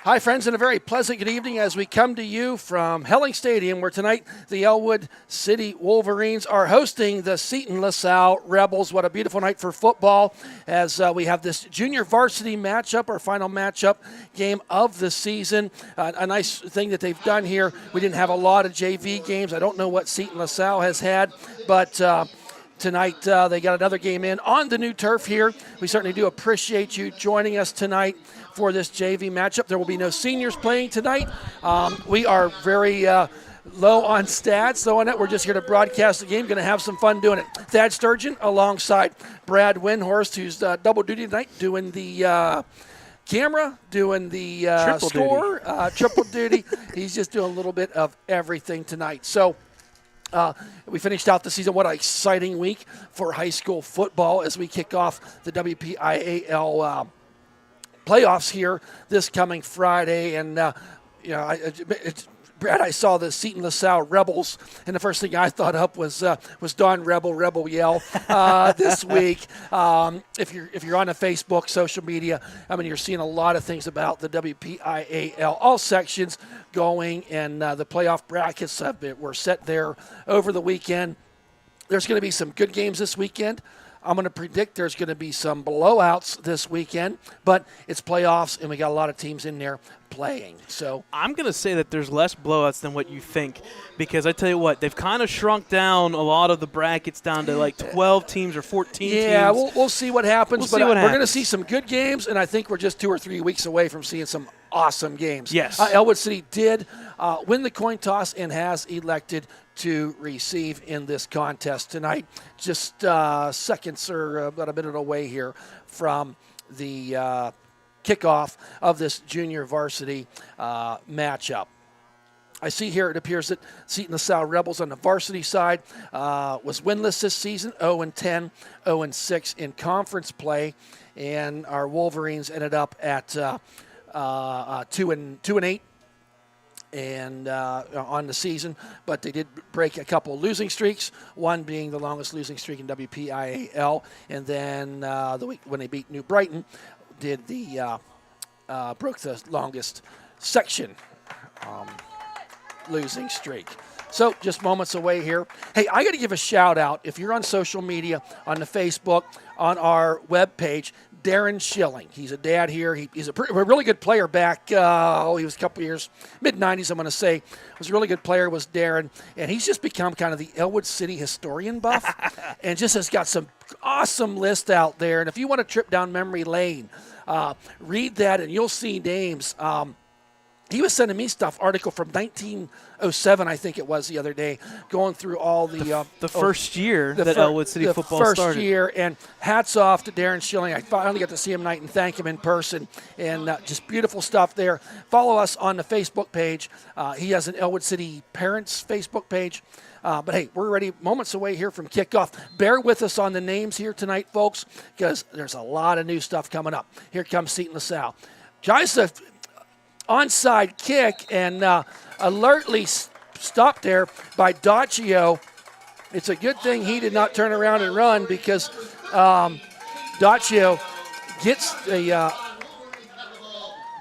Hi, friends, and a very pleasant good evening as we come to you from Helling Stadium, where tonight the Ellwood City Wolverines are hosting the Seton LaSalle Rebels. What a beautiful night for football as we have this junior varsity matchup, our final matchup game of the season. A nice thing that they've done here, we didn't have a lot of JV games. I don't know what Seton LaSalle has had, but tonight they got another game in on the new turf here. We certainly do appreciate you joining us tonight for this JV matchup. There will be no seniors playing tonight. We are very low on stats, though on it. We're just here to broadcast the game. Going to have some fun doing it. Thad Sturgeon alongside Brad Windhorst, who's double duty tonight, doing the camera, doing the triple duty. He's just doing a little bit of everything tonight. So we finished out the season. What an exciting week for high school football as we kick off the WPIAL playoffs here this coming Friday. And, Brad, I saw the Seton LaSalle Rebels, and the first thing I thought up was Don Rebel Yell this week. If you're on the Facebook, social media, I mean, you're seeing a lot of things about the WPIAL, all sections going, and the playoff brackets were set there over the weekend. There's going to be some good games this weekend. I'm going to predict there's going to be some blowouts this weekend, but it's playoffs, and we got a lot of teams in there playing. So I'm going to say that there's less blowouts than what you think, because I tell you what, they've kind of shrunk down a lot of the brackets down to like 12 teams or 14 teams. Yeah, we'll see what happens, we're going to see some good games, and I think we're just 2 or 3 weeks away from seeing some awesome games. Yes. Ellwood City did win the coin toss and has elected to receive in this contest tonight. Just seconds or about a minute away here from the kickoff of this junior varsity matchup. I see here it appears that Seton LaSalle Rebels on the varsity side was winless this season, 0-10, 0-6 in conference play, and our Wolverines ended up at 2-8. And on the season, but they did break a couple losing streaks, one being the longest losing streak in WPIAL, and then the week when they beat New Brighton, did the broke the longest section losing streak. So just moments away here. Hey, I got to give a shout out. If you're on social media, on the Facebook, on our webpage, Darren Schilling. He's a dad here. He's a really good player back, he was a couple years, mid-90s, I'm going to say. Was a really good player, was Darren. And he's just become kind of the Ellwood City historian buff and just has got some awesome list out there. And if you want to trip down memory lane, read that and you'll see names. He was sending me article from 1907, I think it was, the other day, going through all the first year that Ellwood City football started. The first year, and hats off to Darren Schilling. I finally got to see him tonight and thank him in person, and just beautiful stuff there. Follow us on the Facebook page. He has an Ellwood City Parents Facebook page. But, hey, we're ready, moments away here from kickoff. Bear with us on the names here tonight, folks, because there's a lot of new stuff coming up. Here comes Seton LaSalle. Guys, onside kick and alertly stopped there by Daccio. It's a good thing he did not turn around and run, because Daccio gets the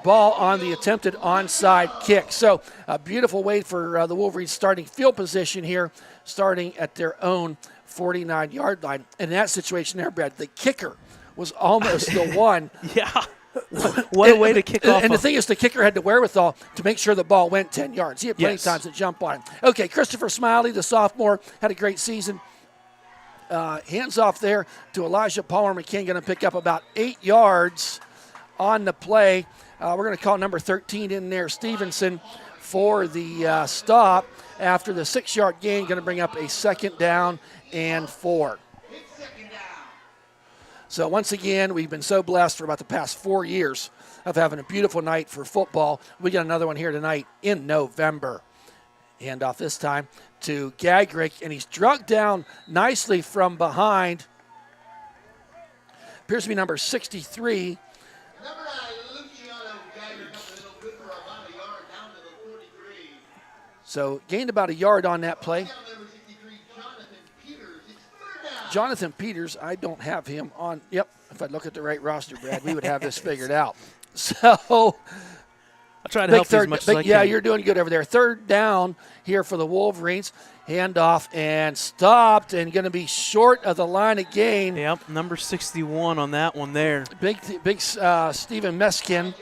ball on the attempted onside kick. So a beautiful way for the Wolverines starting field position here, starting at their own 49-yard line. And in that situation there, Brad, the kicker was almost the one. Yeah. What a way to kick off. And the thing is, the kicker had the wherewithal to make sure the ball went 10 yards. He had plenty of times to jump on him. Okay, Christopher Smiley, the sophomore, had a great season. Hands off there to Elijah Palmer McKinn, going to pick up about 8 yards on the play. We're going to call number 13 in there, Stevenson, for the stop. After the 6-yard gain, going to bring up a 2nd down and 4. So once again, we've been so blessed for about the past 4 years of having a beautiful night for football. We got another one here tonight in November. Handoff this time to Gagrick, and he's drugged down nicely from behind. Appears to be number 63. So gained about a yard on that play. Jonathan Peters, I don't have him on. Yep, if I look at the right roster, Brad, we would have this figured out. So I'll try to help you as much as I can. Yeah, you're doing good over there. Third down here for the Wolverines. Handoff and stopped and going to be short of the line of gain. Yep, number 61 on that one there. Big Stephen Meskin,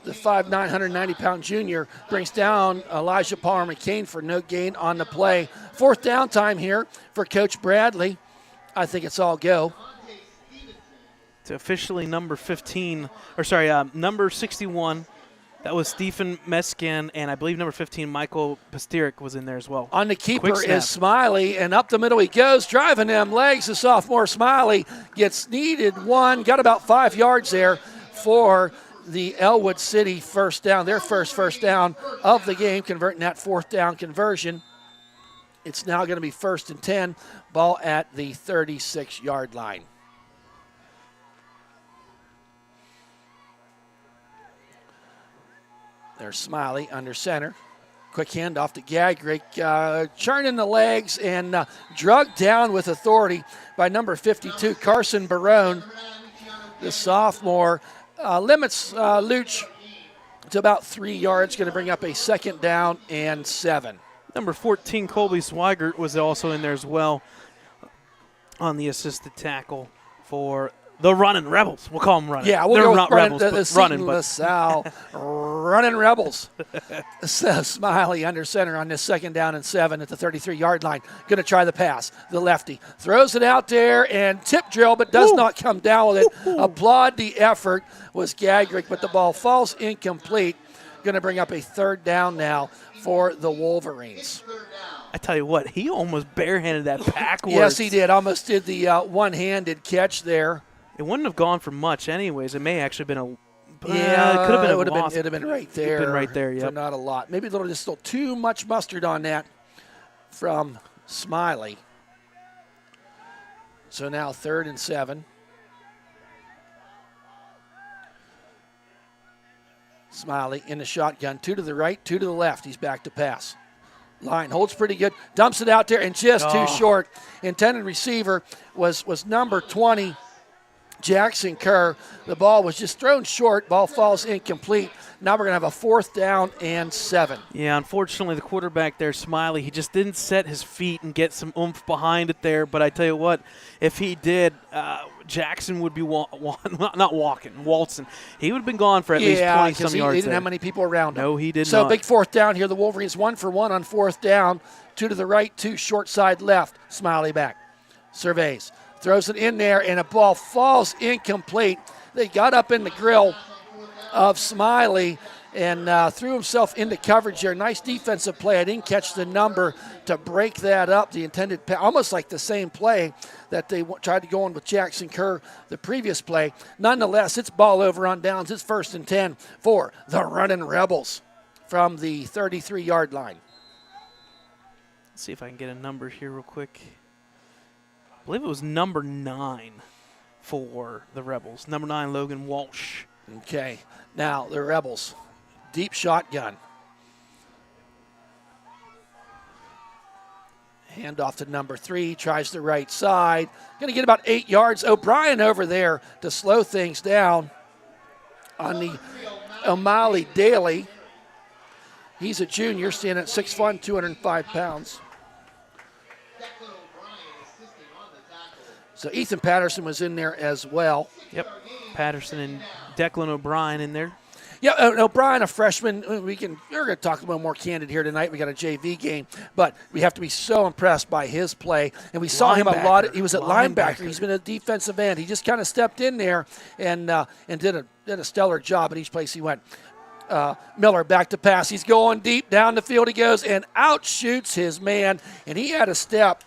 the 5'9", 190-pound junior, brings down Elijah Palmer McCain for no gain on the play. Fourth down time here for Coach Bradley. I think it's all go. It's officially number 15, number 61. That was Stephen Meskin, and I believe number 15, Michael Pastirik, was in there as well. On the keeper is Smiley, and up the middle he goes, driving them legs. The sophomore Smiley gets needed one, got about 5 yards there for the Ellwood City first down, their first down of the game, converting that fourth down conversion. It's now going to be 1st and 10, ball at the 36-yard line. There's Smiley under center. Quick handoff to Gagrick, churning the legs and drugged down with authority by number 52, Carson Barone. The sophomore limits Luch to about 3 yards, going to bring up a 2nd down and 7. Number 14, Colby Swigert, was also in there as well on the assisted tackle for the running Rebels. We'll call them running. Yeah, they're go not running, Rebels, but running. LaSalle running Rebels. So Smiley under center on this 2nd down and 7 at the 33-yard line. Going to try the pass. The lefty throws it out there and tip drill, but does not come down with it. Applaud the effort was Gagrick, but the ball falls incomplete. Going to bring up a 3rd down now for the Wolverines. I tell you what, he almost barehanded that backwards. Yes, he did. Almost did the one-handed catch there. It wouldn't have gone for much anyways. It may actually have been a yeah, it could have been it would have been right there. It would have been right there, yeah. For not a lot. Maybe just a little too much mustard on that from Smiley. So now 3rd and 7. Smiley in the shotgun, 2 to the right, 2 to the left. He's back to pass. Line holds pretty good, dumps it out there, and just too short. Intended receiver was number 20, Jackson Kerr. The ball was just thrown short. Ball falls incomplete. Now we're going to have a 4th down and 7. Yeah, unfortunately, the quarterback there, Smiley, he just didn't set his feet and get some oomph behind it there. But I tell you what, if he did, Jackson would be waltzing. He would have been gone for at least 20-some yards. He didn't have many people around him. No, he did not. So big 4th down here. The Wolverines 1 for 1 on 4th down. 2 to the right, 2 short side left. Smiley back. Surveys. Throws it in there, and a ball falls incomplete. They got up in the grill of Smiley and threw himself into coverage there. Nice defensive play. I didn't catch the number to break that up. The intended pass, almost like the same play that they tried to go on with Jackson Kerr the previous play. Nonetheless, it's ball over on downs. It's 1st and 10 for the running Rebels from the 33-yard line. Let's see if I can get a number here real quick. I believe it was number 9 for the Rebels. Number 9, Logan Walsh. Okay, now the Rebels, deep shotgun. Handoff to number 3, tries the right side. Going to get about 8 yards. O'Brien over there to slow things down on the O'Malley Daly. He's a junior, standing at 6'1", 205 pounds. So Ethan Patterson was in there as well. Yep, Patterson and Declan O'Brien in there. Yeah, O'Brien, a freshman. We're going to talk a little more candid here tonight. We got a JV game, but we have to be so impressed by his play. And we saw him a lot. He was at linebacker. He's been a defensive end. He just kind of stepped in there and did a stellar job at each place he went. Miller back to pass. He's going deep down the field. He goes and outshoots his man. And he had a step.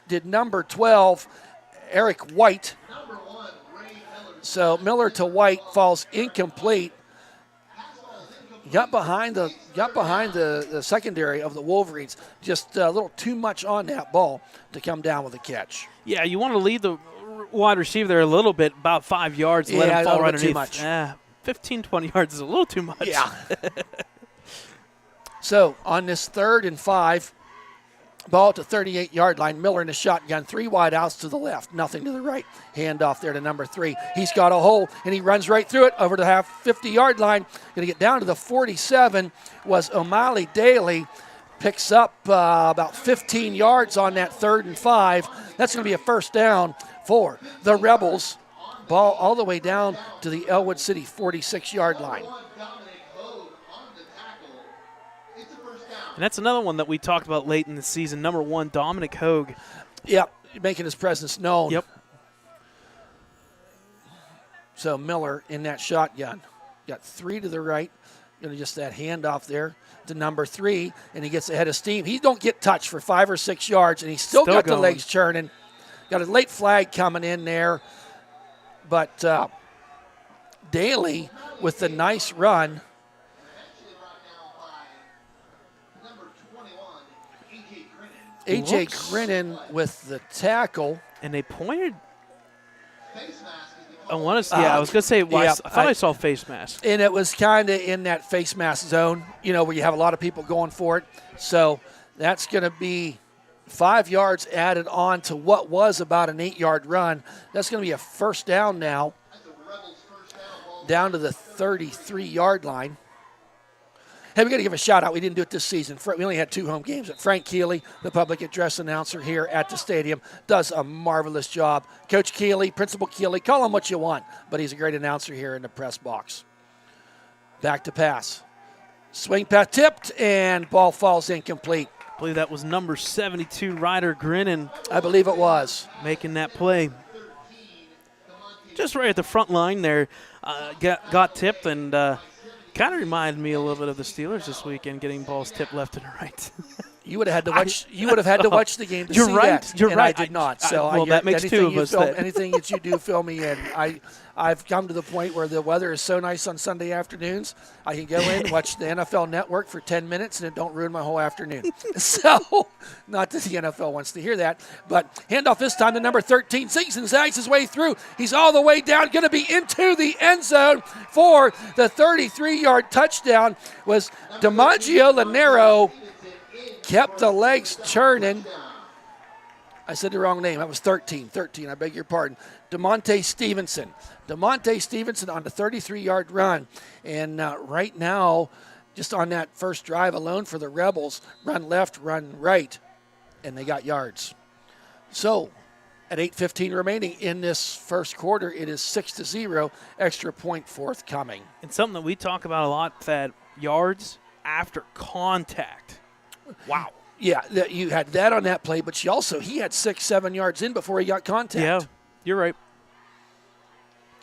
Did number 12, Eric White. So Miller to White falls incomplete. Got behind the secondary of the Wolverines. Just a little too much on that ball to come down with a catch. Yeah, you want to lead the wide receiver there a little bit, about 5 yards, let him fall right underneath. Too much. 15, 20 yards is a little too much. Yeah. So on this 3rd and 5, Ball at the 38-yard line. Miller in the shotgun. 3 wide outs to the left. Nothing to the right. Hand off there to number 3. He's got a hole, and he runs right through it over the 50-yard line. Going to get down to the 47 was O'Malley Daly. Picks up about 15 yards on that 3rd and 5. That's going to be a first down for the Rebels. Ball all the way down to the Ellwood City 46-yard line. And that's another one that we talked about late in the season. Number 1, Dominic Hogue. Yep, making his presence known. Yep. So Miller in that shotgun. Got 3 to the right. Going to just that handoff there to number 3, and he gets ahead of steam. He don't get touched for 5 or 6 yards, and he's still got going. the legs churning. Got a late flag coming in there. But Daly with the nice run. A.J. Grinnan with the tackle. And they pointed. I want to. Yeah, I was going to say. Well, yeah, I thought I saw face mask. And it was kind of in that face mask zone, where you have a lot of people going for it. So that's going to be 5 yards added on to what was about an 8-yard run. That's going to be a first down now. Down to the 33-yard line. Hey, we got to give a shout out. We didn't do it this season. We only had 2 home games. Frank Keeley, the public address announcer here at the stadium, does a marvelous job. Coach Keeley, Principal Keeley, call him what you want, but he's a great announcer here in the press box. Back to pass. Swing pass tipped, and ball falls incomplete. I believe that was number 72, Ryder Grinnan. I believe it was. Making that play. Just right at the front line there, got tipped and kind of reminded me a little bit of the Steelers this weekend, getting balls tipped left and right. You would have had to watch. You would have had to watch the game to see that. You're right. I did not. So well, that makes 2 of us. Anything that you do, fill me in. I've come to the point where the weather is so nice on Sunday afternoons, I can go in and watch the NFL Network for 10 minutes, and it don't ruin my whole afternoon. So, not that the NFL wants to hear that, but handoff this time to number 13. Zigs and zags his way through. He's all the way down, going to be into the end zone for the 33-yard touchdown. Was DiMaggio Lanero. Kept the legs churning. I said the wrong name. That was 13. I beg your pardon. DeMonte Stevenson. DeMonte Stevenson on the 33-yard run. And right now, just on that first drive alone for the Rebels, run left, run right, and they got yards. So at 8:15 remaining in this first quarter, it is 6-0. Extra point forthcoming. And something that we talk about a lot, that yards after contact. Wow. Yeah, you had that on that play, but he had 6-7 yards in before he got contact. Yeah, you're right.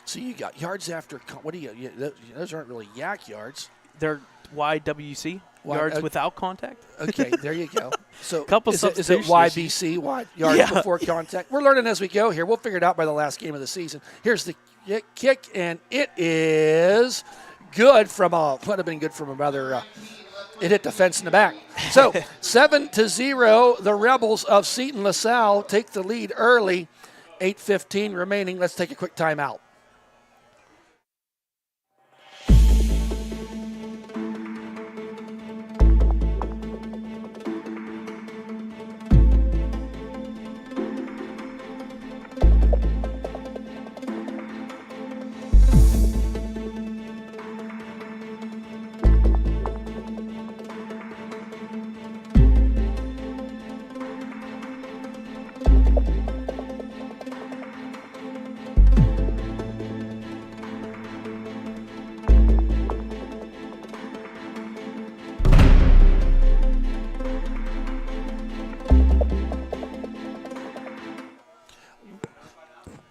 So you got yards after. What do you? Those aren't really yak yards. They're YWC, yards without contact. Okay, there you go. So is it YBC, yards before contact? We're learning as we go here. We'll figure it out by the last game of the season. Here's the kick, and it is good would have been good from another. It hit the fence in the back. So 7-0, the Rebels of Seton LaSalle take the lead early. 8:15 remaining. Let's take a quick timeout.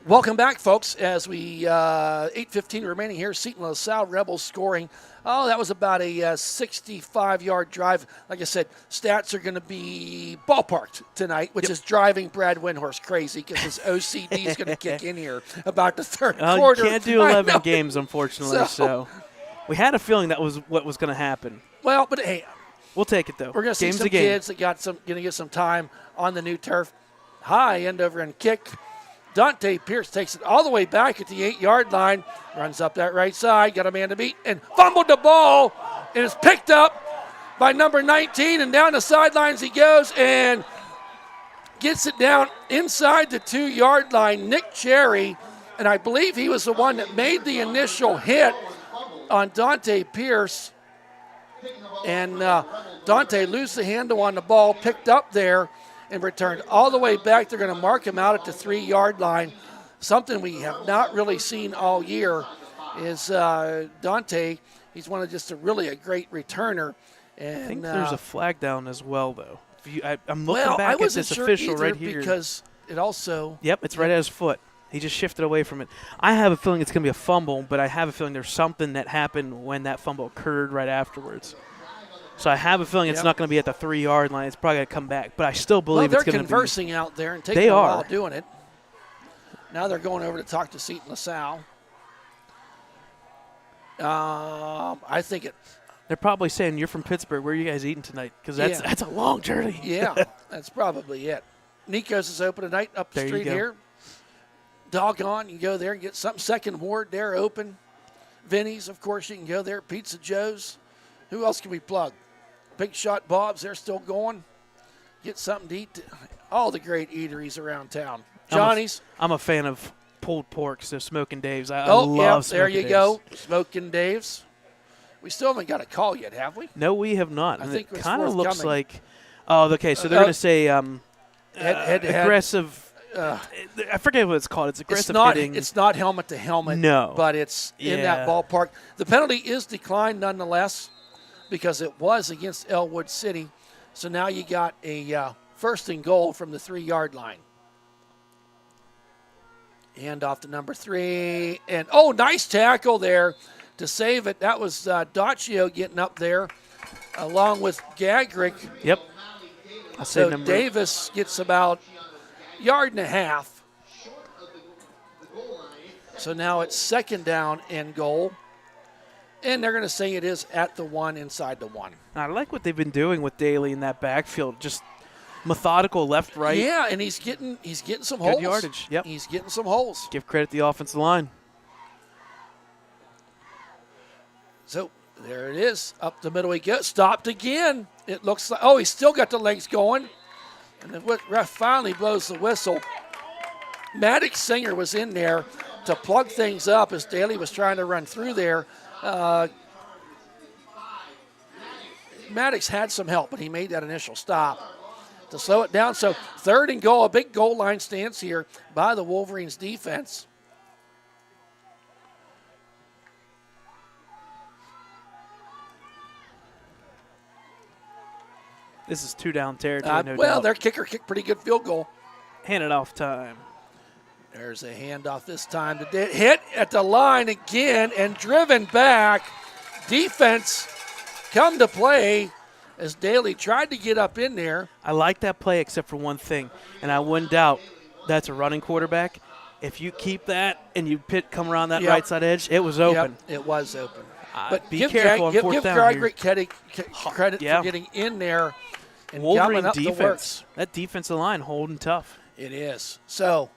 Welcome back, folks, as we 8:15 remaining here. Seton LaSalle Rebels scoring. Oh, that was about a 65-yard drive. Like I said, stats are going to be ballparked tonight, which is driving Brad Windhorst crazy because his OCD is going to kick in here about the third quarter. You can't do 11 games, unfortunately. So we had a feeling that was what was going to happen. Well, but hey, we'll take it though. We're going to see some kids that going to get some time on the new turf. High end over and kick. Dante Pierce takes it all the way back at the 8-yard line, runs up that right side, got a man to beat, and fumbled the ball, and it's picked up by number 19, and down the sidelines he goes, and gets it down inside the 2-yard line. Nick Cherry, and I believe he was the one that made the initial hit on Dante Pierce. And Dante loses the handle on the ball, picked up there, and returned all the way back. They're going to mark him out at the 3-yard line. Something we have not really seen all year is Dante. He's just a great returner. And, I think there's a flag down as well, though. I'm looking back at this sure official right here. Because it also. Yep, it's right at his foot. He just shifted away from it. I have a feeling it's going to be a fumble, but I have a feeling there's something that happened when that fumble occurred right afterwards. So I have a feeling it's not going to be at the 3-yard line. It's probably going to come back. But I still believe it's going to be. They're conversing out there and taking a while doing it. Now they're going over to talk to Seton LaSalle. I think it. They're probably saying, "You're from Pittsburgh. Where are you guys eating tonight?" Because that's a long journey. Yeah, that's probably it. Nico's is open tonight up the street here. Doggone, you can go there and get something. Second Ward, they're open. Vinny's, of course, you can go there. Pizza Joe's. Who else can we plug? Big Shot Bob's, they're still going. Get something to eat. All the great eateries around town. Johnny's. I'm a fan of pulled pork, so Smokin' Dave's. I love Smokin' there you Dave's. Go. Smokin' Dave's. We still haven't got a call yet, have we? No, we have not. I think it kind of looks coming. like. Oh, okay. So they're going to say head aggressive. I forget what it's called. It's aggressive hitting. It's not helmet to helmet. No, but it's in that ballpark. The penalty is declined nonetheless because it was against Ellwood City. So now you got a first and goal from the 3-yard line. Hand off to number 3, and nice tackle there to save it. That was Daccio getting up there along with Gagrick. Yep. So Davis gets about a yard and a half. So now it's second down and goal. And they're going to say it is at the 1, inside the 1. I like what they've been doing with Daly in that backfield. Just methodical left, right. Yeah, and he's getting some holes. Good yardage. Yep. He's getting some holes. Give credit to the offensive line. So there it is. Up the middle he goes. Stopped again. It looks like, he's still got the legs going. And the ref finally blows the whistle. Maddox Singer was in there to plug things up as Daly was trying to run through there. Maddox had some help, but he made that initial stop to slow it down. So third and goal, a big goal line stance here by the Wolverines defense. This is 2-down territory, no doubt. Their kicker kicked pretty good field goal. Hand it off time. There's a handoff this time. Hit at the line again and driven back. Defense come to play as Daly tried to get up in there. I like that play except for one thing, and I wouldn't doubt that's a running quarterback. If you keep that and you come around that right side edge, it was open. Yep, it was open. But be careful on fourth down here. Give credit for getting in there and Wolverine gumming up defense. the works. That defensive line holding tough. It is. So,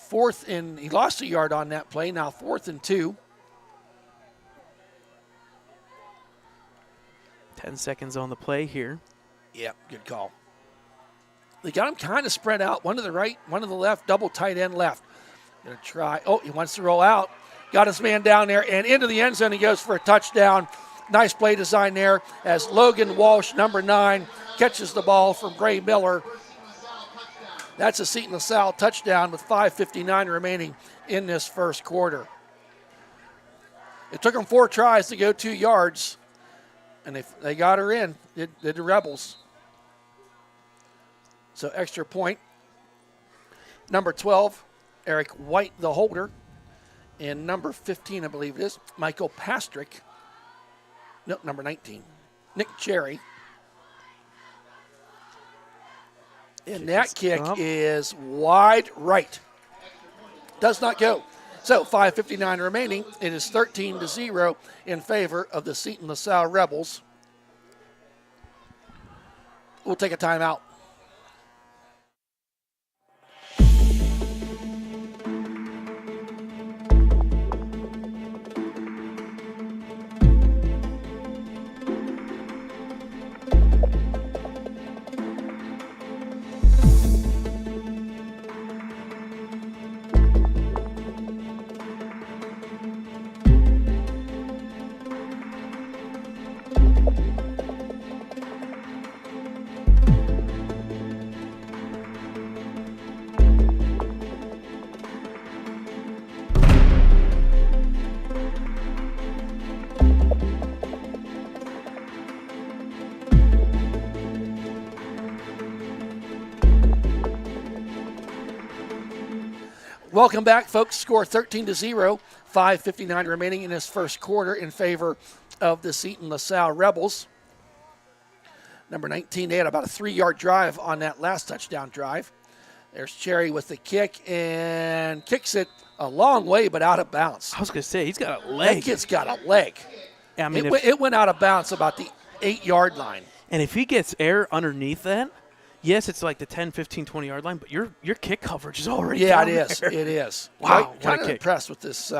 fourth and he lost a yard on that play. Now 4th and 2. 10 seconds on the play here. Yep, good call. They got him kind of spread out. One to the right, one to the left, double tight end left. Going to try. He wants to roll out. Got his man down there and into the end zone. He goes for a touchdown. Nice play design there as Logan Walsh, number 9, catches the ball from Gray Miller. That's a Seton LaSalle touchdown with 5:59 remaining in this first quarter. It took them 4 tries to go 2 yards, and they got her in, did the Rebels. So extra point. Number 12, Eric White, the holder. And number 15, I believe it is, Michael Pastrick. No, number 19, Nick Cherry. And that kick is wide right. Does not go. So 5:59 remaining. It is 13-0 in favor of the Seton LaSalle Rebels. We'll take a timeout. Welcome back, folks. Score 13-0. 5:59 remaining in this first quarter in favor of the Seton LaSalle Rebels. Number 19, they had about a 3-yard drive on that last touchdown drive. There's Cherry with the kick and kicks it a long way, but out of bounds. I was going to say, he's got a leg. That kid's got a leg. I mean, it went out of bounds about the 8-yard line. And if he gets air underneath that, yes, it's like the 10, 15, 20-yard line, but your kick coverage is already down there. It is. Wow, Kind of impressed with this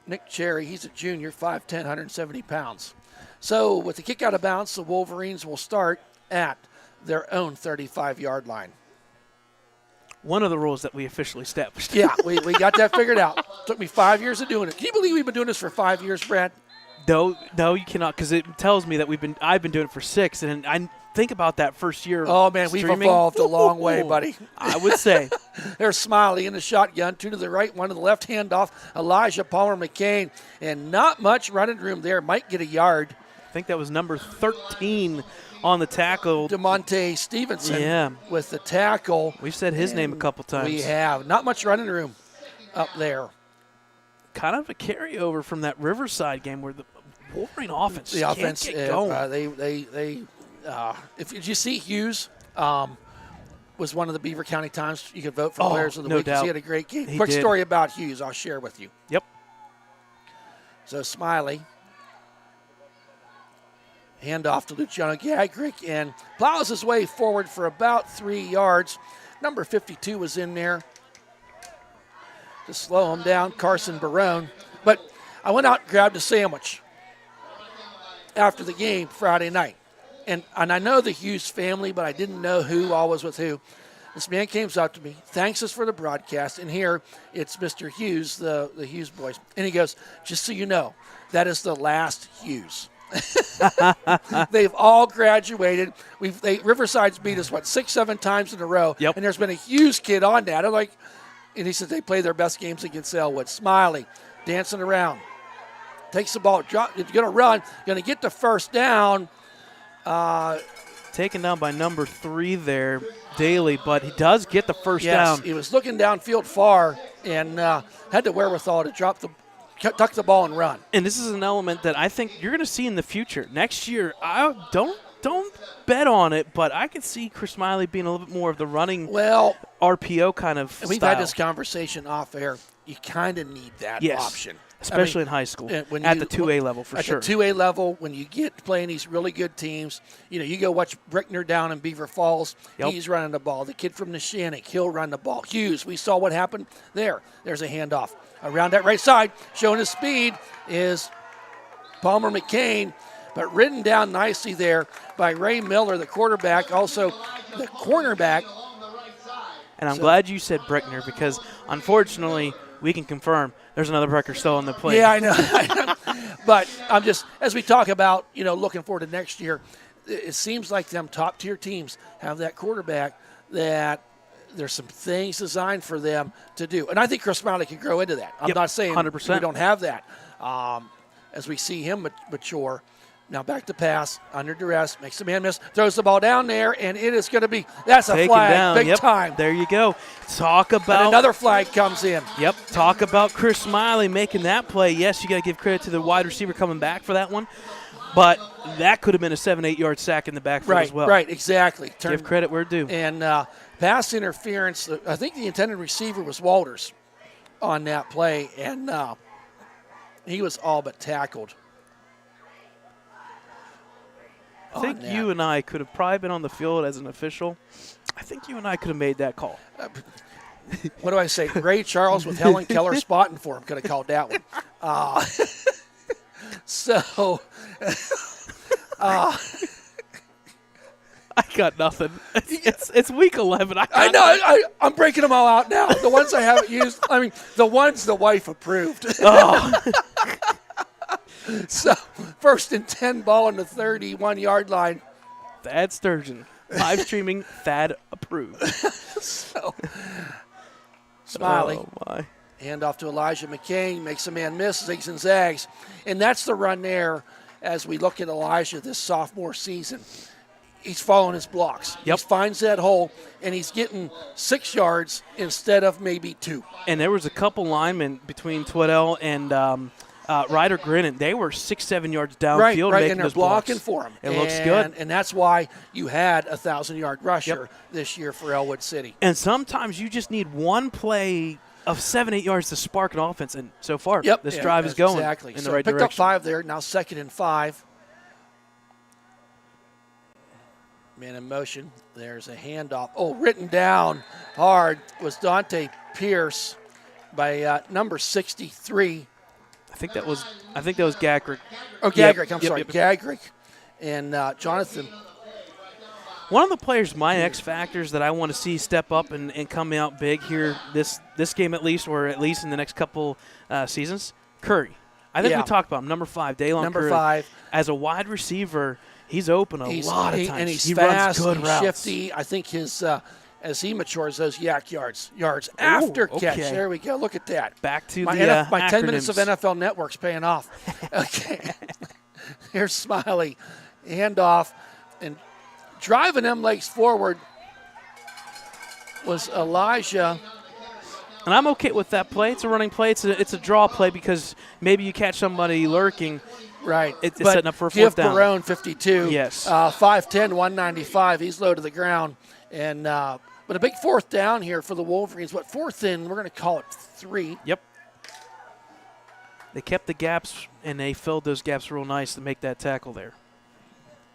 Nick Cherry. He's a junior, 5'10", 170 pounds. So with the kick out of bounds, the Wolverines will start at their own 35-yard line. One of the rules that we officially established. Yeah, we got that figured out. Took me 5 years of doing it. Can you believe we've been doing this for 5 years, Brad? No, you cannot, because it tells me that I've been doing it for 6, and I think about that first year. Oh man, streaming. we've evolved a long way, buddy. I would say. There's Smiley in the shotgun, 2 to the right, 1 to the left, handoff. Elijah Palmer McCain, and not much running room there. Might get a yard. I think that was number 13 on the tackle. DeMonte Stevenson with the tackle. We've said his name a couple times. We have. Not much running room up there. Kind of a carryover from that Riverside game where the Wolverine offense can't get going. Did you see Hughes was one of the Beaver County Times you could vote for players of the no week because doubt. he had a great game. He Quick did. story about Hughes I'll share with you. Yep. So Smiley. Handoff to Luciano Gagrick and plows his way forward for about 3 yards. Number 52 was in there to slow him down, Carson Barone. But I went out and grabbed a sandwich after the game Friday night. And I know the Hughes family, but I didn't know who all was with who. This man came up to me, thanks us for the broadcast, and here it's Mr. Hughes, the Hughes boys. And he goes, just so you know, that is the last Hughes. They've all graduated. Riverside's beat us 6-7 times in a row. Yep. And there's been a Hughes kid on that. And he said they play their best games against Ellwood. Smiley dancing around, takes the ball, going to run, going to get the first down. Taken down by number 3 there, Daly, but he does get the first down. He was looking downfield far and had the wherewithal to tuck the ball and run. And this is an element that I think you're going to see in the future. Next year, I don't bet on it, but I could see Chris Smiley being a little bit more of the running RPO kind of we've style. had this conversation off air. You kind of need that option. Especially in high school, at the 2A level for sure. At the 2A level, when you get playing these really good teams, you go watch Brickner down in Beaver Falls. Yep. He's running the ball. The kid from Neshannock, he'll run the ball. Hughes, we saw what happened there. There's a handoff. Around that right side, showing his speed, is Palmer McCain, but ridden down nicely there by Ray Miller, the quarterback, also the cornerback. And I'm glad you said Brickner because, unfortunately, we can confirm there's another Brecker still on the plate. Yeah, I know. But I'm just, as we talk about, looking forward to next year, it seems like them top-tier teams have that quarterback that there's some things designed for them to do. And I think Chris Smiley can grow into that. I'm not saying 100%. we don't have that. As we see him mature. Now back to pass, under duress, makes the man miss, throws the ball down there, and it is going to be, that's a flag, big time. There you go. Talk about. And another flag comes in. Yep, talk about Chris Smiley making that play. Yes, you got to give credit to the wide receiver coming back for that one, but that could have been a 7-8 yard sack in the backfield as well. Right, exactly. Give credit where due. And pass interference, I think the intended receiver was Walters on that play, and he was all but tackled. I think you and I could have probably been on the field as an official. I think you and I could have made that call. What do I say? Ray Charles with Helen Keller spotting for him could have called that one. I got nothing. It's week 11. I know. I'm breaking them all out now. The ones I haven't used. I mean, the ones the wife approved. Oh. So, 1st and 10 ball on the 31-yard line. Thad Sturgeon. Live streaming, Thad approved. So, Smiley. Oh, my. Hand off to Elijah McCain. Makes a man miss, zigs and zags. And that's the run there as we look at Elijah this sophomore season. he's following his blocks. Yep. He finds that hole, and he's getting 6 yards instead of maybe 2. And there was a couple linemen between Twiddell and Ryder Grinnan. They were 6-7 yards downfield right, making and they're those blocking blocks. for him. It looks good. And that's why you had a 1,000-yard rusher this year for Ellwood City. And sometimes you just need one play of 7-8 yards to spark an offense, and so far this drive is going in the right picked direction. Up 5 there, now 2nd and 5. Man in motion. There's a handoff. Oh, written down hard was Dante Pierce by number 63. I think that was Gagrick. Oh, Gagrick. I'm Yep, sorry, yep. Gagrick and Jonathan. One of the players, my X factors that I want to see step up and come out big here this game at least, or at least in the next couple seasons, Curry. I think we talked about him, number 5, Daylon Number Curry. 5. As a wide receiver, he's open a lot of times. And he's he fast, runs good he's routes. shifty. I think his as he matures, those yak yards after catch. okay. There we go. Look at that. Back to my the 10 minutes of acronyms. NFL Network's paying off. Okay. Here's Smiley. Handoff. And driving them legs forward was Elijah. And I'm okay with that play. It's a running play. It's a draw play because maybe you catch somebody lurking. Right. It's but setting up for a fourth down. Give Barone 52. Yes. 5'10", 195. He's low to the ground. And but a big 4th down here for the Wolverines. What, 4th and we're going to call it 3. Yep. They kept the gaps, and they filled those gaps real nice to make that tackle there.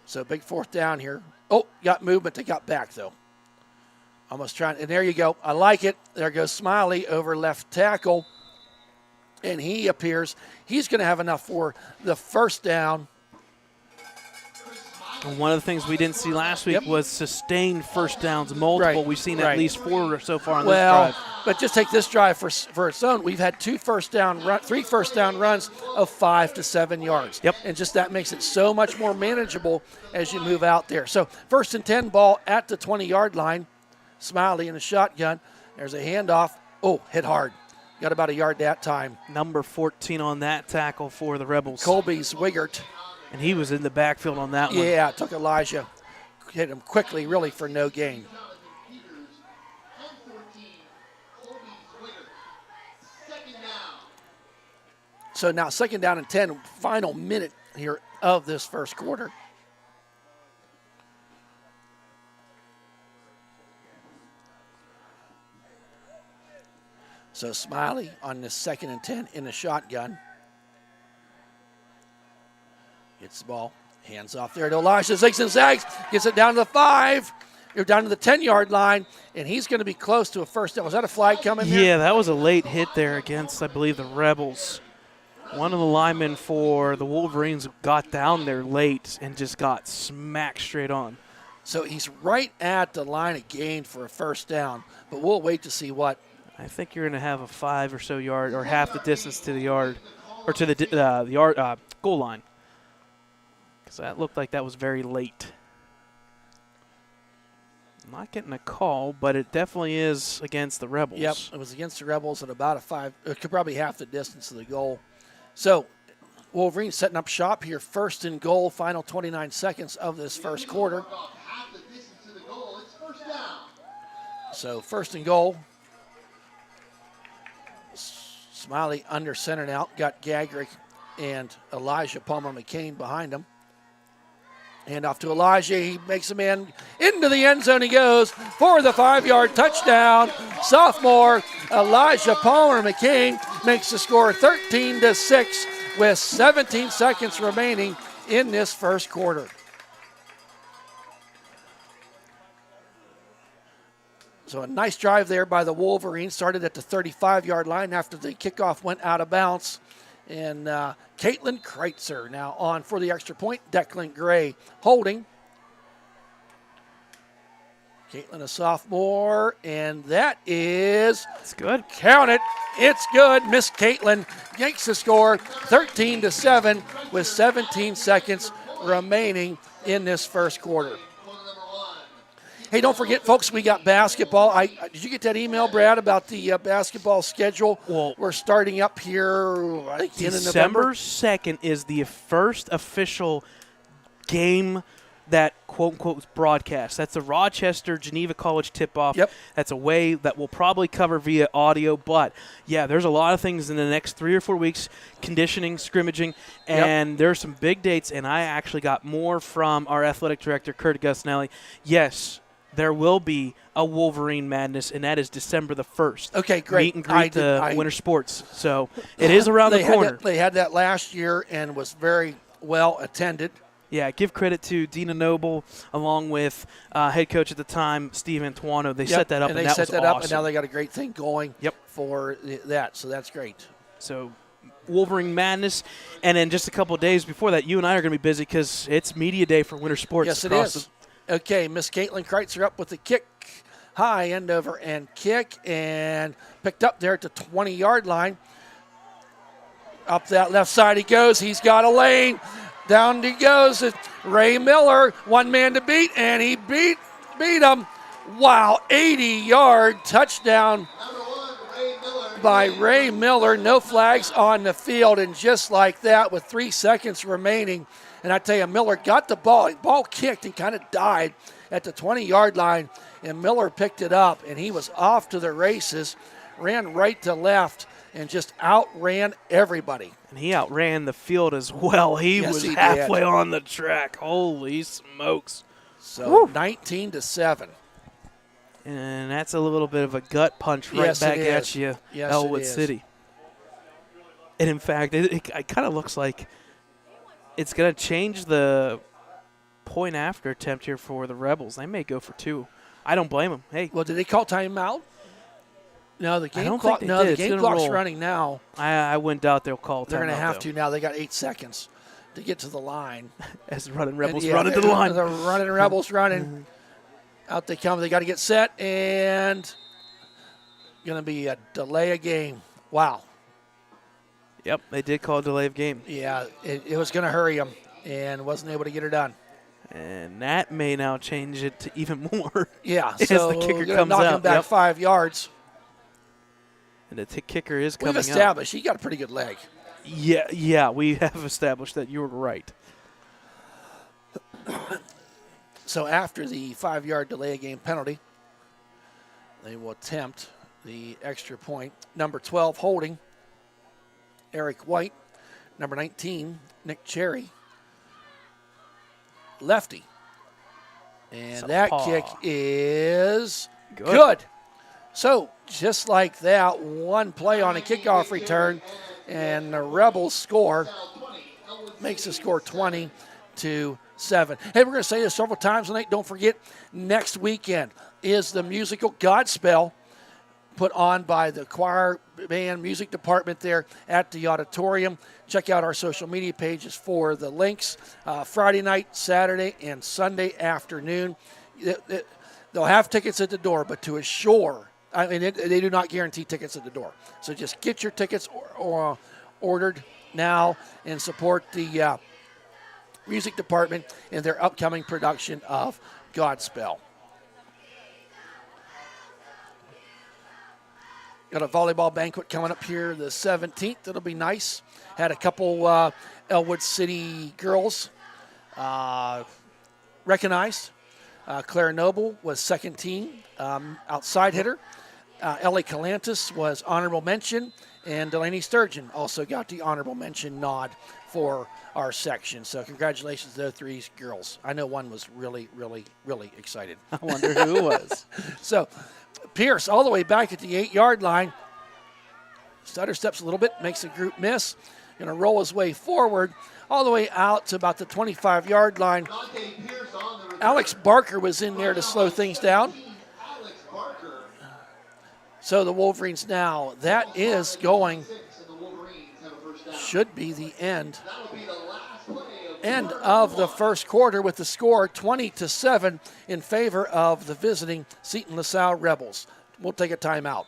So big 4th down here. Oh, got movement. They got back, though. Almost trying. And there you go. I like it. There goes Smiley over left tackle. And he appears. He's going to have enough for the 1st down. And one of the things we didn't see last week was sustained first downs, multiple. Right. We've seen at least 4 so far on this Well, drive. but just take this drive for its own. We've had 3 first down runs of 5 to 7 yards. Yep. And just that makes it so much more manageable as you move out there. So 1st and 10 ball at the 20-yard line. Smiley in the shotgun. There's a handoff. Oh, hit hard. Got about a yard that time. Number 14 on that tackle for the Rebels. Colby's Wiggert. And he was in the backfield on that one. Yeah, it took Elijah. Hit him quickly, really, for no gain. So now 2nd down and 10, final minute here of this first quarter. So Smiley on this 2nd and 10 in the shotgun. Gets the ball, hands off there to Elijah, zigs and zags, gets it down to the 5. You're down to the 10-yard line, and he's going to be close to a first down. Was that a flag coming there? Yeah, that was a late hit there against, I believe, the Rebels. One of the linemen for the Wolverines got down there late and just got smacked straight on. So he's right at the line of gain for a first down, but we'll wait to see what. I think you're going to have a 5 or so yard, or half the distance to the yard, or to the yard goal line. Because that looked like that was very late. I'm not getting a call, but it definitely is against the Rebels. Yep, it was against the Rebels at about a 5. It could probably half the distance of the goal. So Wolverines setting up shop here. 1st and goal, final 29 seconds of this first quarter. So 1st and goal. Smiley under center now. Got Gagrick and Elijah Palmer McCain behind him. Hand off to Elijah. He makes a man into the end zone. He goes for the 5-yard touchdown. Sophomore Elijah Palmer McCain makes the score 13-6 with 17 seconds remaining in this first quarter. So a nice drive there by the Wolverines. Started at the 35-yard line after the kickoff went out of bounds. And Caitlin Kreitzer now on for the extra point. Declan Gray holding. Caitlin, a sophomore, and that is... It's good. Count it. It's good. Miss Caitlin yanks the score 13-7 with 17 seconds remaining in this first quarter. Hey, don't forget, folks, we got basketball. Did you get that email, Brad, about the basketball schedule? Well, we're starting up here, I think, the end of December November. 2nd is the first official game that quote-unquote broadcast. That's a Rochester-Geneva College tip-off. Yep. That's a way that we'll probably cover via audio. But, yeah, there's a lot of things in the next 3 or 4 weeks, conditioning, scrimmaging, and there are some big dates. And I actually got more from our athletic director, Kurt Augustinelli. Yes, there will be a Wolverine Madness, and that is December the 1st. Okay, great. Meet and greet Winter Sports. So it is around the corner. They had that last year and was very well attended. Yeah, give credit to Dina Noble along with head coach at the time, Steve Antuano. They set that up, and that was awesome. And now they got a great thing going for that, so that's great. So Wolverine Madness, and then just a couple of days before that, you and I are going to be busy because it's media day for Winter Sports. Yes, it is. Okay, Miss Caitlin Kreitzer up with the kick, high end over and kick, and picked up there at the 20-yard line. Up that left side he goes. He's got a lane. Down he goes. It's Ray Miller, one man to beat, and he beat him. Wow, 80-yard touchdown by Ray Miller. No flags on the field, and just like that with 3 seconds remaining, and I tell you, Miller got the ball kicked and kind of died at the 20-yard line, and Miller picked it up, and he was off to the races, ran right to left, and just outran everybody. And he outran the field as well. He was halfway on the track. Holy smokes. So 19-7. And that's a little bit of a gut punch right back at you, Ellwood City. And, in fact, it kind of looks like it's going to change the point after attempt here for the Rebels. They may go for 2. I don't blame them. Hey. Well, did they call timeout? No, the game clock. No, the game clock's running now. I wouldn't doubt they'll call timeout. They're going to have to now. They got 8 seconds to get to the line. As running Rebels running to the line. The running Rebels running. Out they come. They got to get set, and going to be a delay of game. Wow. Yep, they did call a delay of game. Yeah, it was going to hurry them, and wasn't able to get it done. And that may now change it to even more. Yeah, as so the kicker comes knock out. Him back 5 yards. And the kicker is coming out. We've established he got a pretty good leg. Yeah, we have established that. You were right. So after the 5-yard delay of game penalty, they will attempt the extra point. Number 12 holding, Eric White. Number 19, Nick Cherry. Lefty. And that kick is good. So just like that, one play on a kickoff return, and the Rebels score, makes the score 20-7. Hey, we're going to say this several times tonight. Don't forget, next weekend is the musical Godspell put on by the choir band music department there at the auditorium. Check out our social media pages for the links. Friday night, Saturday, and Sunday afternoon. They'll have tickets at the door, but to assure, I mean, they do not guarantee tickets at the door. So just get your tickets or ordered now and support the music department in their upcoming production of Godspell. Got a volleyball banquet coming up here the 17th. It'll be nice. Had a couple Ellwood City girls recognized. Claire Noble was second team outside hitter. Ellie Calantis was honorable mention. And Delaney Sturgeon also got the honorable mention nod for our section. So congratulations to those 3 girls. I know one was really, really, really excited. I wonder who it was. So Pierce all the way back at the 8-yard line. Stutter steps a little bit, makes the group miss. Going to roll his way forward all the way out to about the 25-yard line. Alex Barker was in there to slow things down. So the Wolverines now, that is going, should be the end of the first quarter with the score 20-7 in favor of the visiting Seton LaSalle Rebels. We'll take a timeout.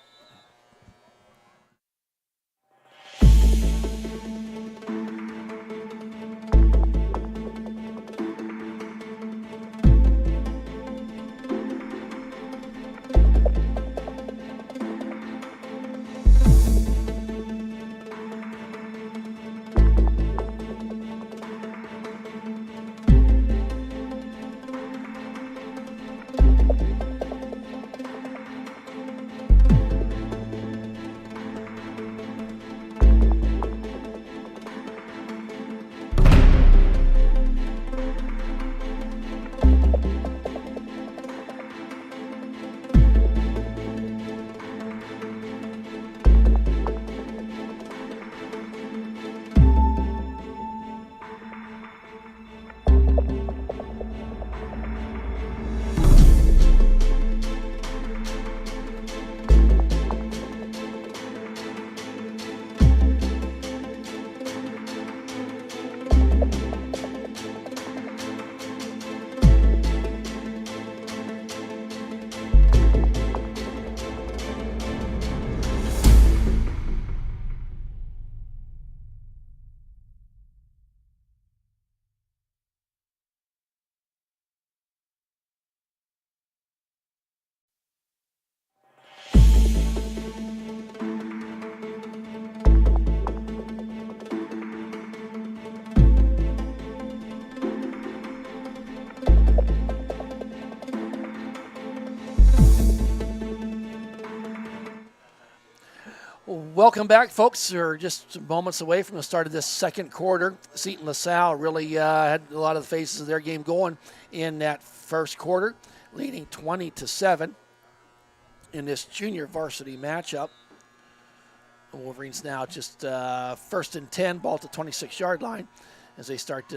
Welcome back, folks. We're just moments away from the start of this second quarter. Seton LaSalle really had a lot of the phases of their game going in that first quarter, leading 20-7 in this junior varsity matchup. The Wolverines now just first and 10, ball at the 26-yard line as they start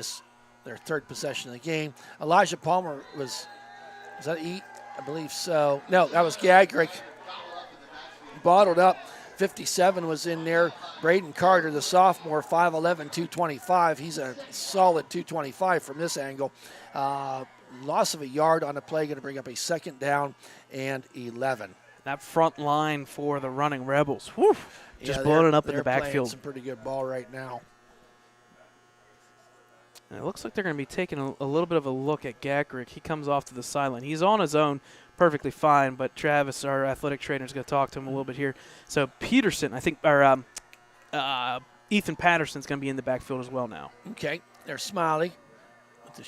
their third possession of the game. Elijah Palmer was that E? I believe so. No, that was Gagrick. Bottled up. 57 was in there. Braden Carter, the sophomore, 5'11", 225. He's a solid 225 from this angle. Loss of a yard on the play, going to bring up a second down and 11. That front line for the running Rebels, whew, just blowing it up in the backfield. They're playing some pretty good ball right now. And it looks like they're going to be taking a little bit of a look at Gagrick. He comes off to the sideline. He's on his own, perfectly fine, but Travis, our athletic trainer, is going to talk to him a little bit here. So Peterson, I think, or Ethan Patterson's going to be in the backfield as well now. Okay, there's Smiley with the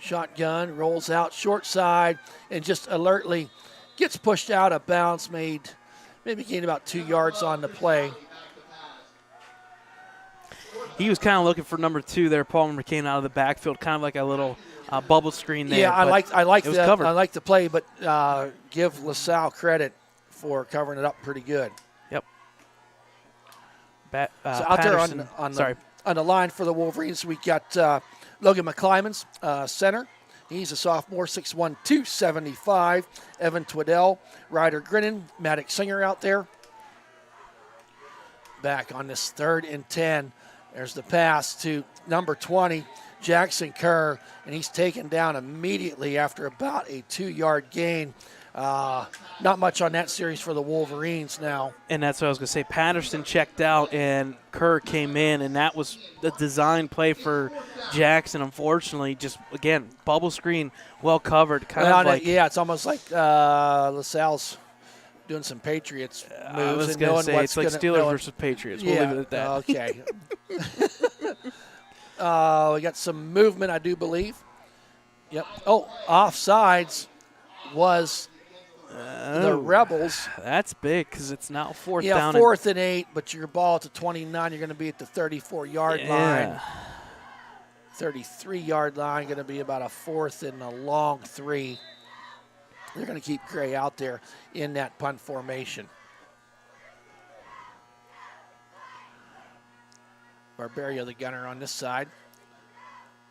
shotgun, rolls out short side, and just alertly gets pushed out of bounds, maybe gained about 2 yards on the play. He was kind of looking for number 2 there. Palmer came out of the backfield, kind of like a little bubble screen there. Yeah, I like the play, but give LaSalle credit for covering it up pretty good. Yep. So out there on the line for the Wolverines, we got Logan McClymonds, center. He's a sophomore, 6'1", 275. Evan Twiddell, Ryder Grinnan, Maddox Singer out there. Back on this 3rd and 10. There's the pass to number 20, Jackson Kerr, and he's taken down immediately after about a 2-yard gain. Not much on that series for the Wolverines now. And that's what I was going to say. Patterson checked out, and Kerr came in, and that was the design play for Jackson. Unfortunately, just, again, bubble screen, well covered. It's almost like LaSalle's doing some Patriots moves. I was going to say, it's like Steelers versus Patriots. We'll leave it at that. Okay. We got some movement, I do believe. Yep. Oh, offsides was the Rebels. That's big because it's now 4th Yeah, down. 4th and 8, but your ball at the 29, you're going to be at the 34-yard line. 33-yard line, going to be about a 4th and a long 3. They're going to keep Gray out there in that punt formation. Barberio, the gunner, on this side.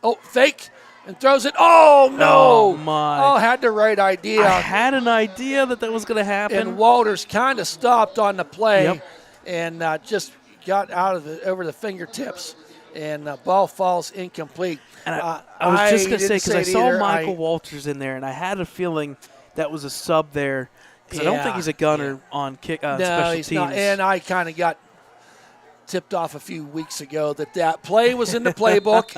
Oh, fake, and throws it. Oh, no. Oh, my. Oh, had the right idea. I had an idea that was going to happen. And Walters kind of stopped on the play and just got out of over the fingertips. And the ball falls incomplete. And I was just going to say, because I saw Michael Walters in there, and I had a feeling that was a sub there. Because I don't think he's a gunner on special he's teams. Not. And I kind of got tipped off a few weeks ago that play was in the playbook.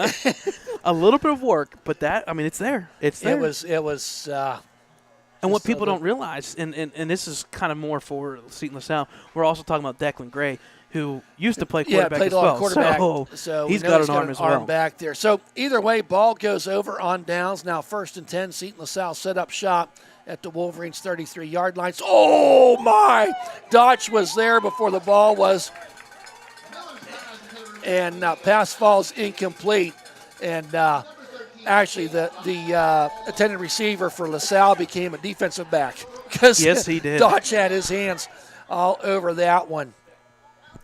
A little bit of work, but it's there. It's there. It was. And what people don't realize, and this is kind of more for Seton LaSalle, we're also talking about Declan Gray, who used to play quarterback played as well. Quarterback, so he's got an arm as well. Back there. So either way, ball goes over on downs. Now 1st and 10, Seton LaSalle set up shop at the Wolverines' 33-yard line. Oh, my! Dodge was there before the ball was. And pass falls incomplete. And actually, the attendant receiver for LaSalle became a defensive back. Yes, he did. Dodge had his hands all over that one.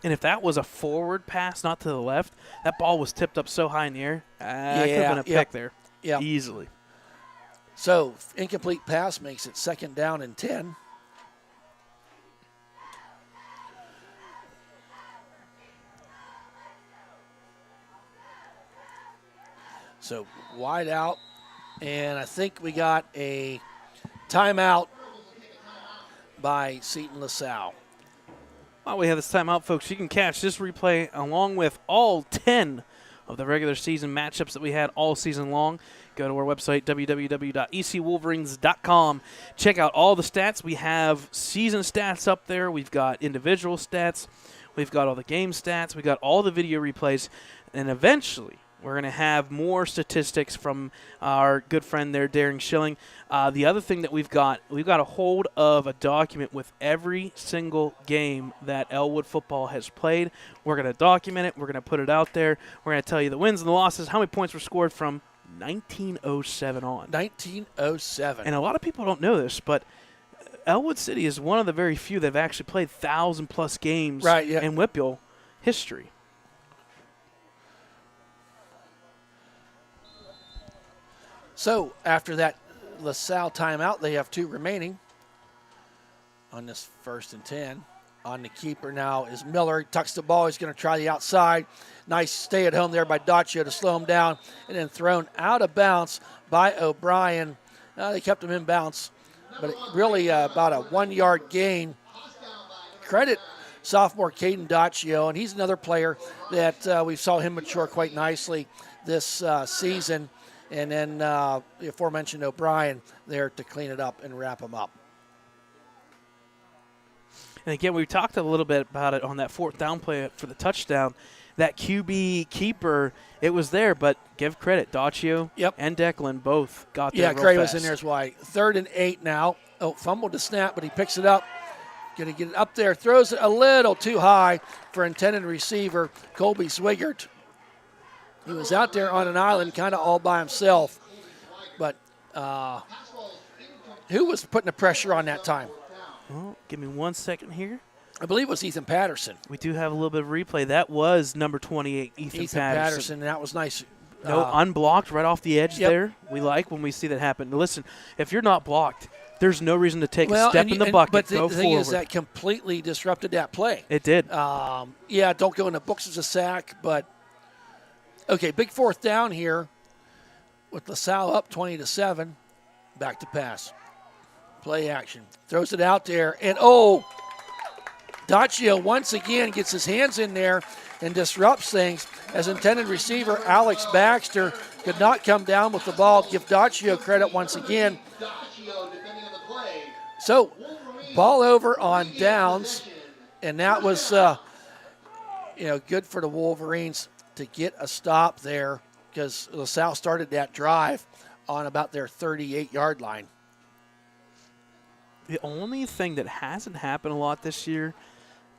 And if that was a forward pass, not to the left, that ball was tipped up so high in the air. That could have been a pick there. Yeah. Easily. So, incomplete pass makes it 2nd down and 10. So, wide out, and I think we got a timeout by Seton LaSalle. While we have this timeout, folks, you can catch this replay along with all 10 of the regular season matchups that we had all season long. Go to our website, www.ecwolverines.com. Check out all the stats. We have season stats up there. We've got individual stats. We've got all the game stats. We've got all the video replays. And eventually, We're going to have more statistics from our good friend there, Darren Schilling. The other thing that we've got a hold of a document with every single game that Ellwood football has played. We're going to document it. We're going to put it out there. We're going to tell you the wins and the losses, how many points were scored from 1907 on. 1907. And a lot of people don't know this, but Ellwood City is one of the very few that have actually played 1,000-plus games in WPIAL history. So after that LaSalle timeout, they have 2 remaining on this 1st and 10. On the keeper now is Miller. He tucks the ball. He's going to try the outside. Nice stay at home there by Daccio to slow him down, and then thrown out of bounds by O'Brien. They kept him in bounds, but really about a 1-yard gain. Credit sophomore Caden Daccio, and he's another player that we saw him mature quite nicely this season. And then the aforementioned O'Brien there to clean it up and wrap him up. And again, we talked a little bit about it on that 4th down play for the touchdown. That QB keeper, it was there, but give credit. Daccio and Declan both got there real Gray fast. was in there as well. 3rd and 8 now. Oh, fumbled the snap, but he picks it up. Going to get it up there. Throws it a little too high for intended receiver Colby Swigert. He was out there on an island kind of all by himself. But who was putting the pressure on that time? Well, give me 1 second here. I believe it was Ethan Patterson. We do have a little bit of replay. That was number 28, Ethan Patterson. And that was nice. No, unblocked right off the edge there. We like when we see that happen. Now listen, if you're not blocked, there's no reason to take a step in the bucket. But go the thing forward. is that completely disrupted that play. It did. Don't go in the books as a sack, but okay, big 4th down here with LaSalle up 20-7. Back to pass. Play action. Throws it out there, and Daccio once again gets his hands in there and disrupts things as intended receiver Alex Baxter could not come down with the ball. Give Daccio credit once again. So, ball over on downs, and that was good for the Wolverines to get a stop there because LaSalle started that drive on about their 38-yard line. The only thing that hasn't happened a lot this year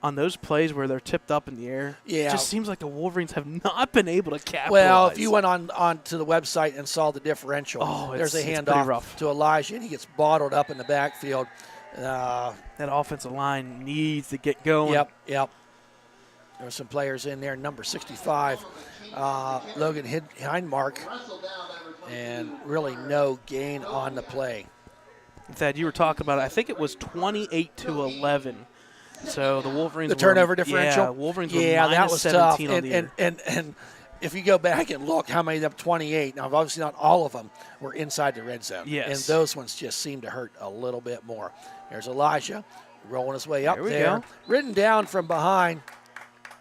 on those plays where they're tipped up in the air, it just seems like the Wolverines have not been able to capitalize. Well, if you went on to the website and saw the differential, there's a handoff to Elijah, and he gets bottled up in the backfield. That offensive line needs to get going. Yep. There were some players in there. Number 65, Logan Hindmark, and really no gain on the play. Thad, you were talking about it. I think it was 28-11. So the Wolverines the turnover differential. Yeah, Wolverines were minus 17 tough. on the year. And if you go back and look how many of them 28, now obviously not all of them were inside the red zone. Yes. And those ones just seem to hurt a little bit more. There's Elijah rolling his way up there. Go. Ridden down from behind.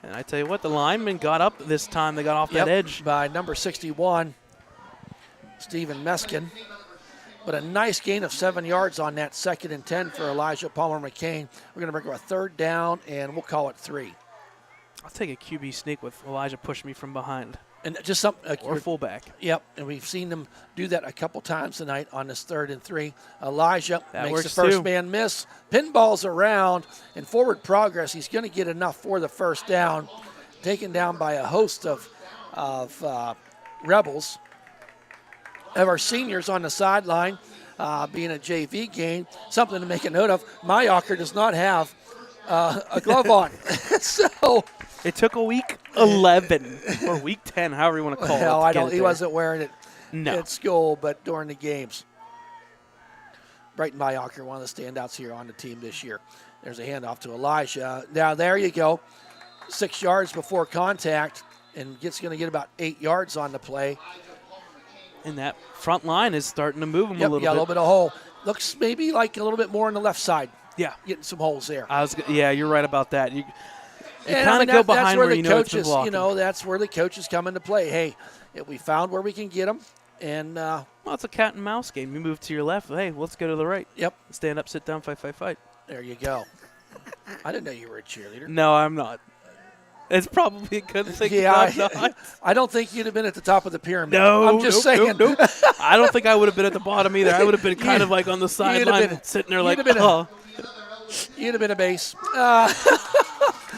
And I tell you what, the linemen got up this time. They got off that edge. By number 61, Stephen Meskin. But a nice gain of 7 yards on that 2nd and 10 for Elijah Palmer-McCain. We're going to bring up a 3rd down, and we'll call it 3. I'll take a QB sneak with Elijah pushing me from behind. And just something. Or fullback. Yep, and we've seen them do that a couple times tonight on this 3rd and 3. Elijah that makes the first too. man miss. Pinballs around in forward progress. He's going to get enough for the 1st down. Taken down by a host of Rebels. Of our seniors on the sideline, being a JV game. Something to make a note of. Mayocker does not have a glove on. So it took a week 11 or week 10, however you want to call it. I don't. He wasn't wearing it at school, but during the games. Brighton Mayocker, one of the standouts here on the team this year. There's a handoff to Elijah. Now there you go. 6 yards before contact, and going to get about 8 yards on the play. And that front line is starting to move him a little bit. Yeah, a little bit of hole. Looks maybe like a little bit more on the left side. Yeah. Getting some holes there. You're right about that. You and kind of go behind where you know it's been blocking. That's where the coaches come into play. Hey, we found where we can get them. And well, it's a cat and mouse game. You move to your left. Hey, let's go to the right. Yep. Stand up, sit down, fight. There you go. I didn't know you were a cheerleader. No, I'm not. It's probably a good thing. Yeah, Not. I don't think you'd have been at the top of the pyramid. No, I'm just saying. Nope. I don't think I would have been at the bottom either. I would have been kind of like on the sideline, sitting there like, You'd have been a base.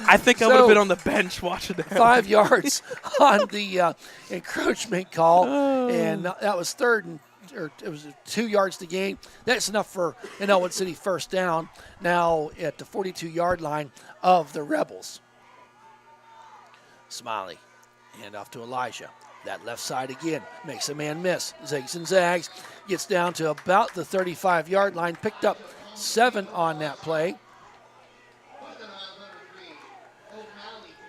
I think I would have been on the bench watching that. 5 yards on the encroachment call, and that was it was 2 yards to gain. That's enough for an Ellwood City first down. Now at the 42-yard line of the Rebels. Smiley, hand off to Elijah. That left side again, makes a man miss. Zigs and zags, gets down to about the 35-yard line, picked up 7 on that play.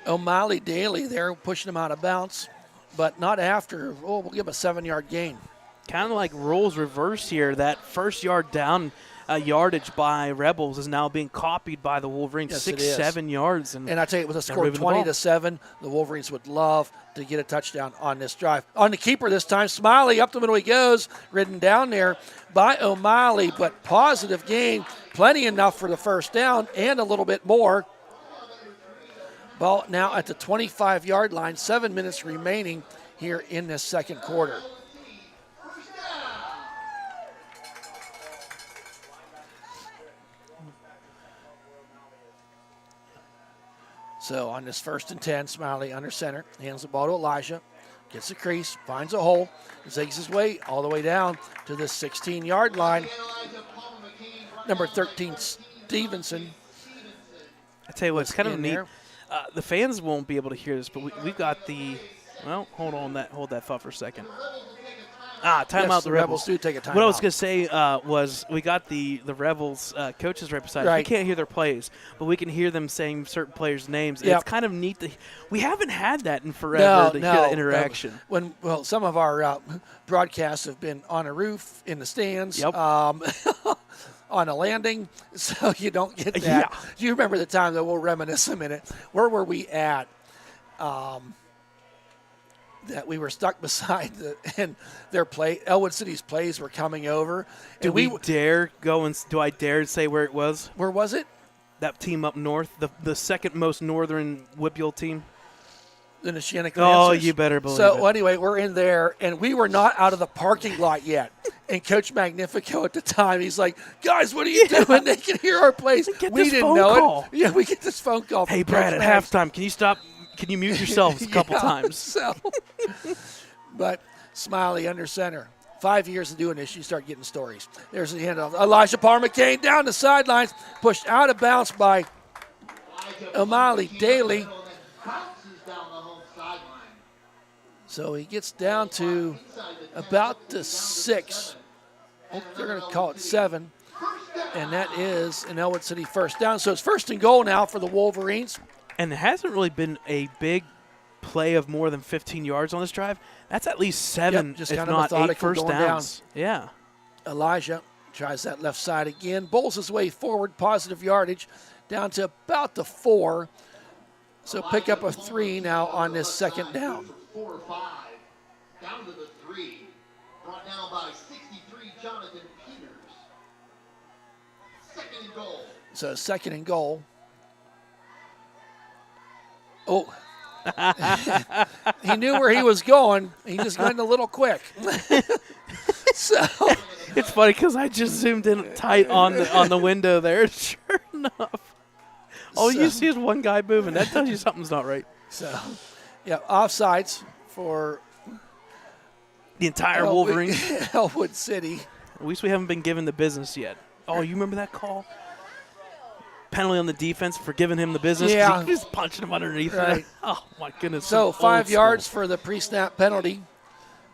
O'Malley Daly there pushing him out of bounds, but not after. We'll give a 7-yard gain. Kind of like roles reverse here. That first yard down yardage by Rebels is now being copied by the Wolverines. Yes, 6-7 yards. And I tell you, with a score 20-7, the Wolverines would love to get a touchdown on this drive. On the keeper this time, Smiley, up the middle he goes, ridden down there by O'Malley, but positive gain, plenty enough for the first down and a little bit more. Ball now at the 25-yard line, 7 minutes remaining here in this second quarter. So on this 1st and 10, Smiley under center, hands the ball to Elijah, gets the crease, finds a hole, zigs his way all the way down to the 16-yard line. Number 13, Stevenson. I tell you what, it's kind of neat. The fans won't be able to hear this, but we've got the – well, hold that thought for a second. Timeout. Yes, the Rebels do take a timeout. What I was going to say was we got the Rebels coaches right beside us. Right. We can't hear their plays, but we can hear them saying certain players' names. Yep. It's kind of neat. We haven't had that in forever hear the interaction. Some of our broadcasts have been on a roof, in the stands, Yep. on a landing, so you don't get that. Yeah. You remember the time that we'll reminisce a minute. Where were we at? That we were stuck beside and their play. Ellwood City's plays were coming over. Do we dare go and do I dare say where it was? Where was it? That team up north, the second most northern Whipple team. The Neshannock Oh, Lancers. you better believe it. So anyway, we're in there, and we were not out of the parking lot yet. And Coach Magnifico at the time, he's like, "Guys, what are you doing? They can hear our plays." We didn't know it. Yeah, we get this phone call. Hey, Brad, at halftime, can you stop? Can you mute yourselves a couple times? So, but Smiley under center. 5 years of doing this, you start getting stories. There's the handoff. Elijah Parmakane down the sidelines, pushed out of bounds by O'Malley Daly. So he gets down to about the 6. They're going to call it 7. And that is an Ellwood City first down. So it's 1st and goal now for the Wolverines. And it hasn't really been a big play of more than 15 yards on this drive. That's at least 7, just if kind of not 8 first downs. Down. Yeah. Elijah tries that left side again, bowls his way forward, positive yardage, down to about the 4. So pick up a 3 now on this second down. 4 or 5, down to the 3, brought down by 63 Jonathan Peters. 2nd and goal. So 2nd and goal. Oh, he knew where he was going. He just went a little quick. So it's funny because I just zoomed in tight on the window there. Sure enough, all you see is one guy moving. That tells you something's not right. So, yeah, offsides for the entire Wolverines. Ellwood City. At least we haven't been given the business yet. Oh, you remember that call? Penalty on the defense for giving him the business. Yeah. He just punching him underneath. Right. Oh, my goodness. So 5 yards for the pre-snap penalty.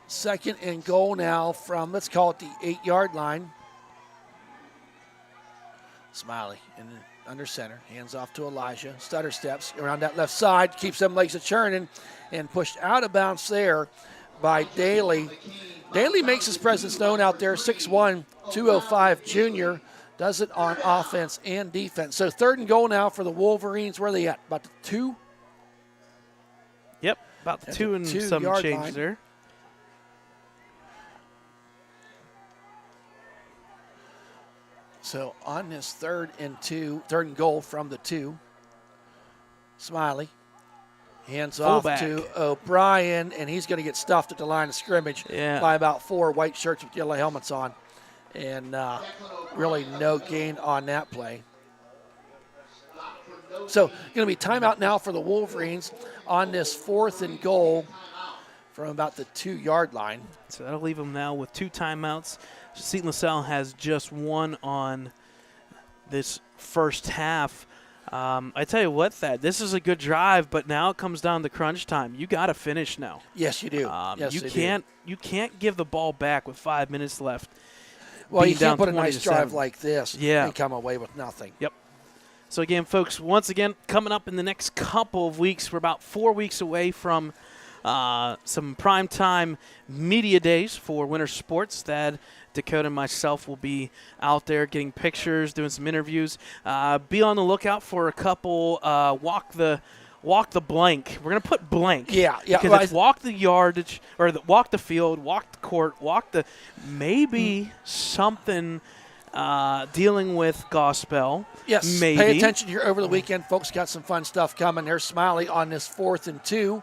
2nd and goal now from, let's call it the 8-yard line. Smiley under center. Hands off to Elijah. Stutter steps around that left side. Keeps them legs a-churning and pushed out of bounds there by Daly. Daly makes his presence known out there. 6'1", 205 junior. Does it on offense and defense. So 3rd and goal now for the Wolverines. Where are they at? About the 2? Yep, about the 2 and some change line. there. So on this 3rd and goal from the 2, Smiley Hands Fullback. off to O'Brien, and he's going to get stuffed at the line of scrimmage by about 4 white shirts with yellow helmets on. And really no gain on that play. So going to be timeout now for the Wolverines on this 4th and goal from about the 2-yard line. So that'll leave them now with 2 timeouts. Seton LaSalle has just 1 on this first half. I tell you what, Thad, this is a good drive, but now it comes down to crunch time. You got to finish now. Yes, you do. Yes, you can't give the ball back with 5 minutes left. Well, you can't put a nice drive like this and come away with nothing. Yep. So, again, folks, once again, coming up in the next couple of weeks, we're about 4 weeks away from some primetime media days for winter sports. Thad, Dakota, and myself will be out there getting pictures, doing some interviews. Be on the lookout for a couple walk the blank. We're going to put blank. Yeah. Because it's walk the yardage, or walk the field, walk the court, maybe something dealing with gospel. Yes, maybe. Pay attention here over the weekend. Folks got some fun stuff coming. There's Smiley on this 4th and 2.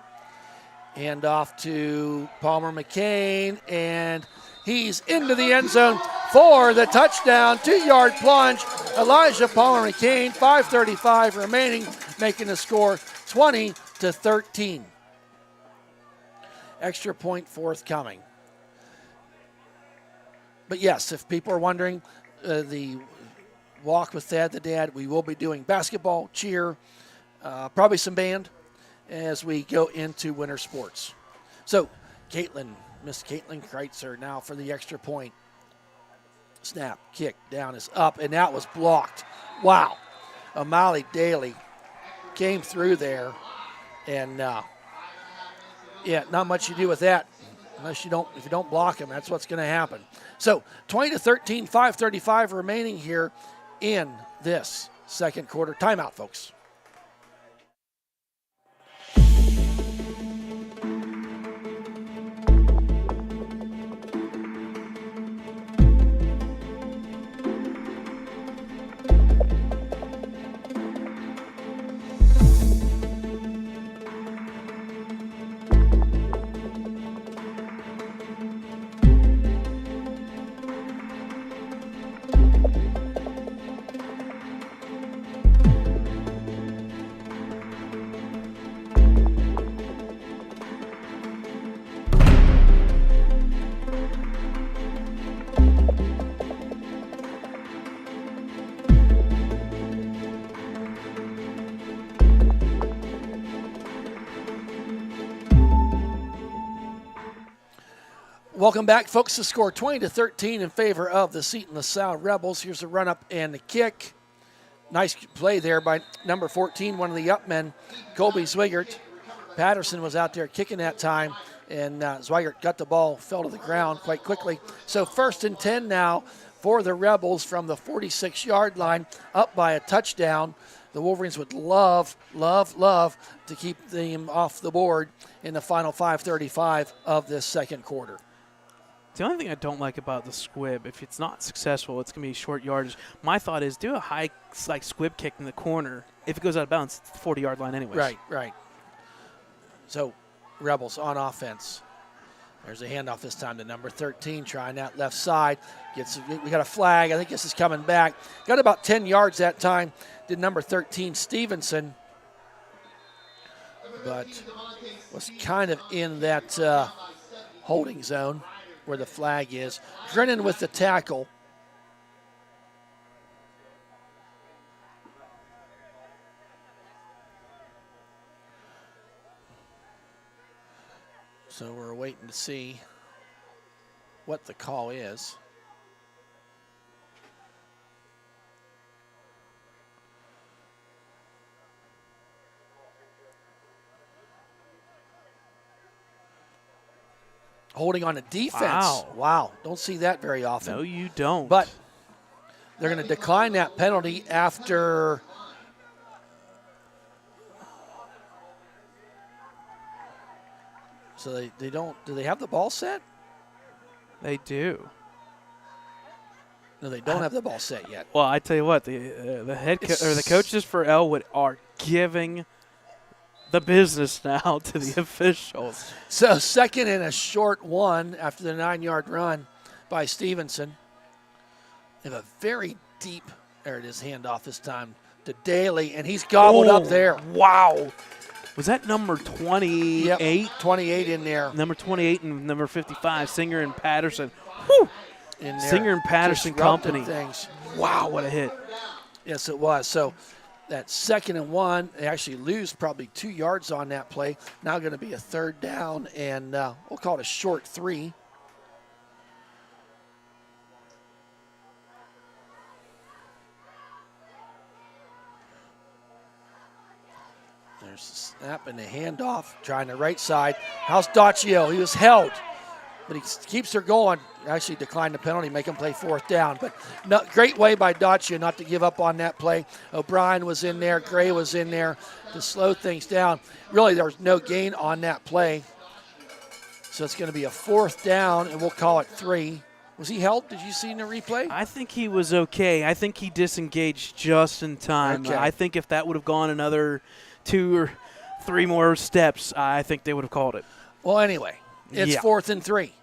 Hand off to Palmer McCain, and he's into the end zone for the touchdown. 2-yard plunge. Elijah Palmer McCain, 5:35 remaining, making the score 20-13. Extra point forthcoming. But yes, if people are wondering, the walk with Thad the Dad, we will be doing basketball, cheer, probably some band as we go into winter sports. So, Miss Caitlin Kreitzer now for the extra point. Snap, kick, down is up, and that was blocked. Wow. O'Malley Daly came through there, and not much you do with that if you don't block him. That's what's going to happen. So 20-13, 5:35 remaining here in this second quarter. Timeout, folks. Welcome back, folks. The score 20-13 in favor of the Seton LaSalle Rebels. Here's the run up and the kick. Nice play there by number 14, one of the up men, Colby Zwigert. Patterson was out there kicking that time, and Zwigert got the ball, fell to the ground quite quickly. So 1st and 10 now for the Rebels from the 46-yard line, up by a touchdown. The Wolverines would love to keep them off the board in the final 5:35 of this second quarter. The only thing I don't like about the squib, if it's not successful, it's going to be short yardage. My thought is do a high squib kick in the corner. If it goes out of bounds, it's the 40-yard line anyways. Right. So Rebels on offense. There's a handoff this time to number 13, trying that left side. We got a flag. I think this is coming back. Got about 10 yards that time. Did number 13, Stevenson. But was kind of in that holding zone where the flag is. Drennan with the tackle. So we're waiting to see what the call is. Holding on a defense. Wow. Don't see that very often. No, you don't. But they're going to decline that penalty after so they don't. Do they have the ball set? They do. No, they don't have the ball set yet. Well, I tell you what, the head or the coaches for Ellwood are giving the business now to the officials. So second and a short one after the 9-yard run by Stevenson. They have a very deep, there it is, handoff this time to Daly, and he's gobbled up there. Wow. Was that number 28? Yep, 28 in there. Number 28 and number 55, Singer and Patterson. Whew. In there. Singer and Patterson Disrupted company. Things. Wow, what a hit. Yes, it was. So that second and one, they actually lose probably 2 yards on that play. Now going to be a third down, and we'll call it a short 3. There's the snap and the handoff, trying the right side. How's Daccio? He was held, but he keeps her going. Actually declined the penalty, make him play fourth down. But no, great way by Daccio not to give up on that play. O'Brien was in there. Gray was in there to slow things down. Really, there was no gain on that play. So it's going to be a fourth down, and we'll call it 3. Was he held? Did you see in the replay? I think he was okay. I think he disengaged just in time. Okay. I think if that would have gone another 2 or 3 more steps, I think they would have called it. Well, anyway, it's Yeah. 4th and 3.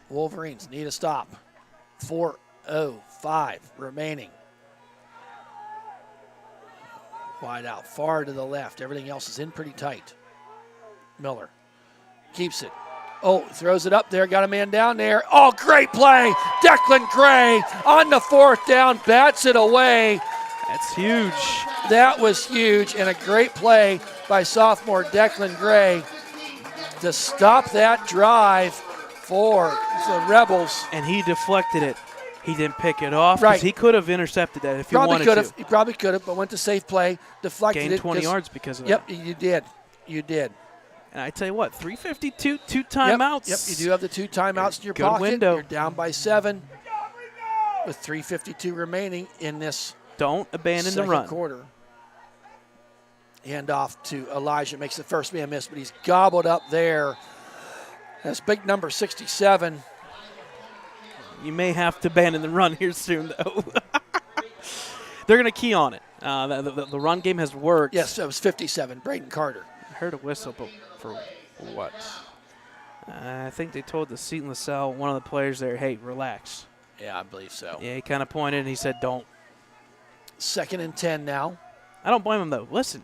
Wolverines need a stop. 4:05 remaining. Wide out, far to the left. Everything else is in pretty tight. Miller keeps it. Oh, throws it up there. Got a man down there. Oh, great play. Declan Gray on the fourth down. Bats it away. That's huge. That was huge, and a great play by sophomore Declan Gray to stop that drive for the Rebels. And he deflected it. He didn't pick it off. Right. He could have intercepted that if he Probably wanted could have. to. He probably could have, but went to safe play, deflected Gained it. 20 yards because of Yep, that. you did. You did. And I tell you what, 3:52, 2 timeouts. Yep, you do have the 2 timeouts in your Good pocket. window. You're down by 7 with 3:52 remaining in this Don't abandon the second run. quarter. Hand off to Elijah. Makes the first man miss, but he's gobbled up there. That's big number 67. You may have to abandon the run here soon, though. They're going to key on it. The run game has worked. Yes, that was 57. Braden Carter. I heard a whistle, but for what? I think they told the Seton LaSalle, one of the players there, hey, relax. Yeah, I believe so. Yeah, he kind of pointed and he said, don't. 2nd and 10 now. I don't blame him, though. Listen,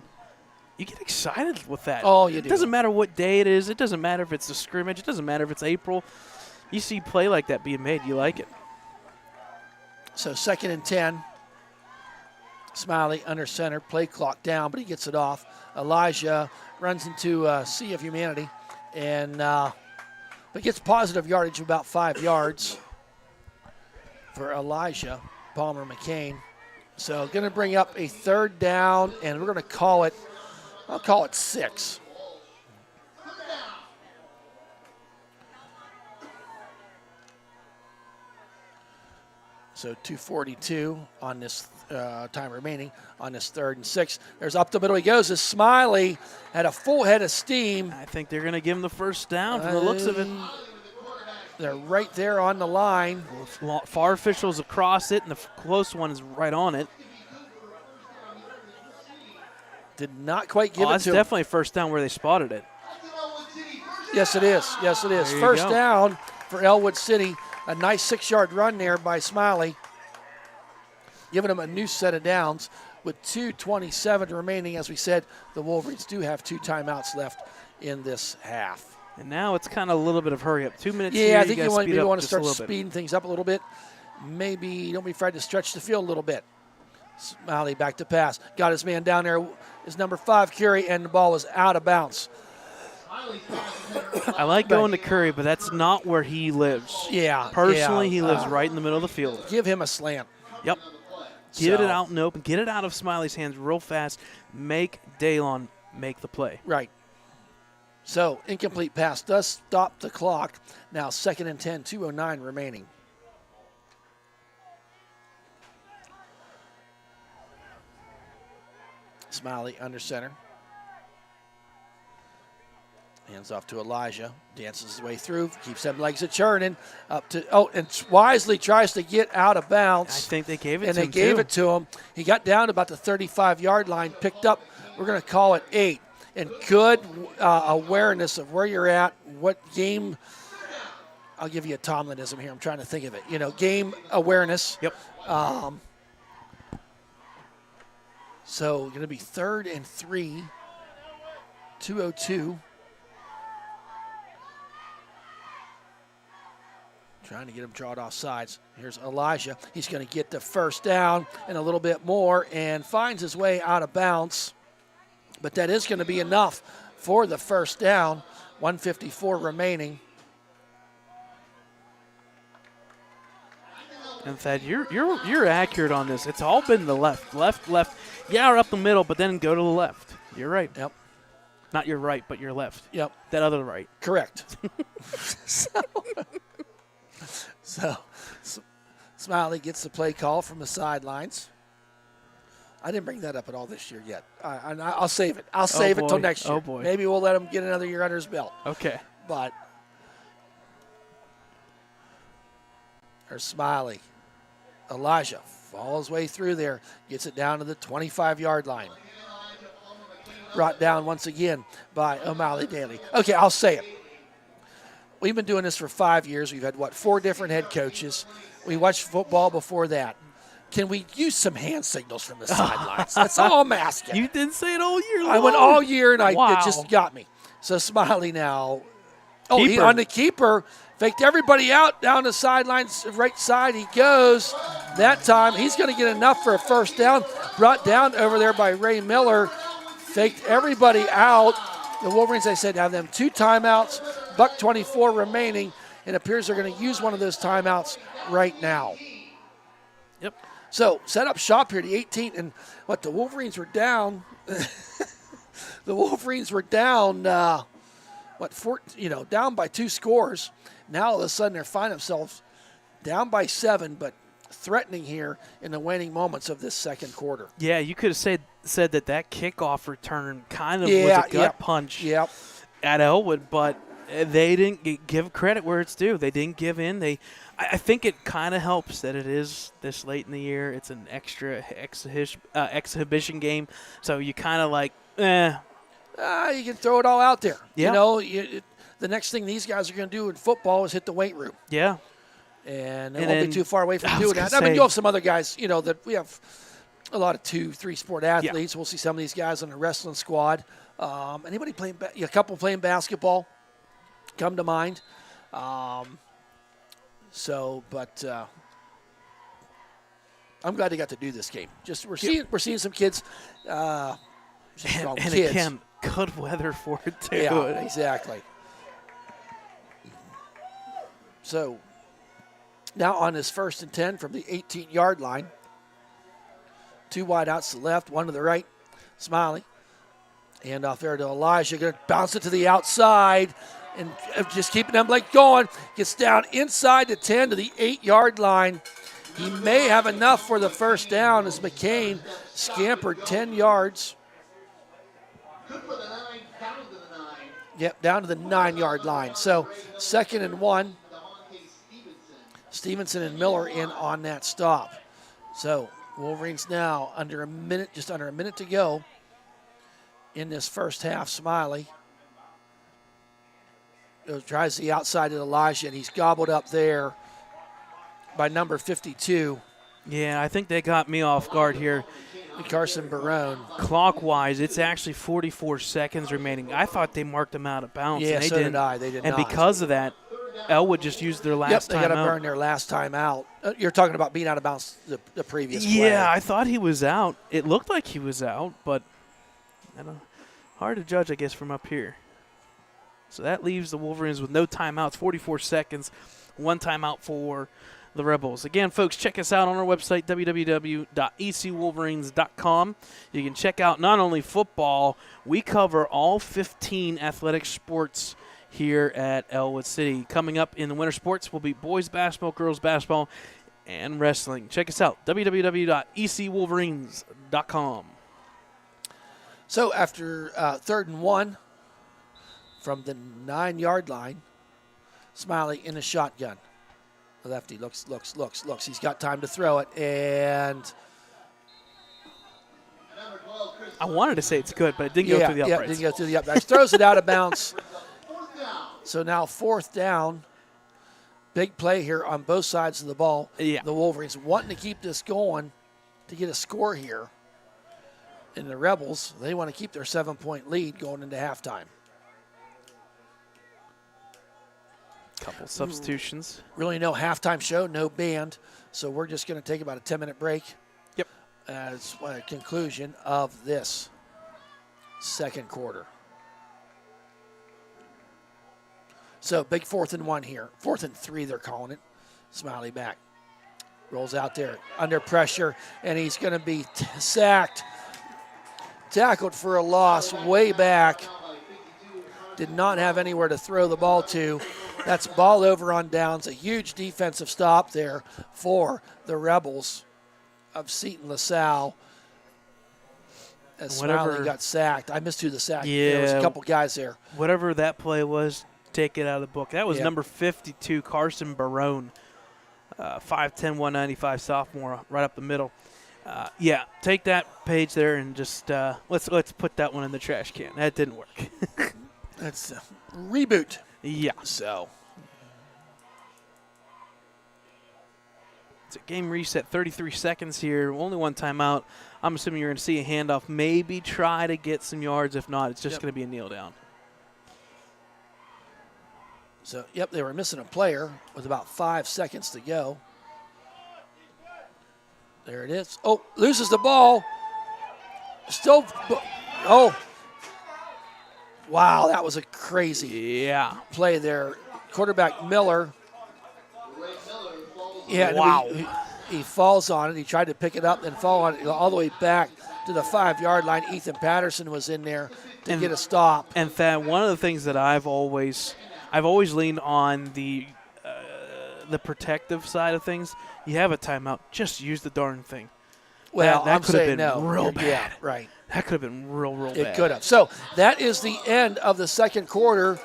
you get excited with that. Oh, you do. It doesn't matter what day it is. It doesn't matter if it's a scrimmage. It doesn't matter if it's April. You see play like that being made, you like it. So 2nd and 10. Smiley under center, play clock down, but he gets it off. Elijah runs into a sea of humanity, and but gets positive yardage of about 5 yards for Elijah Palmer McCain. So going to bring up a third down, and we're going to call it, I'll call it 6. So 2:42 on this time remaining on this 3rd and 6. There's up the middle he goes. As Smiley had a full head of steam. I think they're going to give him the first down from the looks of it. They're right there on the line. Far officials across it, and the close one is right on it. Did not quite give it That's to him. definitely a first down where they spotted it. Yes, it is. Yes, it is. There you First go. down for Ellwood City. A nice 6-yard run there by Smiley, giving him a new set of downs with 2:27 remaining. As we said, the Wolverines do have 2 timeouts left in this half. And now it's kind of a little bit of hurry up. 2 minutes Yeah, here, I think you gotta want, speed maybe up want to just start a little bit. speeding things up a little bit. Maybe don't be afraid to stretch the field a little bit. Smiley back to pass. Got his man down there, his number 5 carry, and the ball was out of bounds. I like going to Curry, but that's not where he lives. Yeah. Personally, yeah. he lives right in the middle of the field. Give him a slant. Yep. Get So- it out and open. Get it out of Smiley's hands real fast. Make Daylon make the play. Right. So, incomplete pass does stop the clock. Now 2nd and 10, 2:09 remaining. Smiley under center. Hands off to Elijah. Dances his way through. Keeps them legs a churning. Up to, and wisely tries to get out of I bounds. think they gave it And to they him, gave too. it to him. He got down to about the 35-yard line, picked up, we're going to call it 8. and good awareness of where you're at, what game. I'll give you a Tomlinism here. I'm trying to think of it. Game awareness. Yep. So going to be 3rd and 3, 2:02. Trying to get him drawn off sides. Here's Elijah. He's going to get the first down and a little bit more and finds his way out of bounds. But that is going to be enough for the first down. 1:54 remaining. And Thad, you're accurate on this. It's all been the left. Yeah, or up the middle, but then go to the left. You're right. Yep. Not your right, but your left. Yep. That other right. Correct. So Smiley gets the play call from the sidelines. I didn't bring that up at all this year yet. I'll save it. I'll save it till next year. Oh, boy. Maybe we'll let him get another year under his belt. Okay. But there's Smiley. Elijah follows his way through there, gets it down to the 25-yard line. Brought down once again by O'Malley Daly. Okay, I'll say it. We've been doing this for 5 years. We've had, 4 different head coaches. We watched football before that. Can we use some hand signals from the sidelines? That's all I'm asking. You didn't say it all year long. I went all year, and Wow. it just got me. So Smiley now. He Keeper. on the keeper. Faked everybody out down the sidelines, right side he goes. That time he's going to get enough for a first down. Brought down over there by Ray Miller. Faked everybody out. The Wolverines, I said, have them 2 timeouts. $1:24 remaining. It appears they're going to use one of those timeouts right now. Yep. So set up shop here, the 18, and the Wolverines were down. The Wolverines were down, down by 2 scores. Now all of a sudden they find themselves down by 7, but threatening here in the waning moments of this second quarter. Yeah, you could have said that kickoff return kind of was a gut punch at Ellwood, but they didn't give credit where it's due. They didn't give in. I think it kind of helps that it is this late in the year. It's an extra exhibition game, so you kind of you can throw it all out there. Yeah. The next thing these guys are going to do in football is hit the weight room. Yeah. And they won't be too far away from doing that. Say, you have some other guys, that we have a lot of 2-3 sport athletes. Yeah. We'll see some of these guys on the wrestling squad. Anybody playing a couple playing basketball come to mind. I'm glad they got to do this game. We're seeing some kids. And kids. Again, good weather for it too. Yeah, exactly. So now on his 1st and 10 from the 18-yard line. 2 wide outs to the left, 1 to the right. Smiley. Hand off there to Elijah. Going to bounce it to the outside and just keeping them going. Gets down inside the 10 to the 8-yard line. He may have enough for the first down as McCain scampered 10 yards. Good for the 9, down to the 9. Yep, down to the 9-yard line. So 2nd and 1. Stevenson and Miller in on that stop. So Wolverines now just under a minute to go in this first half. Smiley tries the outside of Elijah, and he's gobbled up there by number 52. Yeah, I think they got me off guard here. Carson Barone. Clockwise, it's actually 44 seconds remaining. I thought they marked them out of bounds. Yeah, and they so didn't. did I. They did and not. Because of that, Ellwood just used their last time out. They got to burn their last time out. You're talking about being out of bounds the previous play. Yeah, I thought he was out. It looked like he was out, but hard to judge, I guess, from up here. So that leaves the Wolverines with no timeouts, 44 seconds, 1 timeout for the Rebels. Again, folks, check us out on our website, www.ecwolverines.com. You can check out not only football, we cover all 15 athletic sports here at Ellwood City. Coming up in the winter sports will be boys basketball, girls basketball, and wrestling. Check us out, www.ecwolverines.com. So after 3rd and 1 from the 9-yard line, Smiley in a shotgun. The lefty looks. He's got time to throw it, and Number 12, Chris I wanted to say it's good, but it didn't go through the uprights. Yeah, didn't go through the uprights. Throws it out of bounds. Fourth down. So now 4th down. Big play here on both sides of the ball. Yeah. The Wolverines wanting to keep this going to get a score here. And the Rebels, they want to keep their 7-point lead going into halftime. Couple substitutions. Really no halftime show, no band. So we're just going to take about a 10-minute break. Yep. As a conclusion of this second quarter. So big 4th and 1 here. 4th and 3 they're calling it. Smiley back. Rolls out there under pressure, and he's going to be sacked. Tackled for a loss way back. Did not have anywhere to throw the ball to. That's ball over on downs. A huge defensive stop there for the Rebels of Seton LaSalle. As Smiley got sacked. I missed who the sack. Yeah. There was a couple guys there. Whatever that play was, take it out of the book. That was number 52, Carson Barone, 5'10", 195 sophomore, right up the middle. Take that page there and just let's put that one in the trash can. That didn't work. That's a reboot. Yeah. So it's a game reset, 33 seconds here, only one timeout. I'm assuming you're going to see a handoff, maybe try to get some yards. If not, it's just going to be a kneel down. So, they were missing a player with about 5 seconds to go. There it is. Oh, loses the ball. Still, wow, that was a crazy play there. Quarterback Miller. Yeah, wow. He falls on it. He tried to pick it up and fall on it all the way back to the 5-yard line. Ethan Patterson was in there to get a stop. And Thad, one of the things that I've always leaned on the protective side of things. You have a timeout, just use the darn thing. Well, that I'm could have saying been no. real bad. Yeah, right. That could have been real bad. It could have. So that is the end of the second quarter.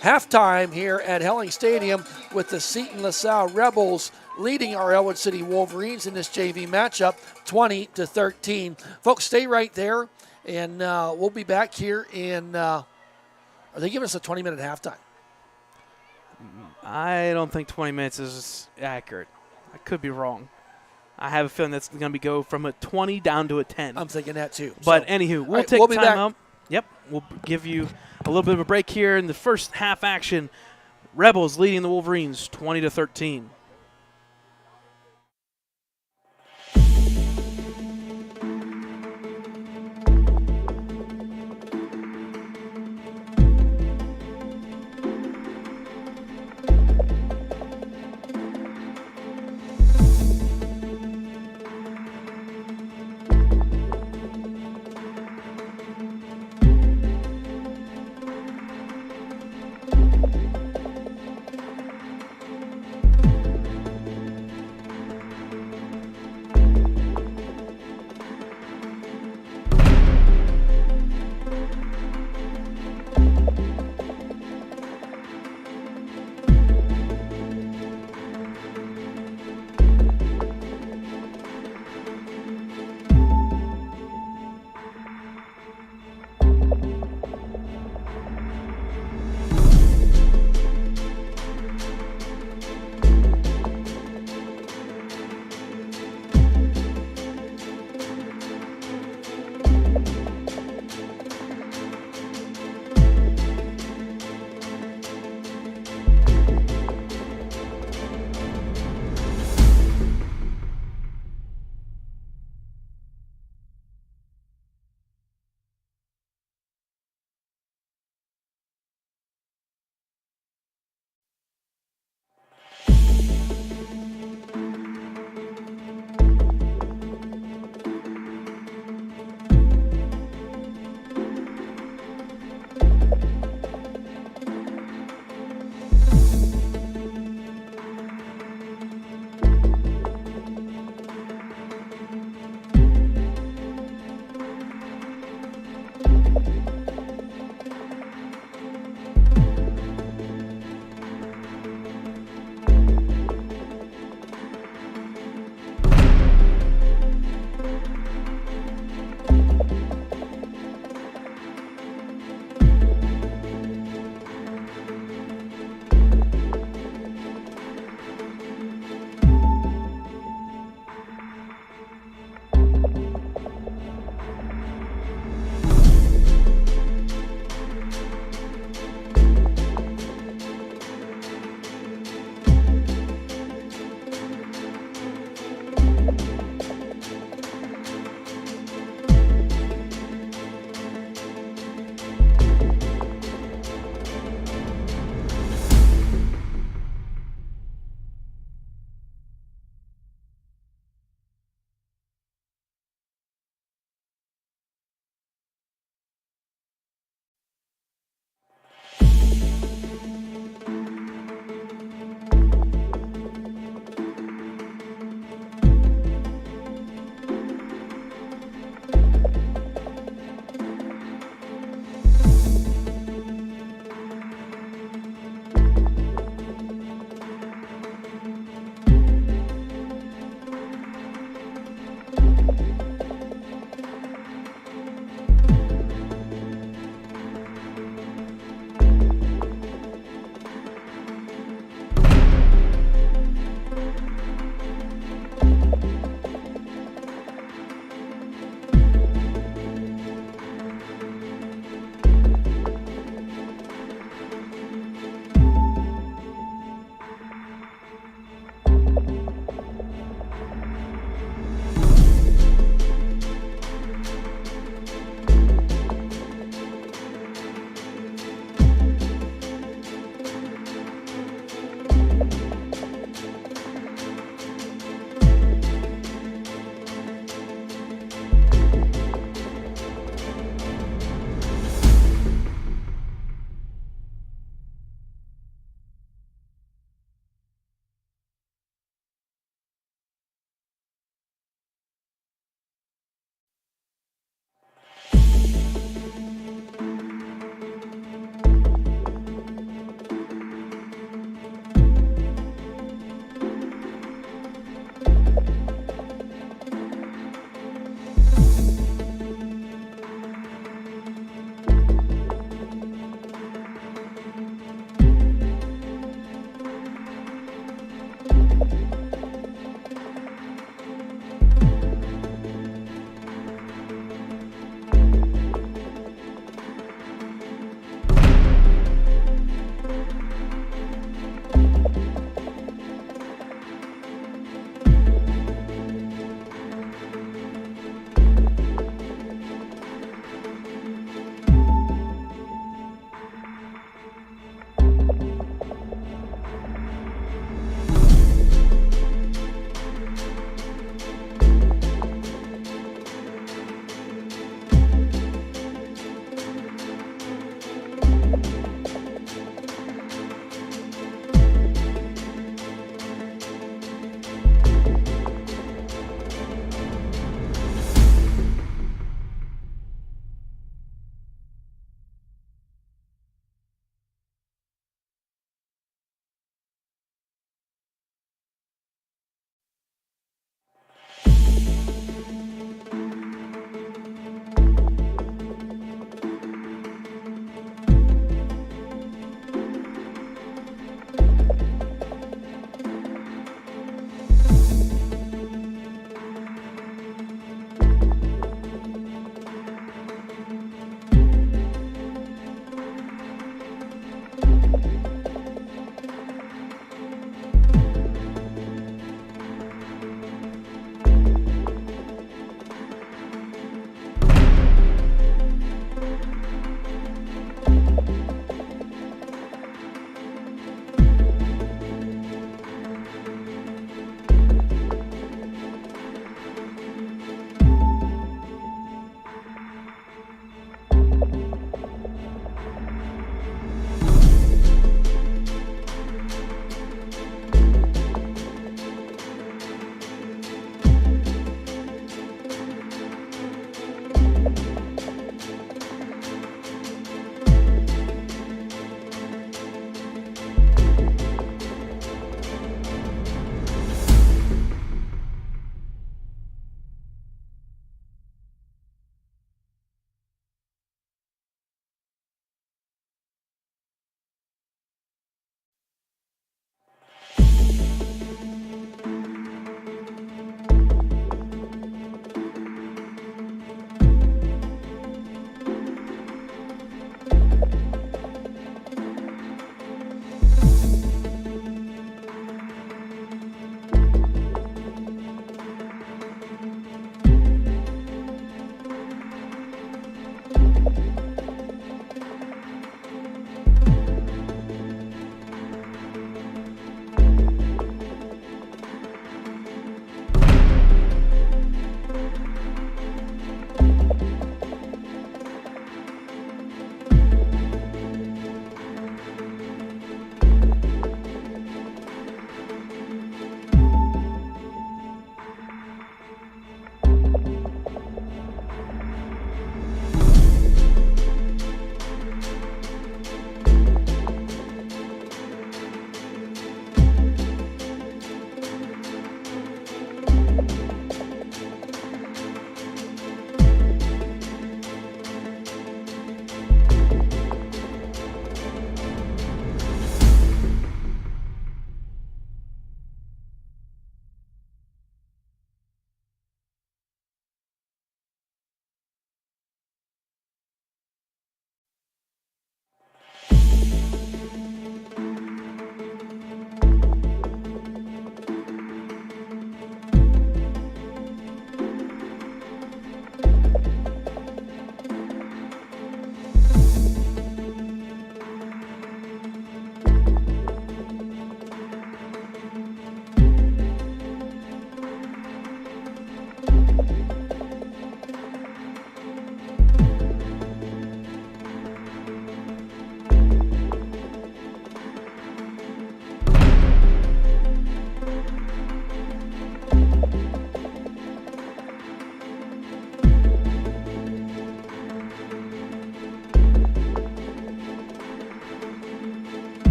Halftime here at Helling Stadium with the Seton LaSalle Rebels leading our Ellwood City Wolverines in this JV matchup, 20-13. Folks, stay right there, and we'll be back here in. Are they giving us a 20-minute halftime? I don't think 20 minutes is accurate. I could be wrong. I have a feeling that's going to go from a 20 down to a 10. I'm thinking that too. But anywho, we'll take time out. Yep, we'll give you a little bit of a break here in the first half action. Rebels leading the Wolverines 20-13.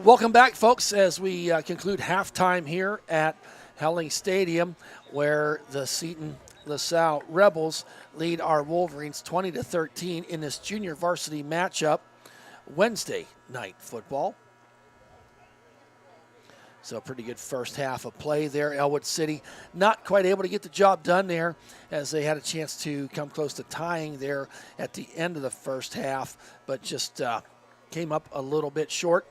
Welcome back, folks, as we conclude halftime here at Helling Stadium, where the Seton LaSalle Rebels lead our Wolverines 20-13 in this junior varsity matchup, Wednesday night football. So a pretty good first half of play there. Ellwood City not quite able to get the job done there, as they had a chance to come close to tying there at the end of the first half, but just came up a little bit short.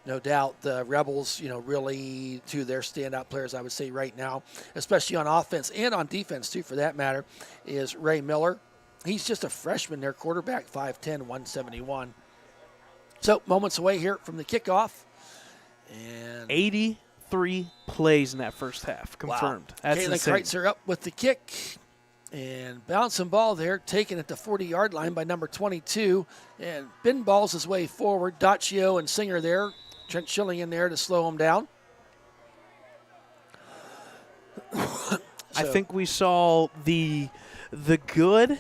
No doubt the Rebels, really two of their standout players, I would say right now, especially on offense and on defense too, for that matter, is Ray Miller. He's just a freshman there, quarterback, 5'10", 171. So moments away here from the kickoff. And 83 plays in that first half, confirmed. Wow. That's Caitlin insane. Kreitzer up with the kick. And bouncing ball there, taken at the 40-yard line by number 22. And bin balls his way forward. Daccio and Singer there. Trent Schilling in there to slow him down. I think we saw the good,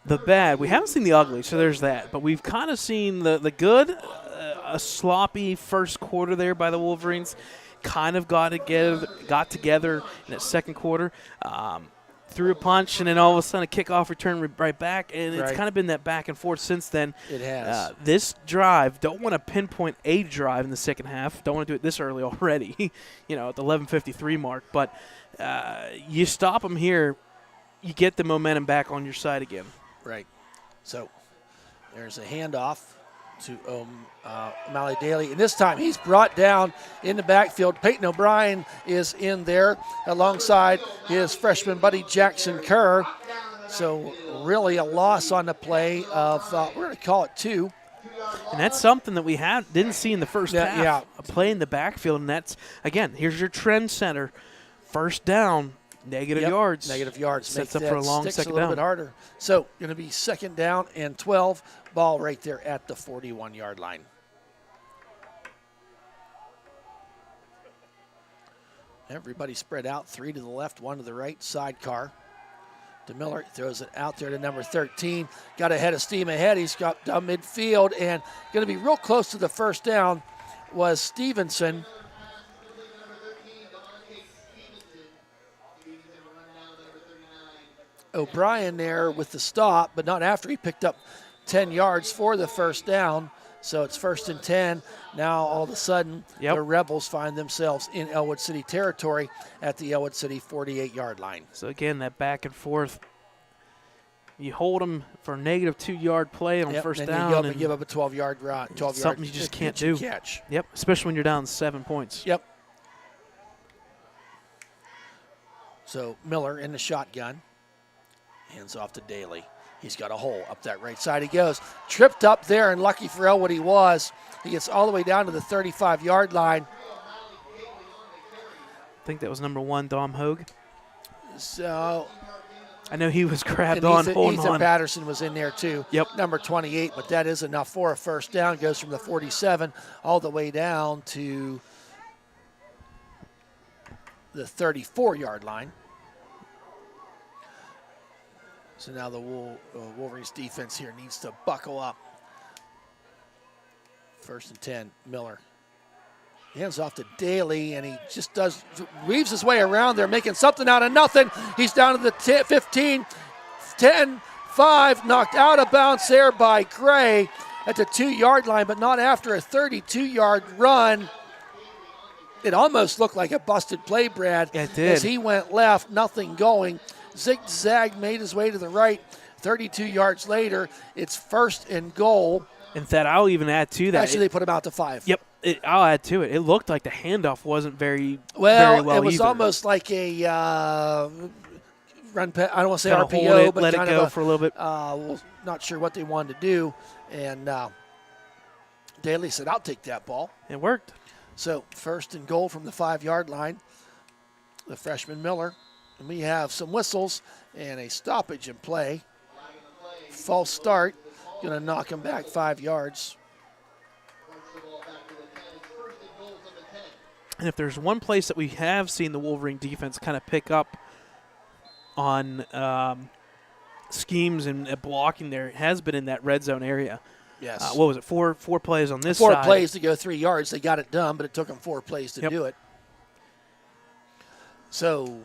the bad. We haven't seen the ugly, so there's that. But we've kind of seen the good, a sloppy first quarter there by the Wolverines. Kind of got together in that second quarter. Threw a punch, and then all of a sudden a kickoff return right back, and it's kind of been that back and forth since then. It has. This drive, don't want to pinpoint a drive in the second half. Don't want to do it this early already, at the 11:53 mark. But you stop them here, you get the momentum back on your side again. Right. So there's a handoff to O'Malley Daly. And this time he's brought down in the backfield. Peyton O'Brien is in there alongside his freshman buddy Jackson Kerr. So really a loss on the play of, we're going to call it 2. And that's something that we didn't see in the first half. Yeah. A play in the backfield, and that's, again, here's your trend center. First down, negative yards. Negative yards. Sets up for a long second a little down. bit harder. So going to be second down and 12. Ball right there at the 41-yard line. Everybody spread out. 3 to the left, 1 to the right. Sidecar. DeMiller throws it out there to number 13. Got a head of steam ahead. He's got down midfield and going to be real close to the first down was Stevenson. O'Brien there with the stop, but not after he picked up 10 yards for the first down. So it's 1st and 10. Now all of a sudden the Rebels find themselves in Ellwood City territory at the Ellwood City 48-yard line. So again, that back and forth. You hold them for a negative 2-yard play on first down. And give up a 12-yard run. Something you just can't do. Catch. Yep, especially when you're down 7 points. Yep. So Miller in the shotgun. Hands off to Daly. He's got a hole up that right side. He goes. Tripped up there, and lucky for Ellwood he was. He gets all the way down to the 35-yard line. I think that was number 1, Dom Hogue. So I know he was grabbed on, holding on. Ethan Patterson was in there too. Yep. Number 28, but that is enough for a first down. Goes from the 47 all the way down to the 34-yard line. So now the Wolverines defense here needs to buckle up. 1st and 10, Miller. Hands off to Daly, and he just weaves his way around there, making something out of nothing. He's down to the 15, 10, 5, knocked out of bounds there by Gray at the 2-yard line, but not after a 32-yard run. It almost looked like a busted play, Brad. It did. As he went left, nothing going. Zigzag made his way to the right. 32 yards later, it's 1st and goal. In fact, I'll even add to that. Actually, they put him out to 5. Yep, I'll add to it. It looked like the handoff wasn't very well it was either. almost like a I don't want to say Kinda RPO, hold it, but let it kind go of for a little bit. not sure what they wanted to do. And Daly said, I'll take that ball. It worked. So 1st and goal from the 5-yard line, the freshman Miller. And we have some whistles and a stoppage in play. False start, going to knock him back 5 yards. And if there's one place that we have seen the Wolverine defense kind of pick up on schemes and blocking there, it has been in that red zone area. Yes. What was it, four plays on this Four side? plays to go 3 yards. They got it done, but it took them 4 plays to do it. So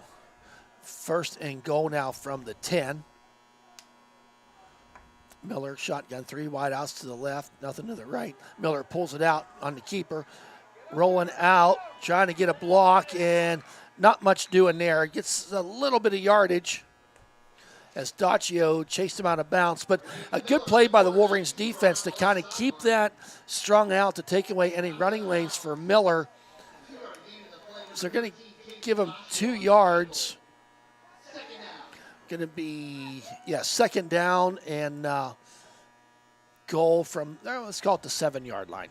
1st and goal now from the 10. Miller shotgun 3 wide outs to the left, nothing to the right. Miller pulls it out on the keeper, rolling out, trying to get a block, and not much doing there. Gets a little bit of yardage as Daccio chased him out of bounds. But a good play by the Wolverines defense to kind of keep that strung out to take away any running lanes for Miller. So they're going to give him 2 yards. Going to be, 2nd down and goal from, let's call it the 7-yard line.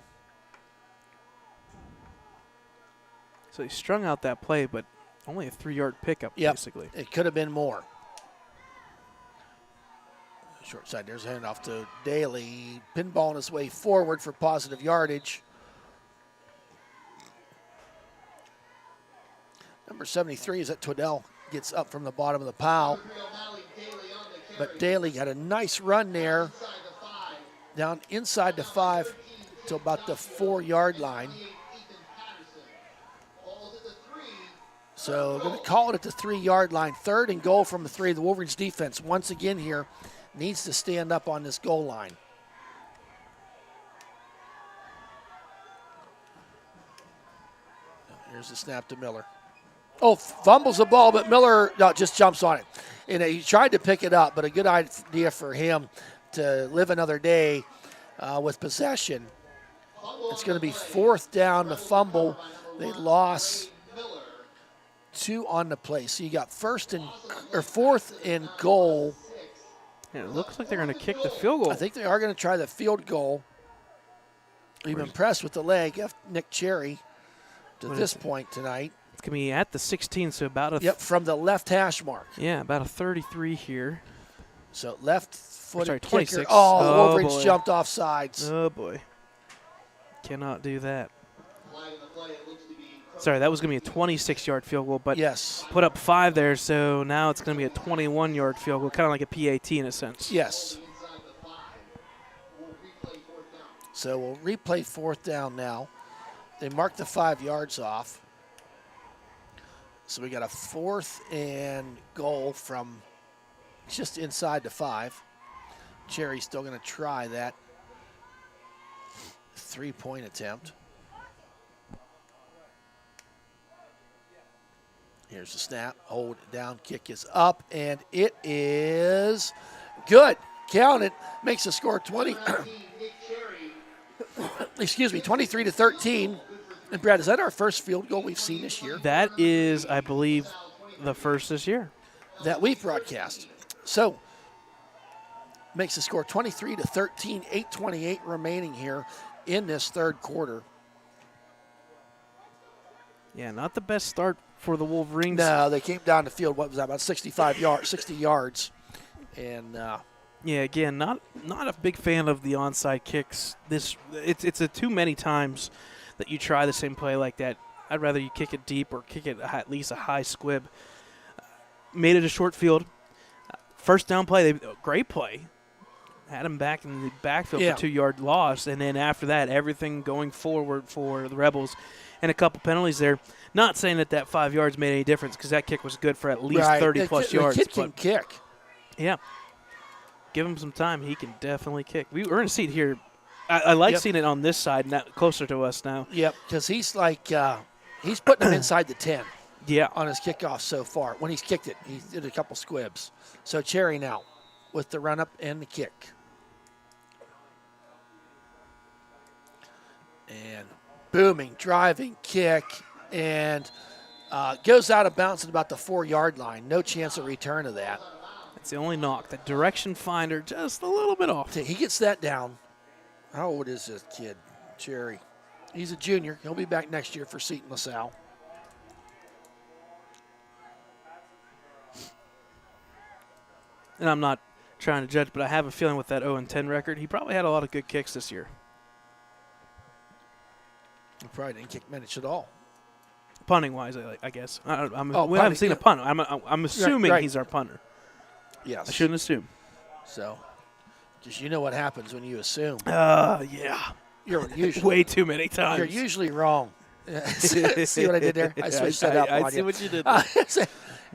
So he strung out that play, but only a 3-yard pickup, basically. It could have been more. Short side, there's a handoff to Daly. Pinballing his way forward for positive yardage. Number 73 is that Twiddell gets up from the bottom of the pile. But Daly had a nice run there. Down inside the 5 to about the 4-yard line. So we're going to call it at the 3-yard line. 3rd and goal from the 3. The Wolverines defense once again here needs to stand up on this goal line. Here's the snap to Miller. Oh, fumbles the ball, but Miller just jumps on it. And he tried to pick it up, but a good idea for him to live another day with possession. It's going to be 4th down to fumble. They lost 2 on the play. So you got 4th and goal. Yeah, it looks like they're going to kick the field goal. I think they are going to try the field goal. I'm impressed with the leg of Nick Cherry to this point tonight. It's going to be at the 16, so about a from the left hash mark. Yeah, about a 33 here. So left-footed kicker. 26. Oh, the Wolverines boy. jumped off sides. Oh, boy. Cannot do that. Sorry, that was going to be a 26-yard field goal, but put up 5 there, so now it's going to be a 21-yard field goal, kind of like a PAT in a sense. Yes. So we'll replay 4th down now. They marked the 5 yards off. So we got a 4th and goal from just inside the 5. Cherry's still going to try that 3-point attempt. Here's the snap. Hold it down. Kick is up, and it is good. Count it. Makes the score 20. Excuse me, 23-13. And Brad, is that our first field goal we've seen this year? That is, I believe, the first this year that we've broadcast. So makes the score 23-13. 8:28 remaining here in this 3rd quarter. Yeah, not the best start for the Wolverines. No, they came down the field. What was that? About 60 yards, and. Yeah, again, not a big fan of the onside kicks. It's a too many times that you try the same play like that. I'd rather you kick it deep or kick it at least a high squib. Made it a short field. 1st down play, great play. Had him back in the backfield for 2-yard loss, and then after that, everything going forward for the Rebels, and a couple penalties there. Not saying that 5 yards made any difference because that kick was good for at least 30-plus yards. The kid can kick. Yeah. Give him some time. He can definitely kick. We're going to see it here. I like seeing it on this side, closer to us now. Yep, because he's like he's putting him inside the 10. Yeah. On his kickoff so far. When he's kicked it, he did a couple squibs. So Cherry now with the run-up and the kick. And booming, driving kick, and Goes out of bounds at about the 4-yard line. No chance of return of that. That's the only knock. The direction finder just a little bit off. He gets that down. How old is this kid, Jerry? He's a junior. He'll be back next year for Seton LaSalle. And I'm not trying to judge, but I have a feeling with that 0-10 record, he probably had a lot of good kicks this year. He probably didn't kick minutes at all. Punting-wise, I guess. We punting, haven't seen yeah. a punt. I'm assuming Right. he's our punter. Yes. I shouldn't assume. So, because you know what happens when you assume. Yeah. You're usually Way too many times. You're usually wrong. See what I did there? I switched that up I on see you. what you did there.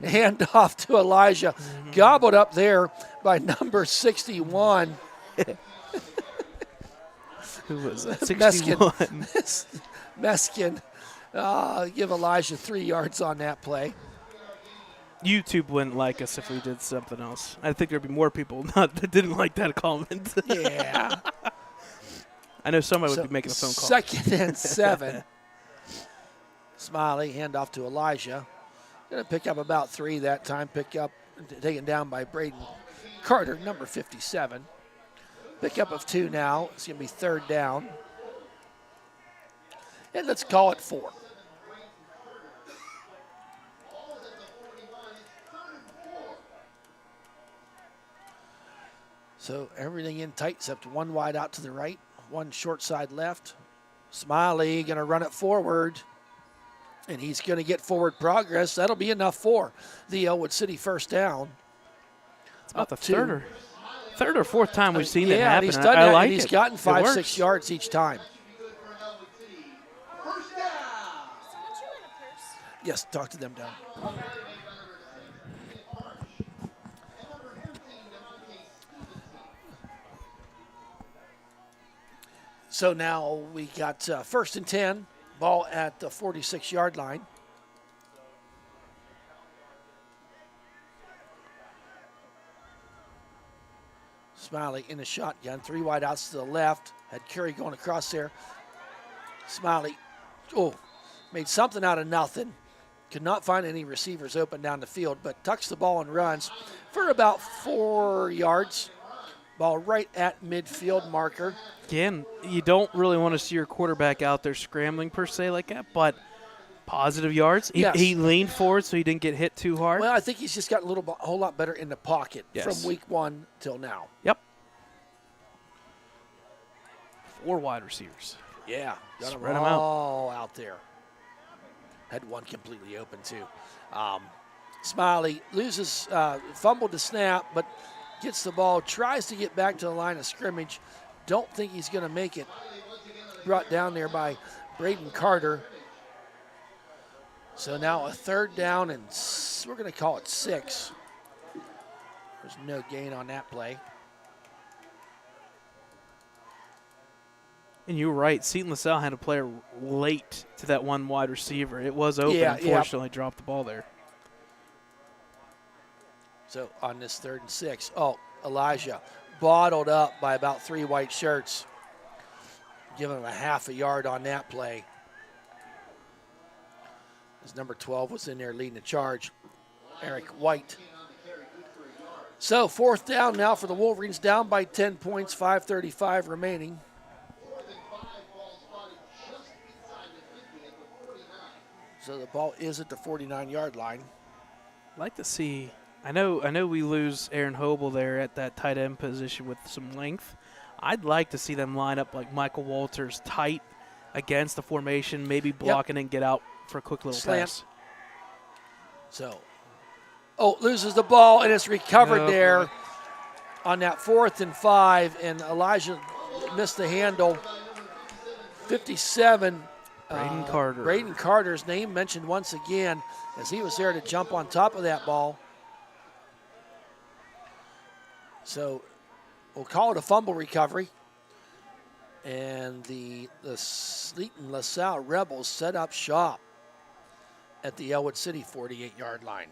Hand off to Elijah. Gobbled up there by number 61. Who was that? 61. Meskin. Give Elijah 3 yards on that play. YouTube wouldn't like us if we did something else. I think there'd be more people that didn't like that comment. Yeah. I know somebody would be making a phone call. 2nd and 7. Smiley, hand off to Elijah. Going to pick up about 3 that time. Taken down by Braden Carter, number 57. Pickup of 2 now. It's going to be 3rd down. And let's call it 4. So everything in tight except 1 wide out to the right, 1 short side left. Smiley going to run it forward. And he's going to get forward progress. That'll be enough for the Ellwood City first down. It's about the third or fourth time we've seen it Yeah, happen. and he's done I that, like and he's it. gotten It 5, works. 6 yards each time. First down. Yes, talk to them down. So now we got 1st and 10, ball at the 46-yard line. Smiley in the shotgun, 3 wide outs to the left. Had Curry going across there. Smiley, made something out of nothing. Could not find any receivers open down the field, but tucks the ball and runs for about 4 yards. Ball right at midfield marker. Again, you don't really want to see your quarterback out there scrambling per se like that, but positive yards. Yes. He leaned forward so he didn't get hit too hard. Well, I think he's just gotten a whole lot better in the pocket Yes. from week 1 till now. Yep. 4 wide receivers. Yeah, got Spread them 'em out. all out there. Had 1 completely open too. Smiley loses, fumbled the snap, but gets the ball, tries to get back to the line of scrimmage. Don't think he's going to make it. Brought down there by Braden Carter. So now a 3rd down, and we're going to call it 6. There's no gain on that play. And you're right. Seton LaSalle had a player late to that 1 wide receiver. It was open. Yeah, Unfortunately, dropped the ball there. So on this 3rd and 6, Elijah bottled up by about 3 white shirts. Giving him a half a yard on that play. His number 12 was in there leading the charge, Eric White. So 4th down now for the Wolverines, down by 10 points, 5:35 remaining. So the ball is at the 49-yard line. I'd like to see. I know we lose Aaron Hobel there at that tight end position with some length. I'd like to see them line up like Michael Walters tight against the formation, maybe blocking and get out for a quick little Slant. pass. So, loses the ball, and it's recovered Oh, there boy. on that 4th and 5, and Elijah missed the handle. 57. Braden Carter. Braden Carter's name mentioned once again as he was there to jump on top of that ball. So we'll call it a fumble recovery. And the Seton LaSalle Rebels set up shop at the Ellwood City 48-yard line.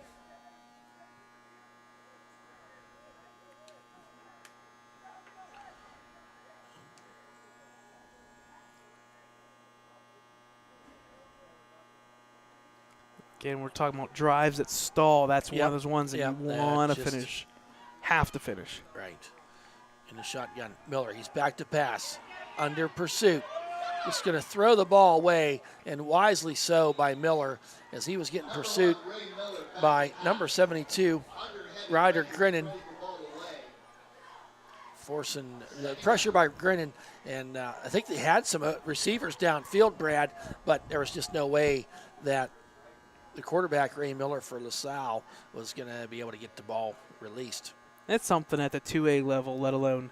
Again, we're talking about drives that stall. That's one Yep. of those ones that Yep. you want to Just- finish. Have to finish. Right. In the shotgun. Miller, he's back to pass. Under pursuit. Just going to throw the ball away, and wisely so by Miller, as he was getting pursued by number 72, Ryder Grinnan. Forcing the pressure by Grinnan, and I think they had some receivers downfield, Brad, but there was just no way that the quarterback, Ray Miller for LaSalle, was going to be able to get the ball released. That's something at the 2A level, let alone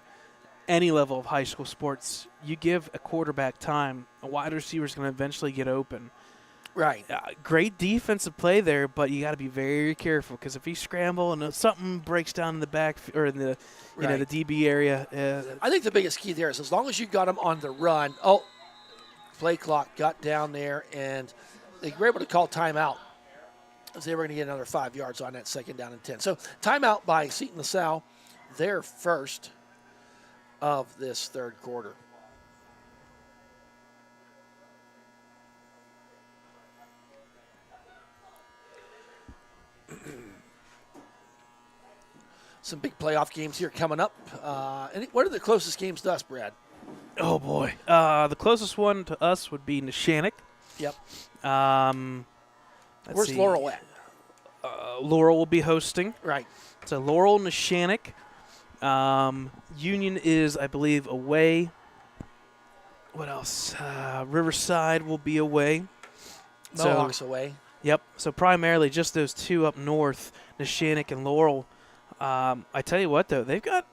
any level of high school sports. You give a quarterback time, a wide receiver is going to eventually get open. Right. Great defensive play there, but you got to be very careful because if he scramble and something breaks down in the back or in the the DB area. I think the biggest key there is as long as you got him on the run. Oh, play clock got down there, and they were able to call timeout as they were going to get another 5 yards on that 2nd down and 10. So timeout by Seton LaSalle, their first of this 3rd quarter. Some big playoff games here coming up. What are the closest games to us, Brad? Oh, boy. The closest one to us would be Neshannock. Yep. Where's Laurel at? Laurel will be hosting. Right. So Laurel, Neshannock. Union is, I believe, away. What else? Riverside will be away. Mohawk's away. Yep. So primarily just those two up north, Neshannock and Laurel. I tell you what, though, they've got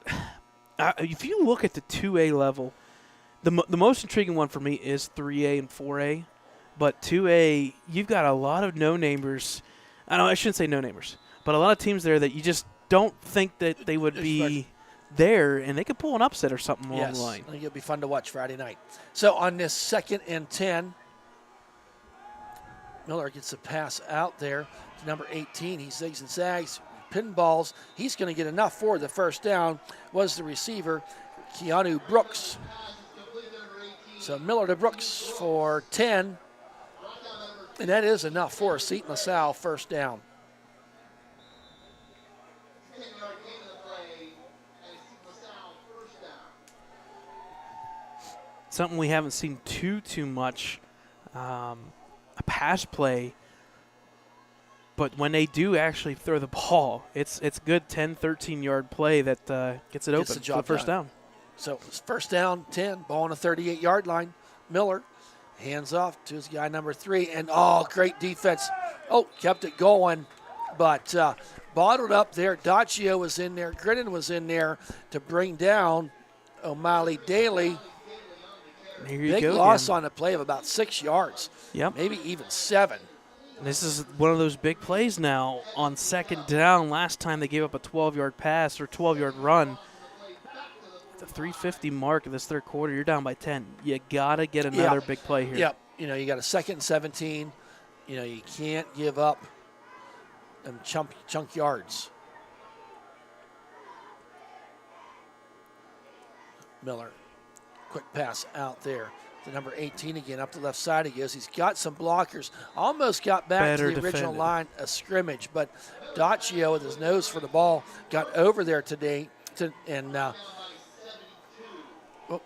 if you look at the 2A level, the most intriguing one for me is 3A and 4A. But 2A, you've got a lot of no-namers. I shouldn't say no-namers, but a lot of teams there that you just don't think that they would be there, and they could pull an upset or something along the line. I think it'll be fun to watch Friday night. So on this 2nd and 10, Miller gets a pass out there to number 18. He zigs and zags, pinballs. He's going to get enough for the 1st down. Was the receiver, Keanu Brooks. So Miller to Brooks for 10. And that is enough for Seton LaSalle 1st down. Something we haven't seen too much, a pass play. But when they do actually throw the ball, it's good 10, 13-yard play that gets it open the for the 1st down. So it's 1st down, 10, ball on the 38-yard line. Miller hands off to his guy number 3, and great defense. Kept it going, but bottled up there. Daccio was in there. Grinnan was in there to bring down O'Malley Daly. Big loss on a play of about 6 yards. Yep. Maybe even 7. This is one of those big plays now on 2nd down. Last time they gave up a 12-yard pass or 12-yard run. At the 3:50 mark of this 3rd quarter, you're down by 10. You got to get another big play here. Yep. You got a 2nd and 17. You can't give up them chunk yards. Miller, quick pass out there to number 18 again, up the left side he goes. He's got some blockers. Almost got back to the original line of scrimmage, but Daccio with his nose for the ball got over there today, going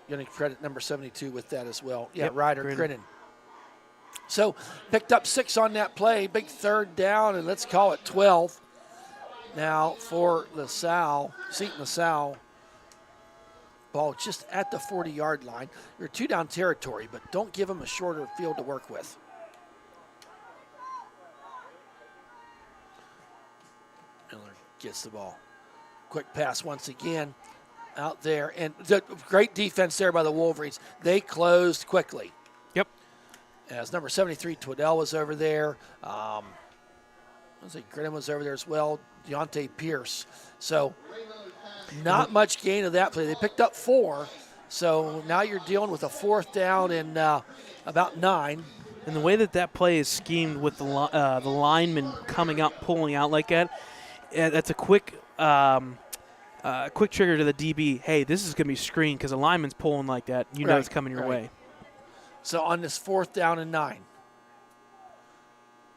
to credit number 72 with that as well. Yeah, Ryder Grinnan. So picked up 6 on that play. Big 3rd down, and let's call it 12. Now for LaSalle, Seton LaSalle. Ball just at the 40-yard line. You're 2 down territory, but don't give them a shorter field to work with. Miller gets the ball. Quick pass once again out there. And the great defense there by the Wolverines. They closed quickly. Yep. As number 73, Twaddell was over there. I think Grinnan was over there as well. Deontay Pierce. So not much gain of that play. They picked up 4. So now you're dealing with a 4th down and about 9. And the way that play is schemed with the lineman coming up, pulling out like that, that's a quick trigger to the DB. Hey, this is going to be screened because the lineman's pulling like that. You know it's coming your way. So on this 4th down and 9.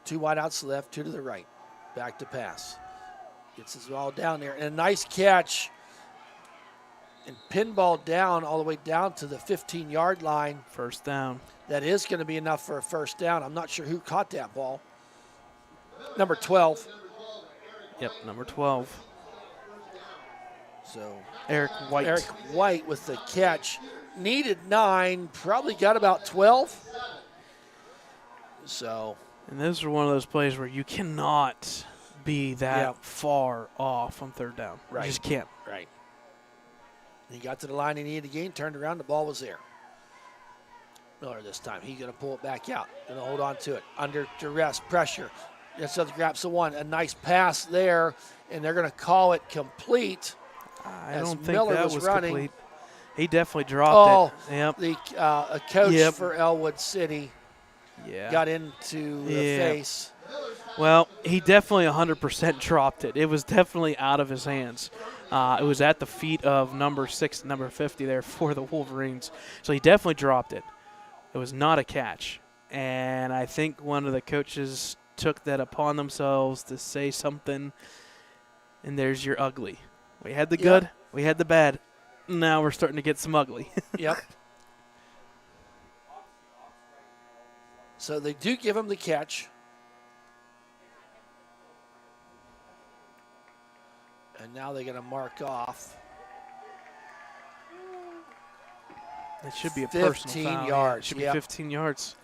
2 wideouts to the left, 2 to the right. Back to pass. Gets his ball down there. And a nice catch. And pinball down all the way down to the 15-yard line. First down. That is going to be enough for a first down. I'm not sure who caught that ball. Number 12. Yep, number 12. So Eric White. Eric White with the catch. Needed 9, probably got about 12. So. And those are one of those plays where you cannot be that Yeah. far off on third down. Right. You just can't. Right. He got to the line he needed to gain, turned around, the ball was there. Miller this time. He's going to pull it back out. Going to hold on to it. Under duress, pressure. Yes, so grabs the one. A nice pass there, and they're going to call it complete. I as don't think Miller that was was running. complete. He definitely dropped it. Yep. A coach Yep. for Ellwood City Yeah. got into the face. Well, he definitely 100% dropped it. It was definitely out of his hands. It was at the feet of number 6, number 50 there for the Wolverines. So he definitely dropped it. It was not a catch. And I think one of the coaches took that upon themselves to say something, and there's your ugly. We had the good, we had the bad. Now we're starting to get some ugly. Yep. So they do give him the catch. And now they're going to mark off. It should be a 15 personal foul. yards, It should yep. be 15 yards.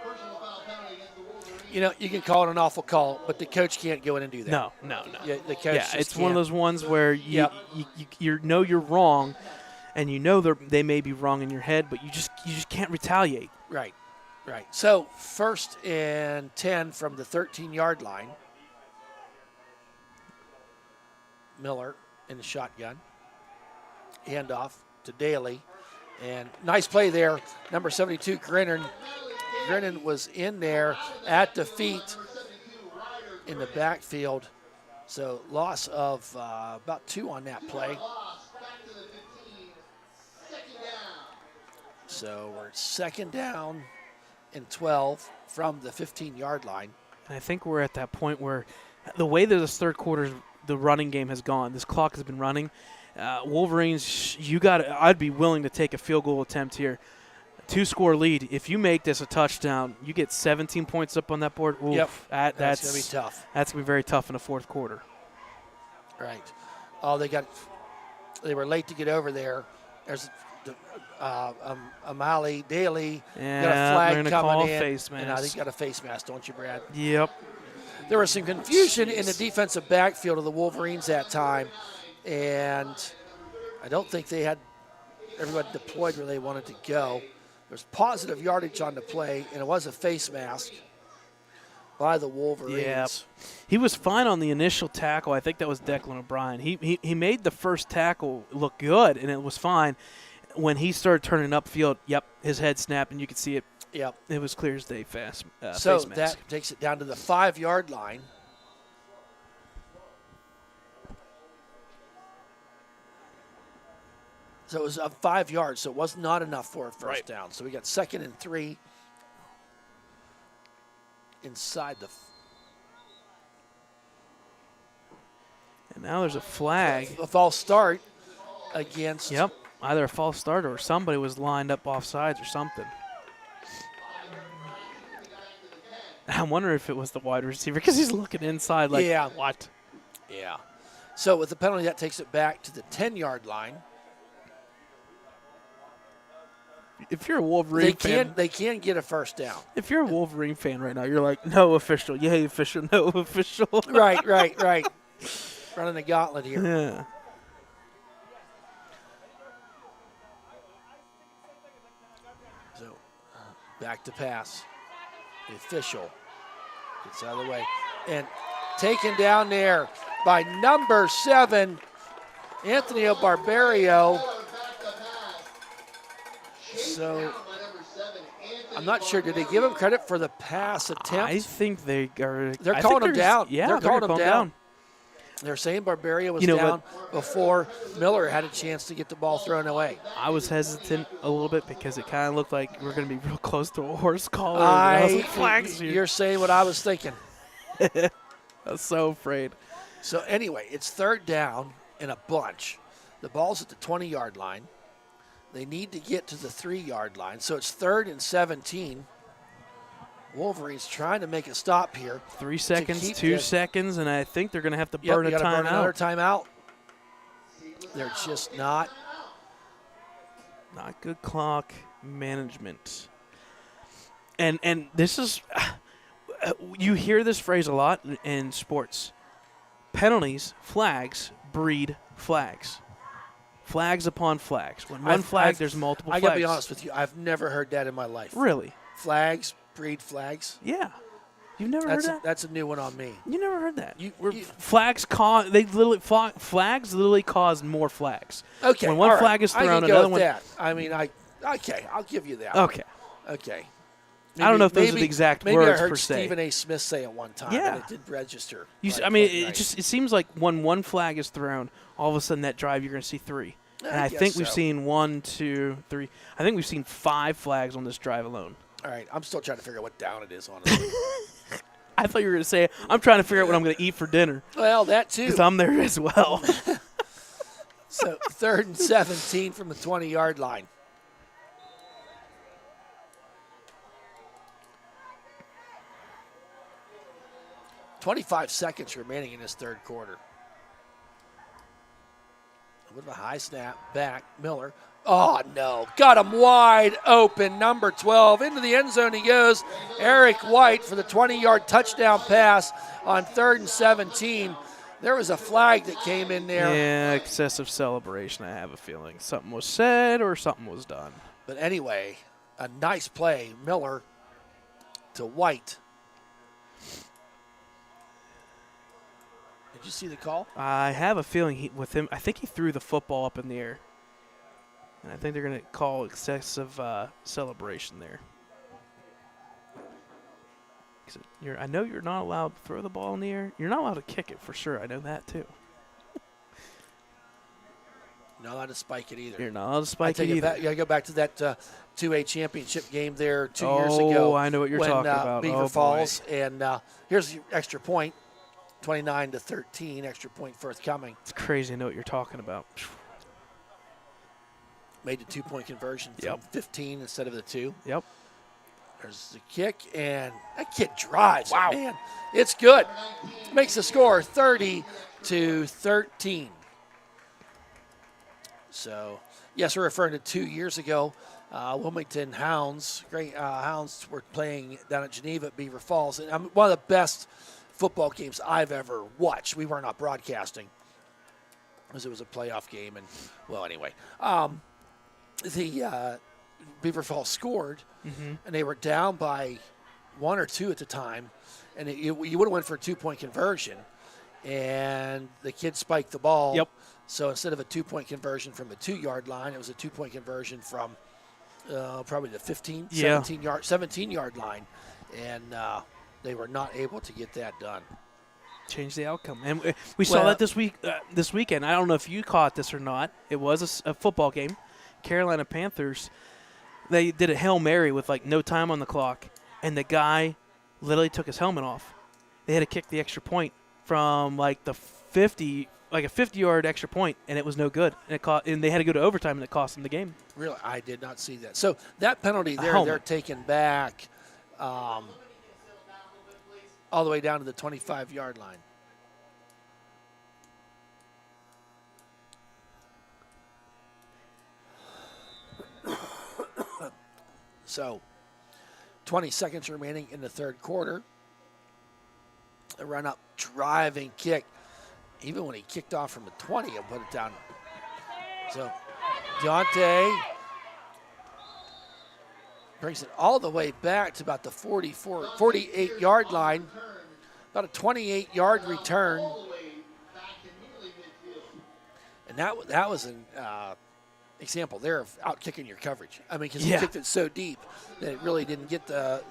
Personal foul penalty against the Wolverines. You know, you can call it an awful call, but the coach can't go in and do that. No. Yeah, the coach Yeah, just it's one of can't. those ones where you know you're wrong, and you know they may be wrong in your head, but you just can't retaliate. Right. So 1st and 10 from the 13-yard line. Miller in the shotgun. Handoff to Daly. And nice play there. Number 72, Grinnan. Grinnan was in there at the feet in the backfield. So loss of about 2 on that play. So we're 2nd down and 12 from the 15-yard line. And I think we're at that point where the way that this third quarter, the running game has gone, this clock has been running. Wolverines, I'd be willing to take a field goal attempt here. 2-score lead. If you make this a touchdown, you get 17 points up on that board. Oof, Yep. That's That's going to be tough. That's going to be very tough in the fourth quarter. Right. Oh, they were late to get over there. There's Amali Daly got a Yeah, flag they're gonna coming call in. face And I mask. think got a face mask, don't you, Brad? Yep. There was some confusion in the defensive backfield of the Wolverines that time, and I don't think they had everybody deployed where they wanted to go. There's positive yardage on the play, and it was a face mask by the Wolverines. Yep. He was fine on the initial tackle. I think that was Declan O'Brien. He made the first tackle look good, and it was fine. When he started turning upfield, his head snapped, and you could see it. Yep. It was clear as day fast. So face mask. that takes it down to the 5-yard line. So it was 5 yards, so it was not enough for a first down. So we got 2nd and 3 inside the. And now there's a flag. A false start against. Yep. Either a false start or somebody was lined up off sides or something. I wonder if it was the wide receiver because he's looking inside like, Yeah. what? Yeah. So with the penalty, that takes it back to the 10-yard line. If you're a Wolverine They can get a first down. if you're a Wolverine fan right now, you're like, no official, yay official, no official. Right. Running the gauntlet here. Yeah. So back to pass. The official gets out of the way. And taken down there by number 7, Anthony Barbario. So I'm not sure. Did they give him credit for the pass attempt? I think they are. They're calling him down. Yeah, they're calling him gonna down. They're saying Barberia was You know down before Miller had a chance to get the ball thrown away. I was hesitant a little bit because it kind of looked like we were going to be real close to a horse collar. I was like, flags here. You're saying what I was thinking. I was so afraid. So anyway, it's third down in a bunch. The ball's at the 20-yard line. They need to get to the 3-yard line. So it's 3rd and 17. Wolverines trying to make a stop here. 3 seconds, 2 seconds, and I think they're going to have to burn a timeout. Burn another timeout. They're just not good clock management. And this is you hear this phrase a lot in sports. Penalties, flags breed flags. Flags upon flags. When one flag, there's multiple flags. I got to be honest with you. I've never heard that in my life. Really? Flags breed flags? Yeah. You've never heard that? That's a new one on me. You never heard that? Flags cause flags literally cause more flags. Okay. When one flag is thrown, another one. That. I mean, okay, I'll give you that. Okay. Okay. I don't know if those are the exact words maybe I heard per se. Stephen A. Smith say it one time, and it did register. It seems like when one flag is thrown, all of a sudden that drive you're going to see 3. And I think we've seen 1, 2, 3. I think we've seen 5 flags on this drive alone. All right, I'm still trying to figure out what down it is, honestly. I thought you were going to say, I'm trying to figure out what I'm going to eat for dinner. Well, that too. Because I'm there as well. So 3rd and 17 from the 20-yard line. .25 seconds remaining in this third quarter. With a high snap, back, Miller. Oh, no. Got him wide open. Number 12. Into the end zone he goes. Eric White for the 20-yard touchdown pass on 3rd and 17. There was a flag that came in there. Yeah, excessive celebration, I have a feeling. Something was said or something was done. But anyway, a nice play. Miller to White. Did you see the call? I have a feeling with him, I think he threw the football up in the air. And I think they're going to call excessive celebration there. I know you're not allowed to throw the ball in the air. You're not allowed to kick it for sure. I know that too. Not allowed to spike it either. You're not allowed to spike it either. You got to go back to that 2A championship game there 2 years ago. Oh, I know what you're talking about. Beaver Falls. And here's your extra point. 29-13, extra point forthcoming. It's crazy. I know what you're talking about. Made the 2-point conversion from 15 instead of the 2. Yep. There's the kick, and that kid drives. Wow. Man, it's good. Makes the score 30-13. So, yes, we're referring to 2 years ago. Wilmington Hounds, great Hounds were playing down at Geneva at Beaver Falls. And one of the best football games I've ever watched. We were not broadcasting because it was a playoff game. And, well, anyway. The Beaver Falls scored, and they were down by 1 or 2 at the time. And you would have went for a 2-point conversion. And the kid spiked the ball. Yep. So instead of a 2-point conversion from the 2-yard line, it was a 2-point conversion from probably the 17-yard line. And they were not able to get that done. Change the outcome. And we saw that this weekend. I don't know if you caught this or not. It was a football game. Carolina Panthers, they did a Hail Mary with like no time on the clock, and the guy literally took his helmet off. They had to kick the extra point from like the 50, like a 50-yard extra point, and it was no good. And they had to go to overtime, and it cost them the game. Really? I did not see that. So that penalty there, they're taken back all the way down to the 25-yard line. So 20 seconds remaining in the third quarter. A run-up, driving kick. Even when he kicked off from the 20, he'll put it down. So Dante brings it all the way back to about the 48-yard line. About a 28-yard return. And that was an example there of out-kicking your coverage. I mean, because he kicked it so deep that it really didn't get the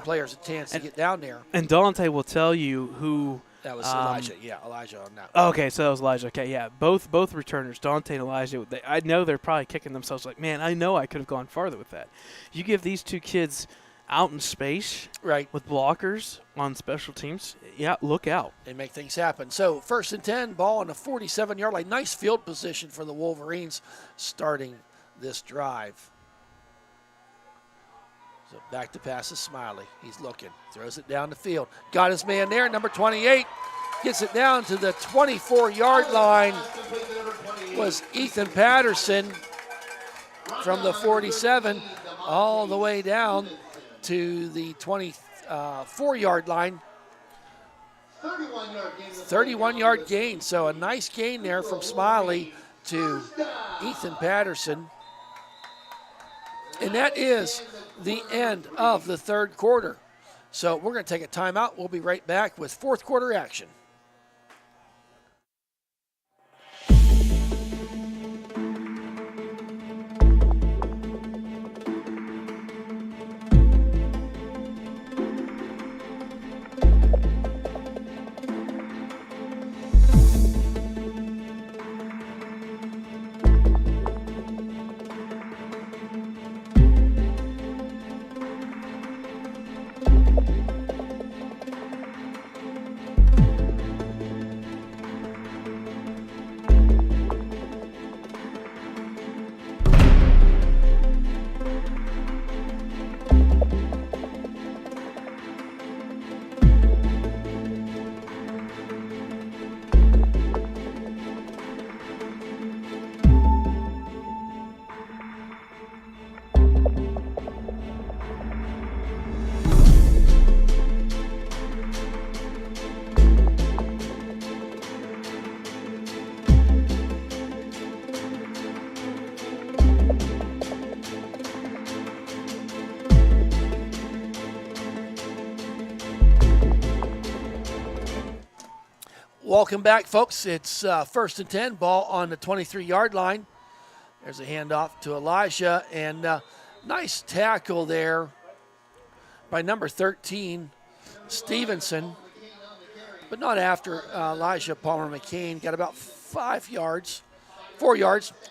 players a chance to get down there. And Dante will tell you who That was Elijah. Yeah, Elijah on that. Okay, so that was Elijah. Okay, yeah, both returners, Dante and Elijah. I know they're probably kicking themselves like, man, I know I could have gone farther with that. You give these two kids out in space, right, with blockers on special teams. Yeah, look out. They make things happen. So 1st and 10, ball on the 47-yard line. Nice field position for the Wolverines starting this drive. So back to pass to Smiley. He's looking, throws it down the field. Got his man there, number 28. Gets it down to the 24-yard line. Was Ethan Patterson from the 47 all the way down to the 24-yard line. 31-yard gain. So a nice gain there from Smiley to Ethan Patterson. And that is the end of the 3rd quarter. So we're going to take a timeout. We'll be right back with 4th quarter action. Welcome back, folks. It's 1st and 10, ball on the 23-yard line. There's a handoff to Elijah, and nice tackle there by number 13, Stevenson, but not after Elijah Palmer McCain. Got about 4 yards,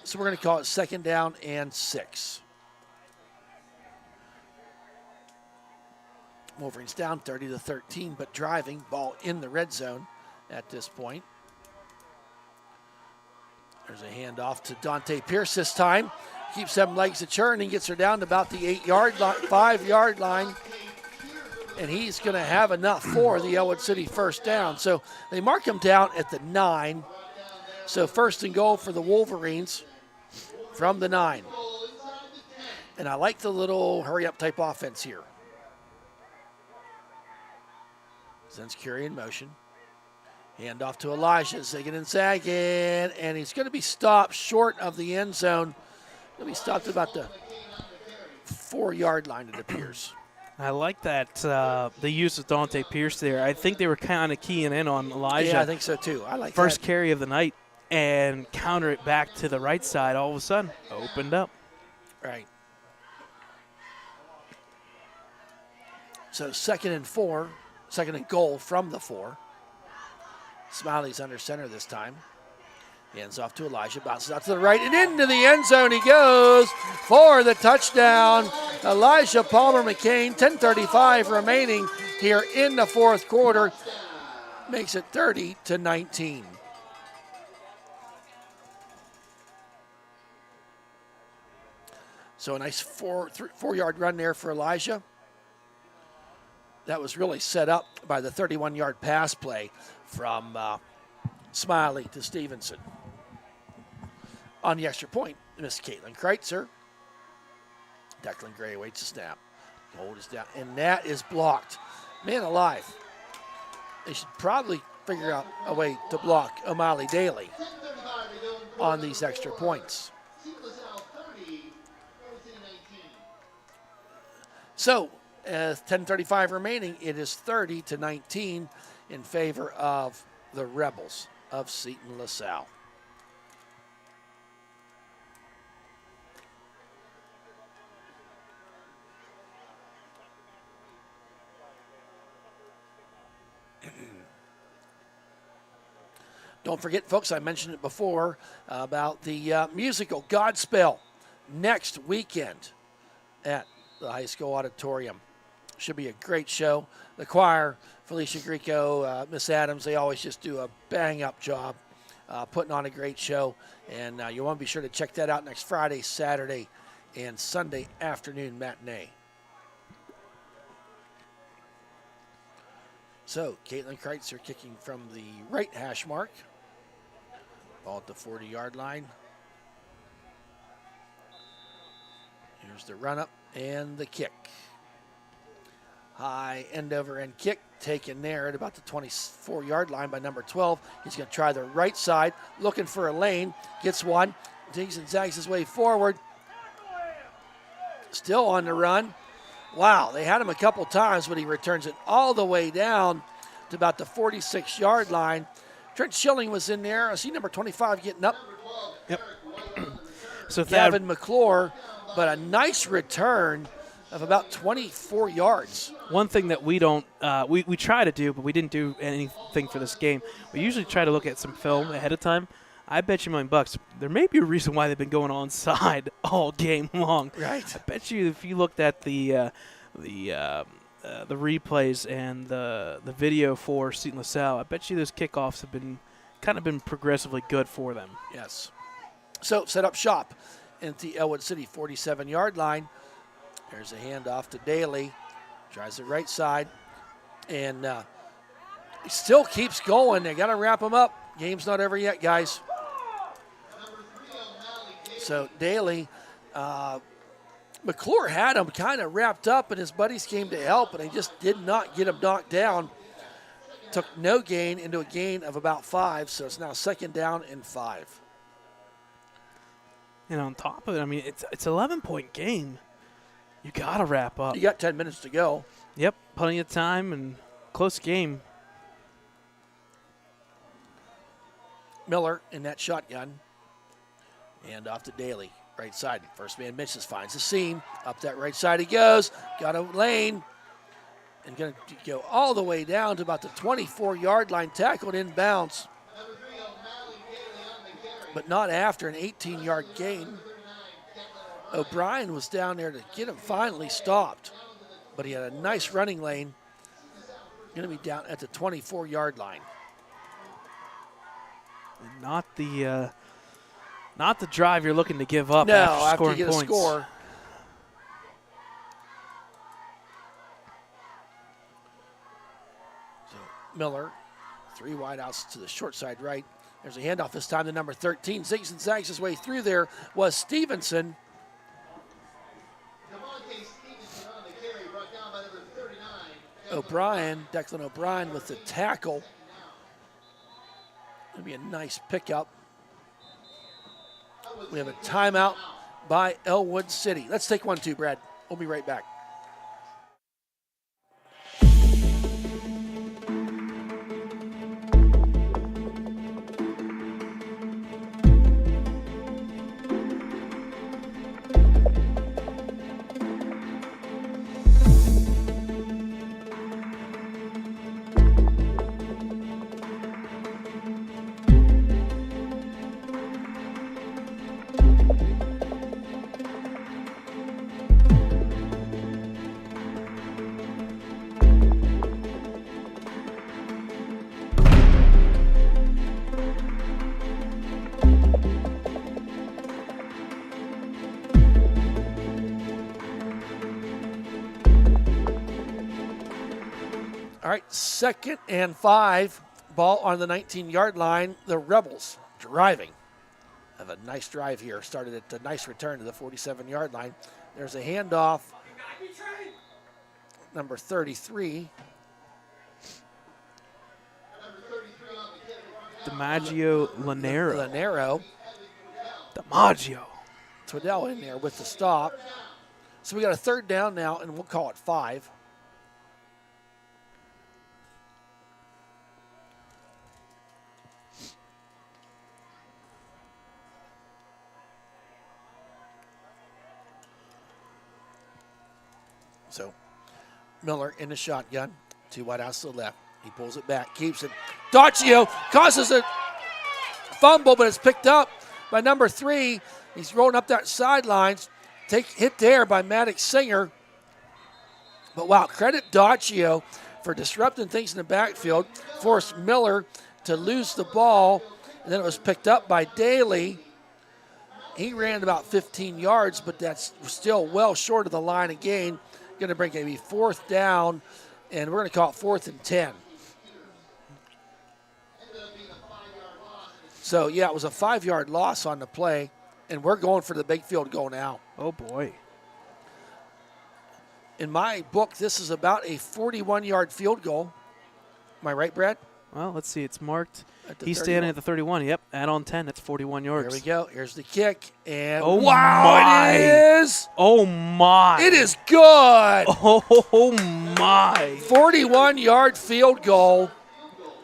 so we're going to call it 2nd down and 6. Wolverines down 30-13, but driving, ball in the red zone at this point. There's a handoff to Dante Pierce this time. Keeps them legs a churn and gets her down to about the 5-yard line. And he's going to have enough for the Ellwood City 1st down. So they mark him down at the 9. So 1st and goal for the Wolverines from the 9. And I like the little hurry-up type offense here. Sends Curry in motion. Hand off to Elijah, zigging and zagging, and he's going to be stopped short of the end zone. He'll be stopped at about the 4-yard line, it appears. I like that, the use of Dante Pierce there. I think they were kind of keying in on Elijah. Yeah, I think so too. I like First carry of the night and counter it back to the right side. All of a sudden, opened up. Right. So 2nd and 4, 2nd and goal from the 4. Smiley's under center this time. Hands off to Elijah, bounces out to the right, and into the end zone he goes for the touchdown. Elijah Palmer McCain, 10:35 remaining here in the 4th quarter. Makes it 30-19. So a nice 4-yard run there for Elijah. That was really set up by the 31-yard pass play from Smiley to Stevenson. On the extra point, Miss Caitlin Kreitzer. Declan Gray waits the snap. Hold is down, and that is blocked. Man alive. They should probably figure out a way to block O'Malley Daly on these extra points. So, 10:35 remaining, it is 30-19 in favor of the Rebels of Seton LaSalle. Don't forget, folks, I mentioned it before about the musical Godspell next weekend at the high school auditorium. Should be a great show. The choir, Felicia Greco, Miss Adams, they always just do a bang-up job putting on a great show. And you want to be sure to check that out next Friday, Saturday, and Sunday afternoon matinee. So, Caitlin Kreitzer kicking from the right hash mark. Ball at the 40-yard line. Here's the run-up and the kick. High end-over-end kick taken there at about the 24-yard line by number 12. He's going to try the right side, looking for a lane. Gets one, digs and zags his way forward. Still on the run. Wow, they had him a couple times, but he returns it all the way down to about the 46-yard line. Trent Schilling was in there. I see number 25 getting up. Yep. So Gavin McClure, but a nice return of about 24 yards. One thing that we don't, we try to do, but we didn't do anything for this game. We usually try to look at some film ahead of time. I bet you $1,000,000. There may be a reason why they've been going onside all game long. Right. I bet you if you looked at the replays and the video for Seton LaSalle, I bet you those kickoffs have been progressively good for them. Yes. So set up shop at the Ellwood City 47-yard line. There's a handoff to Daly. Tries the right side. And he still keeps going. They got to wrap him up. Game's not over yet, guys. So Daly, McClure had him kind of wrapped up, and his buddies came to help, and they just did not get him knocked down. Took no gain into a gain of about 5, so it's now 2nd down and 5. And on top of it, I mean, it's 11-point game. You got to wrap up. You got 10 minutes to go. Yep, plenty of time and close game. Miller in that shotgun. And off to Daly, right side. First man misses, finds the seam. Up that right side he goes. Got a lane. And going to go all the way down to about the 24-yard line, tackled inbounds. But not after an 18-yard gain. O'Brien was down there to get him finally stopped. But he had a nice running lane. Going to be down at the 24-yard line. Not the drive you're looking to give up no, after after scoring you get points. a score. So Miller, 3 wideouts to the short side right. There's a handoff this time to number 13. Zigs and zags his way through there was Stevenson. O'Brien, Declan O'Brien with the tackle. It'll be a nice pickup. We have a timeout by Ellwood City. Let's take 1-2, Brad. We'll be right back. All right, 2nd and 5. Ball on the 19-yard line. The Rebels driving. Have a nice drive here. Started at a nice return to the 47-yard line. There's a handoff. Number 33. DiMaggio Lanero. Lanero. DiMaggio. Twiddell in there with the stop. So we got a 3rd down now, and we'll call it 5. So Miller in the shotgun. 2 wideouts to the left. He pulls it back, keeps it. Daccio causes a fumble, but it's picked up by number 3. He's rolling up that sidelines. Hit there by Maddox Singer. But wow, credit Daccio for disrupting things in the backfield. Forced Miller to lose the ball. And then it was picked up by Daly. He ran about 15 yards, but that's still well short of the line of gain. Going to bring maybe 4th down, and we're going to call it 4th and 10. So, yeah, it was a 5-yard loss on the play, and we're going for the big field goal now. Oh, boy. In my book, this is about a 41-yard field goal. Am I right, Brad? Well, let's see. It's marked. He's 31. standing at the 31. Yep, add on 10. That's 41 yards. Here we go. Here's the kick, and Oh, wow, my. it is. Oh, my. It is good. Oh, my. 41-yard field goal.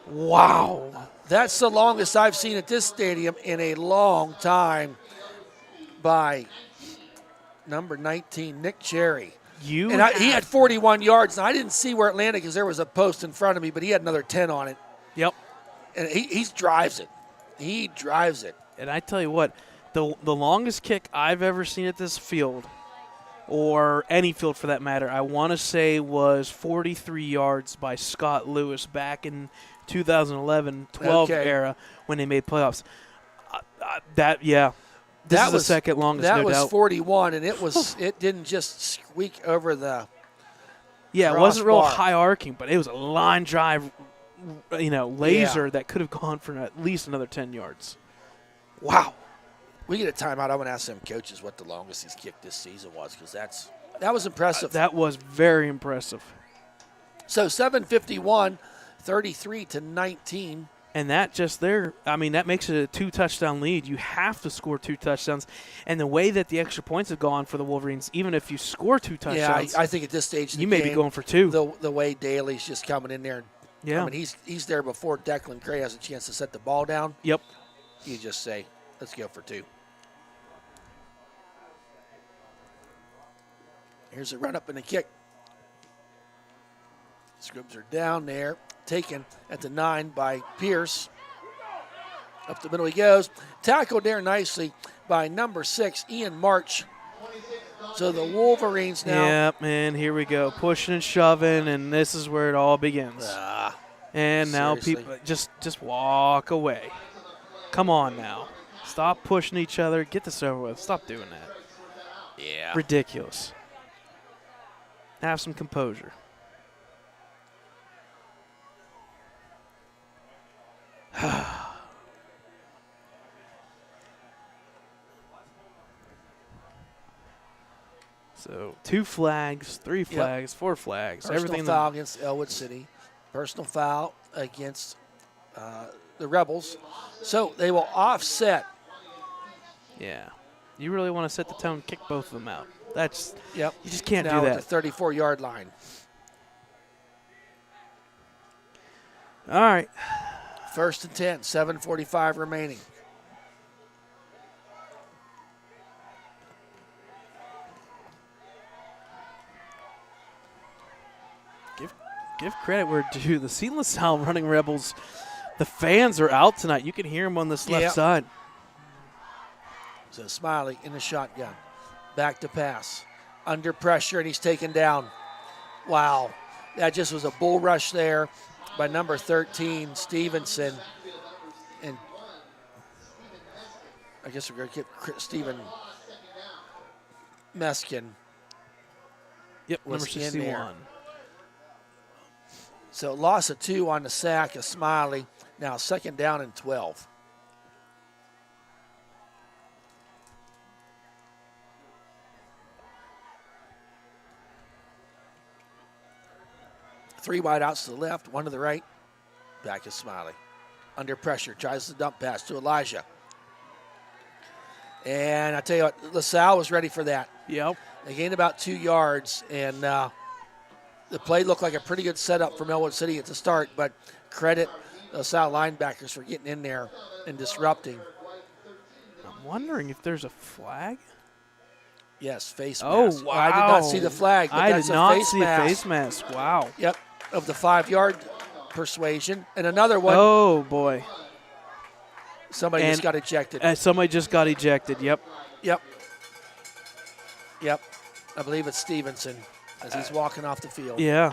Wow. That's the longest I've seen at this stadium in a long time by number 19, Nick Cherry. He had 41 yards, and I didn't see where it landed because there was a post in front of me, but he had another 10 on it. Yep. And he drives it. He drives it. And I tell you what, the longest kick I've ever seen at this field, or any field for that matter, I want to say was 43 yards by Scott Lewis back in 2011-12 era when they made playoffs. This is the second longest, no doubt. That was 41, and it didn't just squeak over the Yeah, it wasn't real crossbar. high arcing, but it was a line drive, laser that could have gone for at least another 10 yards. Wow. We get a timeout. I'm going to ask them coaches what the longest he's kicked this season was, because that was impressive. That was very impressive. So 7:51, 33-19. And that just there, that makes it a 2-touchdown lead. You have to score 2 touchdowns. And the way that the extra points have gone for the Wolverines, even if you score 2 touchdowns, I think at this stage of the you may game, be going for 2. The way Daly's just coming in there. Yeah. He's there before Declan Gray has a chance to set the ball down. Yep. You just say, let's go for 2. Here's a run up and a kick. Scribs are down there. Taken at the 9 by Pierce. Up the middle he goes. Tackled there nicely by number 6, Ian March. So the Wolverines now. Yep, man, here we go. Pushing and shoving, and this is where it all begins. And now seriously. people just walk away. Come on now. Stop pushing each other. Get this over with. Stop doing that. Yeah. Ridiculous. Have some composure. So 2 flags, 3 flags, 4 flags. Personal Everything. foul against Ellwood City. Personal foul against the Rebels. So they will offset. Yeah. You really want to set the tone, kick both of them out. That's Yep. You just can't now do at that. the 34-yard line. All right. 1st and 10, 7:45 remaining. Give credit where due. The Seton LaSalle Running Rebels, the fans are out tonight. You can hear them on this left side. So Smiley in the shotgun. Back to pass. Under pressure, and he's taken down. Wow. That just was a bull rush there by number 13, Stevenson. And I guess we're going to get Stephen Meskin. Yep, was number in there. 61. So loss of 2 on the sack of Smiley. Now 2nd down and 12. Three wide outs to the left, 1 to the right. Back is Smiley. Under pressure, tries the dump pass to Elijah. And I tell you what, LaSalle was ready for that. Yep. They gained about 2 yards, and the play looked like a pretty good setup from Ellwood City at the start, but credit LaSalle linebackers for getting in there and disrupting. I'm wondering if there's a flag. Yes, face Oh, mask. wow. I did not see the flag, but I that's did a not face see mask. a face mask. Wow. Yep, of the 5-yard persuasion. And another one. Oh, boy. Somebody just got ejected. Somebody just got ejected, yep. Yep. I believe it's Stevenson as he's walking off the field. Yeah.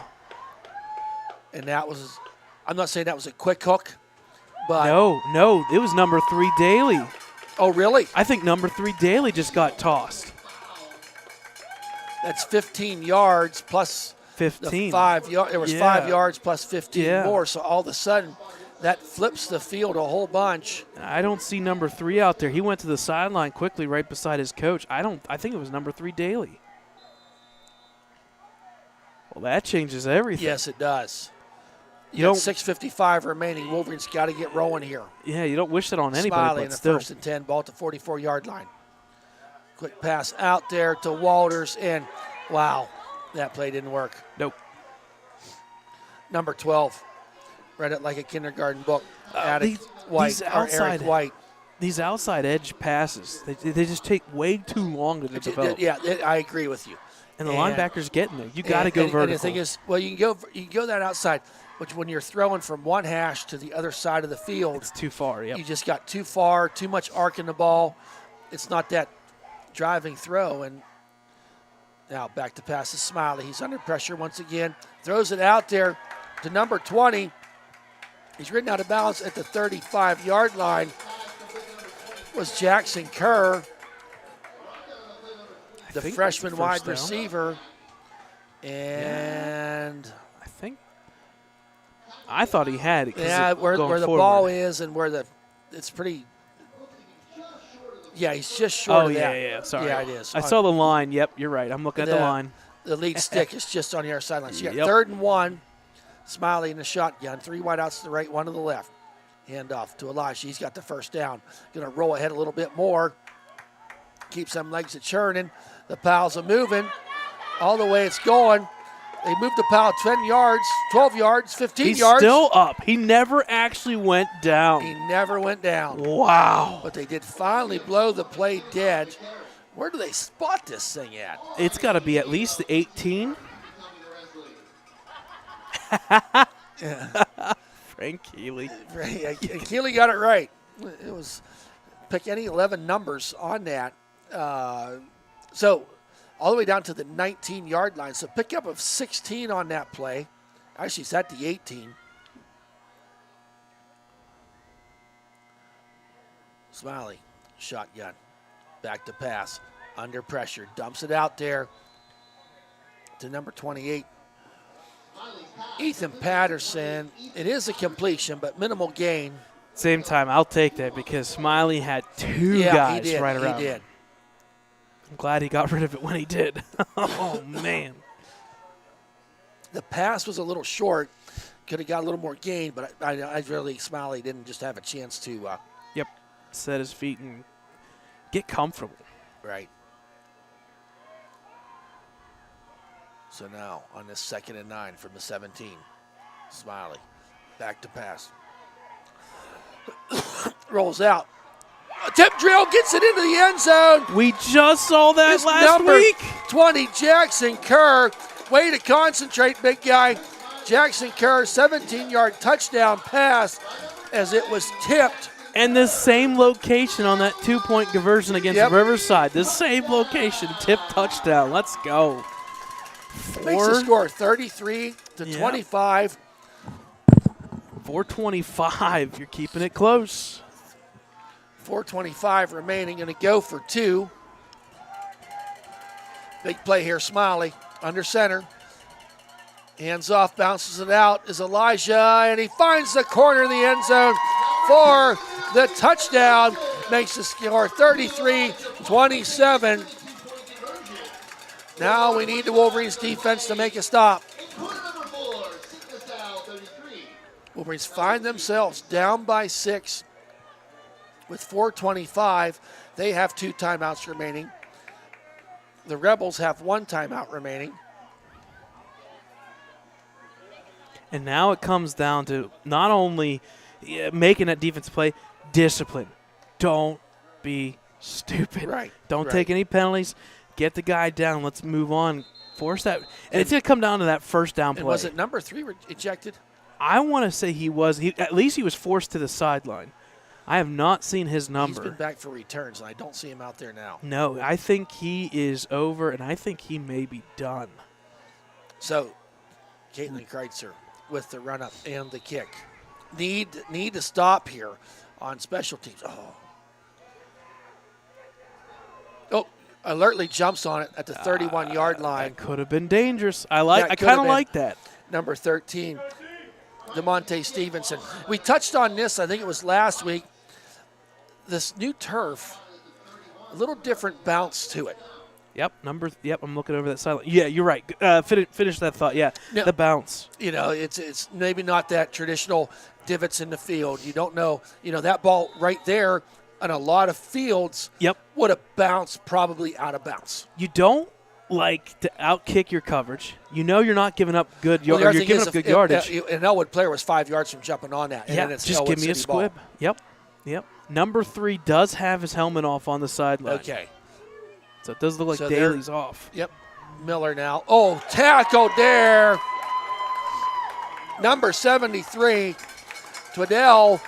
And that was, I'm not saying that was a quick hook, but. No, it was number 3 Daly. Oh, really? I think number 3 Daly just got tossed. That's 15 yards plus 15. the 5 yards. It was 5 yards plus 15 more. So all of a sudden, that flips the field a whole bunch. I don't see number 3 out there. He went to the sideline quickly right beside his coach. I think it was number 3 Daly. Well, that changes everything. Yes, it does. You don't 6:55 remaining. Wolverines got to get rolling here. Yeah, you don't wish that on anybody, Smiley but in the still. 1st and 10, ball at the 44-yard line. Quick pass out there to Walters, and wow, that play didn't work. Nope. Number 12, read it like a kindergarten book. Eric outside White. These outside edge passes, they just take way too long to develop. Yeah, I agree with you. And the linebacker's getting there. You got to go vertical. And the thing is, well, you can go that outside, which when you're throwing from one hash to the other side of the field, it's too far. Yep. You just got too far, too much arc in the ball. It's not that driving throw. And now back to pass to Smiley. He's under pressure once again. Throws it out there to number 20. He's ridden out of balance at the 35-yard line. Was Jackson Kerr, the freshman wide receiver. And I thought he had it. Yeah, where the ball is and where it's pretty. Yeah, he's just short of that. Yeah, sorry. Yeah, it is. I saw the line. Yep, you're right. I'm looking at the line. The lead stick is just on the other sideline. So you got 3rd and 1. Smiley in the shotgun. 3 wideouts to the right, 1 to the left. Hand off to Elijah. He's got the first down. Going to roll ahead a little bit more. Keep some legs a churning. The Pals are moving. All the way it's going. They moved the Pal 10 yards, 12 yards, 15 He's yards. He's still up. He never actually went down. He never went down. Wow. But they did finally blow the play dead. Where do they spot this thing at? It's got to be at least 18. Frank Keeley. Keeley got it right. It was pick any 11 numbers on that. So all the way down to the 19-yard line. So pickup of 16 on that play. Actually, it's at the 18. Smiley, shotgun. Back to pass. Under pressure. Dumps it out there to number 28. Ethan Patterson. It is a completion, but minimal gain. Same time, I'll take that because Smiley had 2 guys right around. He did. I'm glad he got rid of it when he did. Oh, man. The pass was a little short. Could have got a little more gain, but I really, Smiley didn't just have a chance to. Set his feet and get comfortable. Right. So now on this 2nd and 9 from the 17, Smiley back to pass. Rolls out. A tip drill gets it into the end zone. We just saw that last week. 20, Jackson Kerr. Way to concentrate, big guy. Jackson Kerr, 17-yard touchdown pass as it was tipped. And the same location on that 2-point conversion against Riverside. The same location, tip touchdown. Let's go. Makes the score 33-25. 4:25. You're keeping it close. 4:25 remaining. Going to go for 2. Big play here. Smiley under center. Hands off, bounces it out is Elijah, and he finds the corner of the end zone for the touchdown. Makes the score 33-27. Now we need the Wolverines defense to make a stop. Wolverines find themselves down by 6 with 4:25. They have 2 timeouts remaining. The Rebels have 1 timeout remaining. And now it comes down to not only making that defense play, discipline. Don't be stupid. Right. Don't take any penalties. Get the guy down. Let's move on. Force that. And it's going to come down to that first down play. And was it number 3 ejected? I want to say he was. At least he was forced to the sideline. I have not seen his number. He's been back for returns, and I don't see him out there now. No, I think he is over, and I think he may be done. So, Caitlin Kreitzer with the run-up and the kick. Need to stop here on special teams. Oh, alertly jumps on it at the 31-yard line. That could have been dangerous. I That could kind have of been. like that. Number 13, DeMonte Stevenson. We touched on this, I think it was last week. This new turf, a little different bounce to it. Yep, I'm looking over that sideline. Yeah, you're right. Finish that thought. Yeah, Now, the bounce. It's maybe not that traditional divots in the field. You don't know, that ball right there on a lot of fields would have bounced probably out of bounds. You don't like to outkick your coverage. You know you're not giving up good Well, you're giving up good yardage. An Ellwood player was 5 yards from jumping on that. And Yeah, then it's just Ellwood give me a City ball. squib. Yep. Number 3 does have his helmet off on the sideline. Okay. So it does look like So Daly's off. Yep. Miller now. Oh, tackled there. Number 73, Twaddell,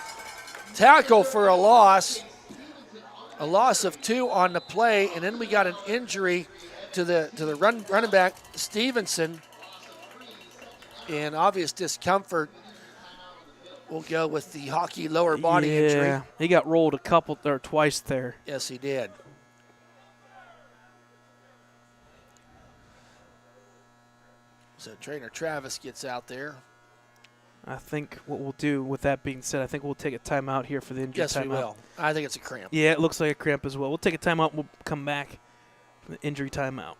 tackle for a loss. A loss of 2 on the play, and then we got an injury to the running back, Stevenson. And obvious discomfort. We'll go with the hockey lower body injury. Yeah, he got rolled twice there. Yes, he did. So trainer Travis gets out there. I think what we'll do, with that being said, I think we'll take a timeout here for the injury Yes, timeout. we will. I think it's a cramp. Yeah, it looks like a cramp as well. We'll take a timeout. We'll come back for the injury timeout.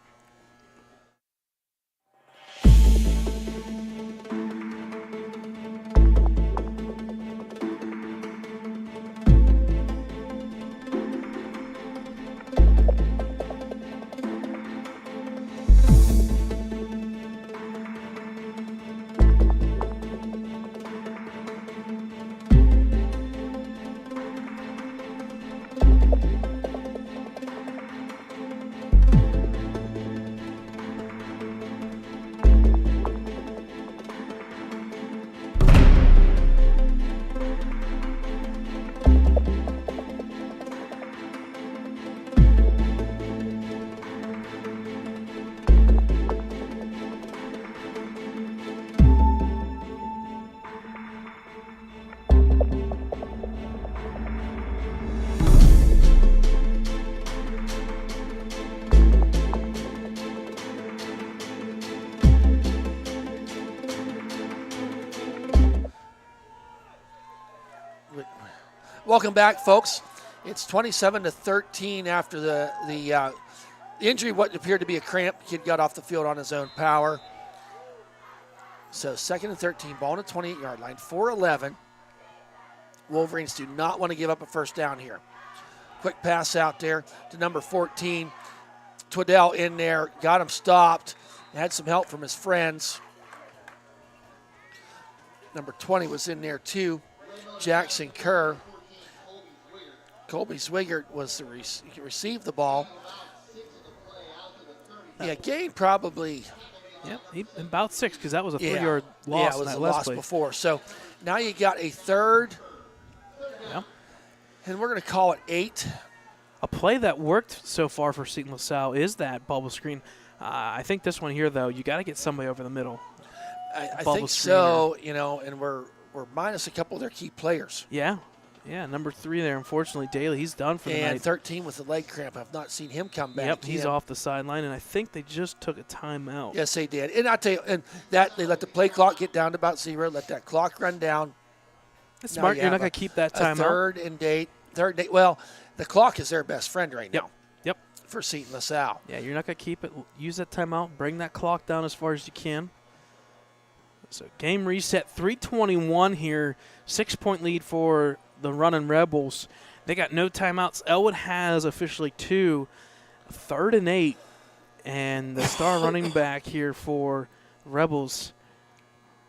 Welcome back, folks. It's 27-13 after the injury, what appeared to be a cramp. Kid got off the field on his own power. So 2nd and 13, ball on the 28-yard line, 4-11. Wolverines do not want to give up a first down here. Quick pass out there to number 14. Twaddell in there, got him stopped. Had some help from his friends. Number 20 was in there too, Jackson Kerr. Colby Swigert was he received the ball. Yeah, gain probably. Yep, about 6 because that was a 3-yard loss. Yeah, it was a loss play. before. So now you got a third. Yep. And we're going to call it 8. A play that worked so far for Seton LaSalle is that bubble screen. I think this one here, though, you got to get somebody over the middle. I think so, and we're minus a couple of their key players. Yeah, number 3 there, unfortunately, Daly, he's done for the night. And 13 with the leg cramp. I've not seen him come back. Yep, he's off the sideline, and I think they just took a timeout. Yes, they did. And I tell you, and that they let the play clock get down to about 0, let that clock run down. It's smart. You're not going to keep that timeout. Third and date. Well, the clock is their best friend right now. Yep. For Seton LaSalle. Yeah, you're not going to keep it. Use that timeout. Bring that clock down as far as you can. So game reset, 3:21 here. 6-point lead for the Runnin' Rebels. They got no timeouts. Ellwood has officially 2. 3rd and 8. And the star running back here for Rebels,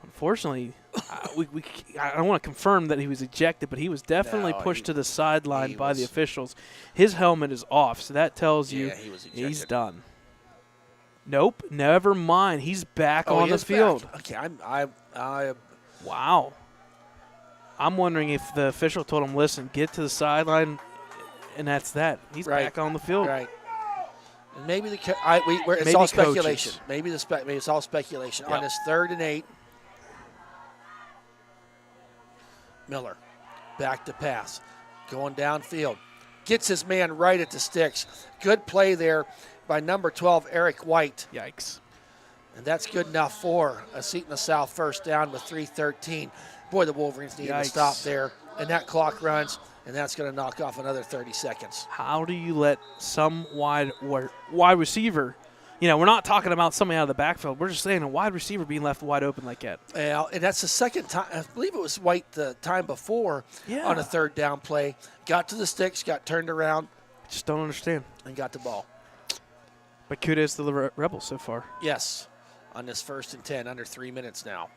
unfortunately, I don't want to confirm that he was ejected, but he was definitely pushed to the sideline by the officials. His helmet is off, so that tells you he was ejected. He's done. Nope, never mind. He's back on the field. Back. Okay, Wow. I'm wondering if the official told him, listen, get to the sideline, and that's that. He's Right. back on the field. Right. And maybe it's Maybe all coaches. speculation. Maybe it's all speculation. Yep. On this 3rd and 8, Miller back to pass, going downfield, gets his man right at the sticks. Good play there by number 12, Eric White. Yikes. And that's good enough for a Seton LaSalle first down with 3:13. Boy, the Wolverines need to Yikes. stop there. And that clock runs, and that's going to knock off another 30 seconds. How do you let some wide receiver, we're not talking about somebody out of the backfield. We're just saying a wide receiver being left wide open like that. Well, and that's the second time. I believe it was White the time before Yeah. on a 3rd down play. Got to the sticks, got turned around, Just don't understand. and got the ball. But kudos to the Rebels so far. Yes, on this 1st and 10, under 3 minutes now.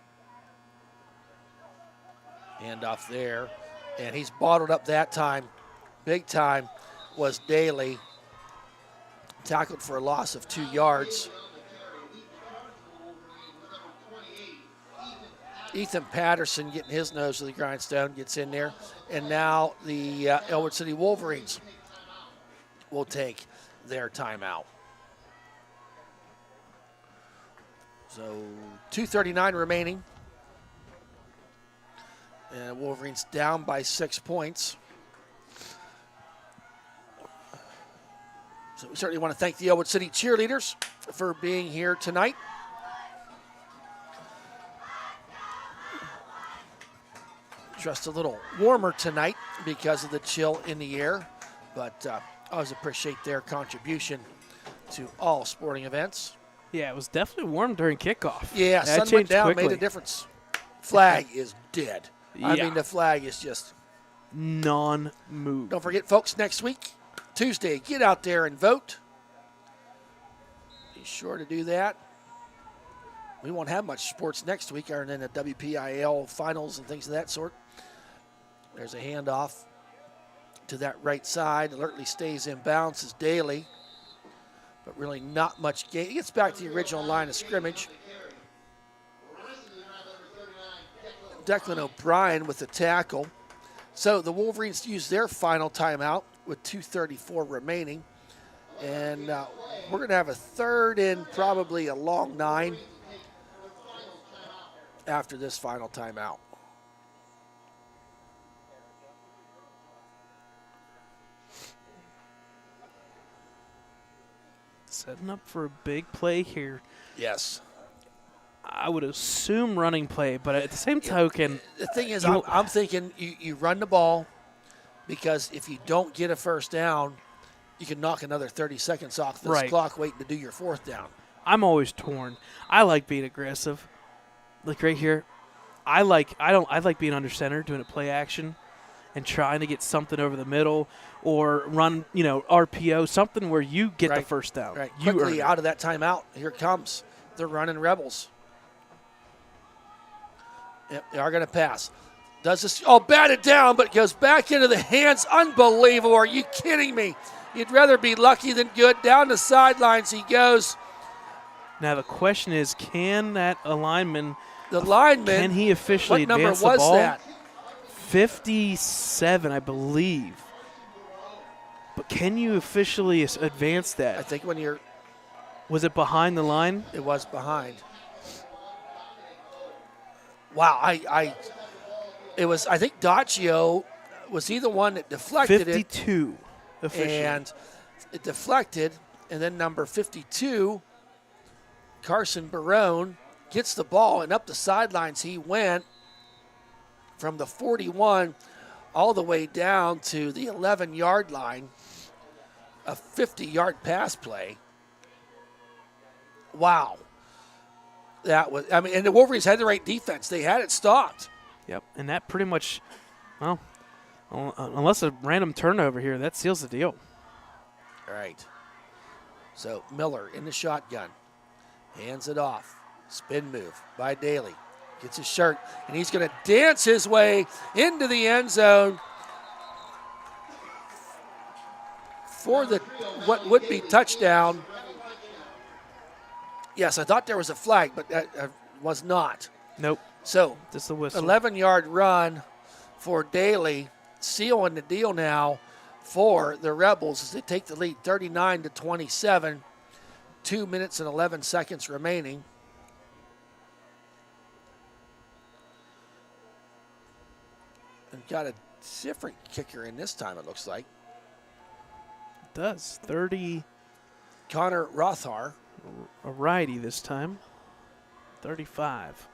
Hand off there, and he's bottled up that time. Big time was Daly. Tackled for a loss of 2 yards. Ethan Patterson getting his nose to the grindstone, gets in there. And now the Ellwood City Wolverines will take their timeout. So 2:39 remaining. And Wolverines down by 6 points. So we certainly want to thank the Ellwood City cheerleaders for being here tonight. Just a little warmer tonight because of the chill in the air, but I always appreciate their contribution to all sporting events. Yeah, it was definitely warm during kickoff. Yeah, That sun went changed down, quickly. made a difference. Flag is dead. I Yeah. mean, the flag is just... Non-move. Don't forget, folks, next week, Tuesday, get out there and vote. Be sure to do that. We won't have much sports next week other than the WPIL finals and things of that sort. There's a handoff to that right side. Alertly stays in bounds is Daly, but really not much gain. He gets back to the original line of scrimmage. Declan O'Brien with the tackle. So the Wolverines use their final timeout with 2:34 remaining. And we're going to have a 3rd and probably a long 9 after this final timeout. Setting up for a big play here. Yes. I would assume running play, but at the same token, The thing is, You- I'm thinking you run the ball because if you don't get a first down, you can knock another 30 seconds off this Right. clock waiting to do your 4th down. I'm always torn. I like being aggressive. Like right here, I like being under center, doing a play action and trying to get something over the middle or run, RPO, something where you get the Right. first down. Right. You earn Quickly it. out of that timeout. Here it comes. They're running Rebels. Yep, they are going to pass. Does this? Oh, batted down, but goes back into the hands. Unbelievable. Are you kidding me? You'd rather be lucky than good. Down the sidelines he goes. Now the question is, can that lineman, The lineman. can he officially What number advance was the ball? that? 57, I believe. But can you officially advance I that? think when you're, Was it behind the line? it was behind. Wow, it was. I think Daccio was he the one that deflected 52 officially. and it deflected, and then number 52, Carson Barone, gets the ball, and up the sidelines he went from the 41 all the way down to the 11-yard line, a 50-yard pass play. Wow. That was, and the Wolverines had the right defense. They had it stopped. Yep, and that pretty much, well, unless a random turnover here, that seals the deal. All right. So Miller in the shotgun. Hands it off. Spin move by Daly. Gets his shirt, and he's going to dance his way into the end zone for the what would be touchdown. Yes, I thought there was a flag, but that was not. Nope, So just the whistle. 11-yard run for Daly, sealing the deal now for the Rebels as they take the lead 39-27. 2 minutes and 11 seconds remaining. And got a different kicker in this time, it looks like. It does. 30. Connor Rothar. A righty this time. 35.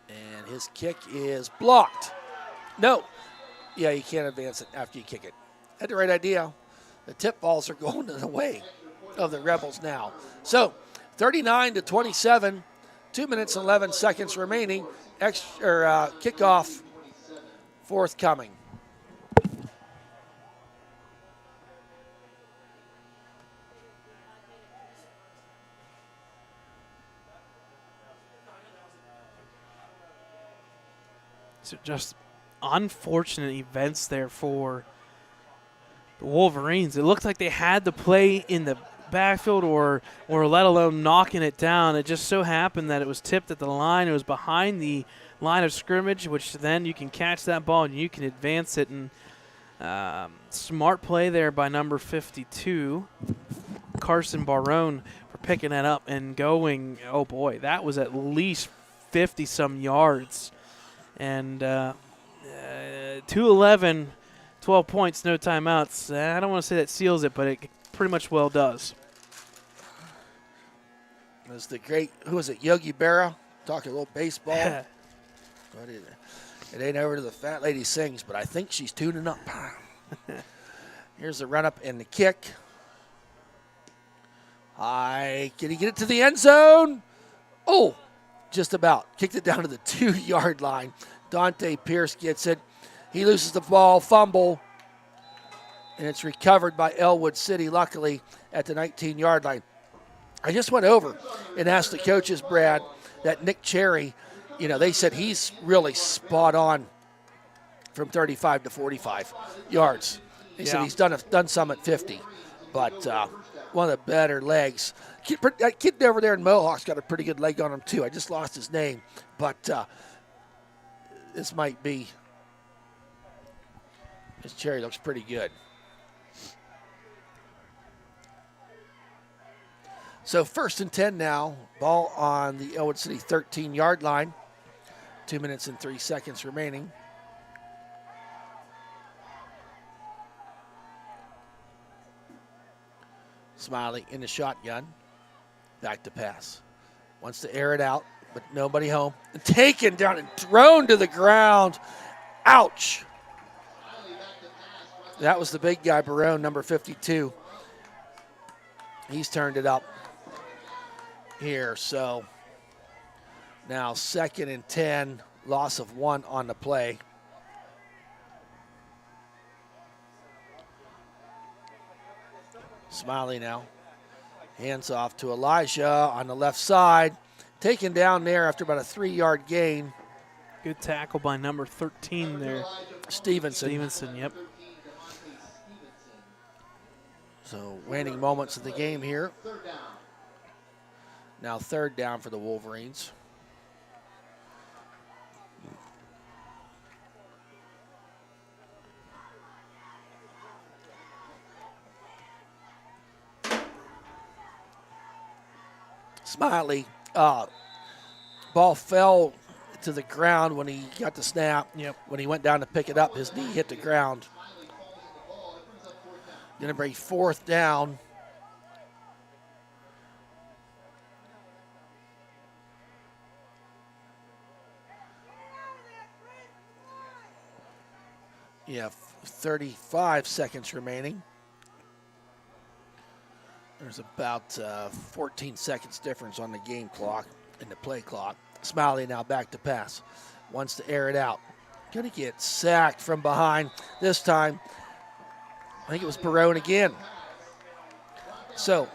And his kick is blocked. No. Yeah, you can't advance it after you kick it. Had the right idea. The tip balls are going to the way of the Rebels now. So 39-27, 2 minutes and 11 seconds remaining. Kickoff forthcoming. So just unfortunate events there for the Wolverines. It looked like they had the play in the backfield or let alone knocking it down. It just so happened that it was tipped at the line. It was behind the line of scrimmage, which then you can catch that ball and you can advance it. And smart play there by number 52, Carson Barone, for picking that up and going. Oh, boy, that was at least 50-some yards. And 2:11, 12 points, no timeouts. I don't want to say that seals it, but it pretty much well does. It was the great, who was it, Yogi Berra, talking a little baseball. But it ain't over to the fat lady sings, but I think she's tuning up. Here's the run up and the kick. Can he get it to the end zone? Oh, just about. Kicked it down to the 2-yard line. Dante Pierce gets it. He loses the ball, fumble, and it's recovered by Ellwood City, luckily, at the 19-yard line. I just went over and asked the coaches, Brad, that Nick Cherry, they said he's really spot on from 35 to 45 yards. They said he's done some at 50, but one of the better legs. That kid over there in Mohawk's got a pretty good leg on him, too. I just lost his name, but this might be. This Cherry looks pretty good. So 1st and 10 now. Ball on the Ellwood City 13-yard line. 2 minutes and 3 seconds remaining. Smiley in the shotgun. Back to pass. Wants to air it out, but nobody home. Taken down and thrown to the ground. Ouch. That was the big guy, Barone, number 52. He's turned it up here. So now 2nd and 10, loss of 1 on the play. Smiley now. Hands off to Elijah on the left side. Taken down there after about a 3-yard gain. Good tackle by number 13 there. Stevenson, yep. So waning moments of the game here. Now 3rd down for the Wolverines. Smiley, ball fell to the ground when he got the snap. Yep. When he went down to pick it up, his knee hit the ground. Going to bring 4th down. Yeah, 35 seconds remaining. There's about 14 seconds difference on the game clock and the play clock. Smiley now back to pass. Wants to air it out. Going to get sacked from behind. This time, I think it was Barone again. So,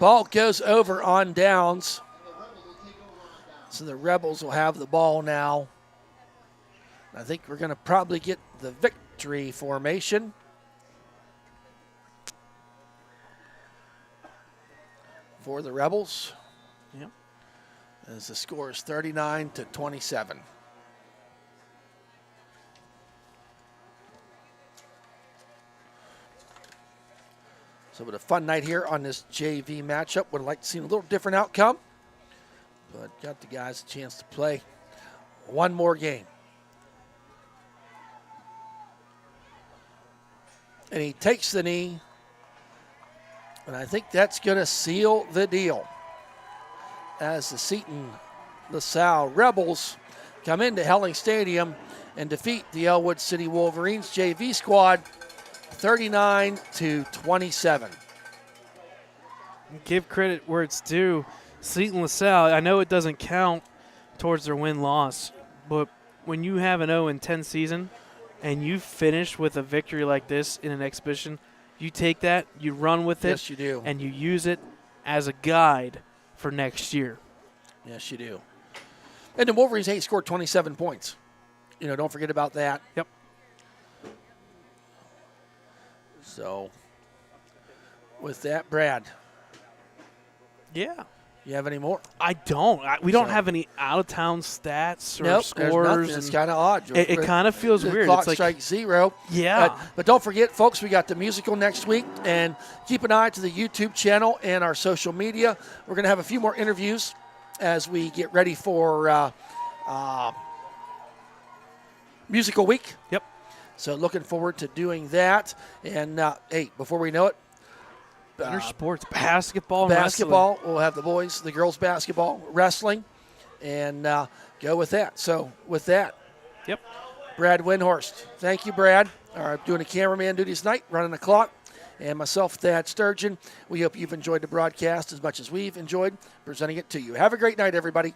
ball goes over on downs. So the Rebels will have the ball now. I think we're going to probably get the victory formation. For the Rebels. Yep. As the score is 39-27. So with a fun night here on this JV matchup. Would like to see a little different outcome, but got the guys a chance to play one more game. And he takes the knee, and I think that's going to seal the deal as the Seton LaSalle Rebels come into Helling Stadium and defeat the Ellwood City Wolverines JV squad 39-27. Give credit where it's due. Seton LaSalle, I know it doesn't count towards their win-loss, but when you have an 0-10 season and you finish with a victory like this in an exhibition, you take that, you run with it. Yes, you do. And you use it as a guide for next year. Yes, you do. And the Wolverines, hey, scored 27 points. You know, don't forget about that. Yep. So, with that, Brad. Yeah. You have any more? I don't. We don't have any out-of-town stats or Nope, scores. there's nothing. It's kind of odd. It kind of feels the weird. Clock It's like, strikes 0. Yeah. But don't forget, folks, we got the musical next week. And keep an eye to the YouTube channel and our social media. We're going to have a few more interviews as we get ready for Musical Week. Yep. So looking forward to doing that. And, hey, before we know it, Better sports, basketball, and basketball. We'll have the boys, the girls basketball, wrestling, and go with that. So with that, Yep. Brad Windhorst. Thank you, Brad. Doing the cameraman duties tonight, running the clock. And myself, Thad Sturgeon. We hope you've enjoyed the broadcast as much as we've enjoyed presenting it to you. Have a great night, everybody.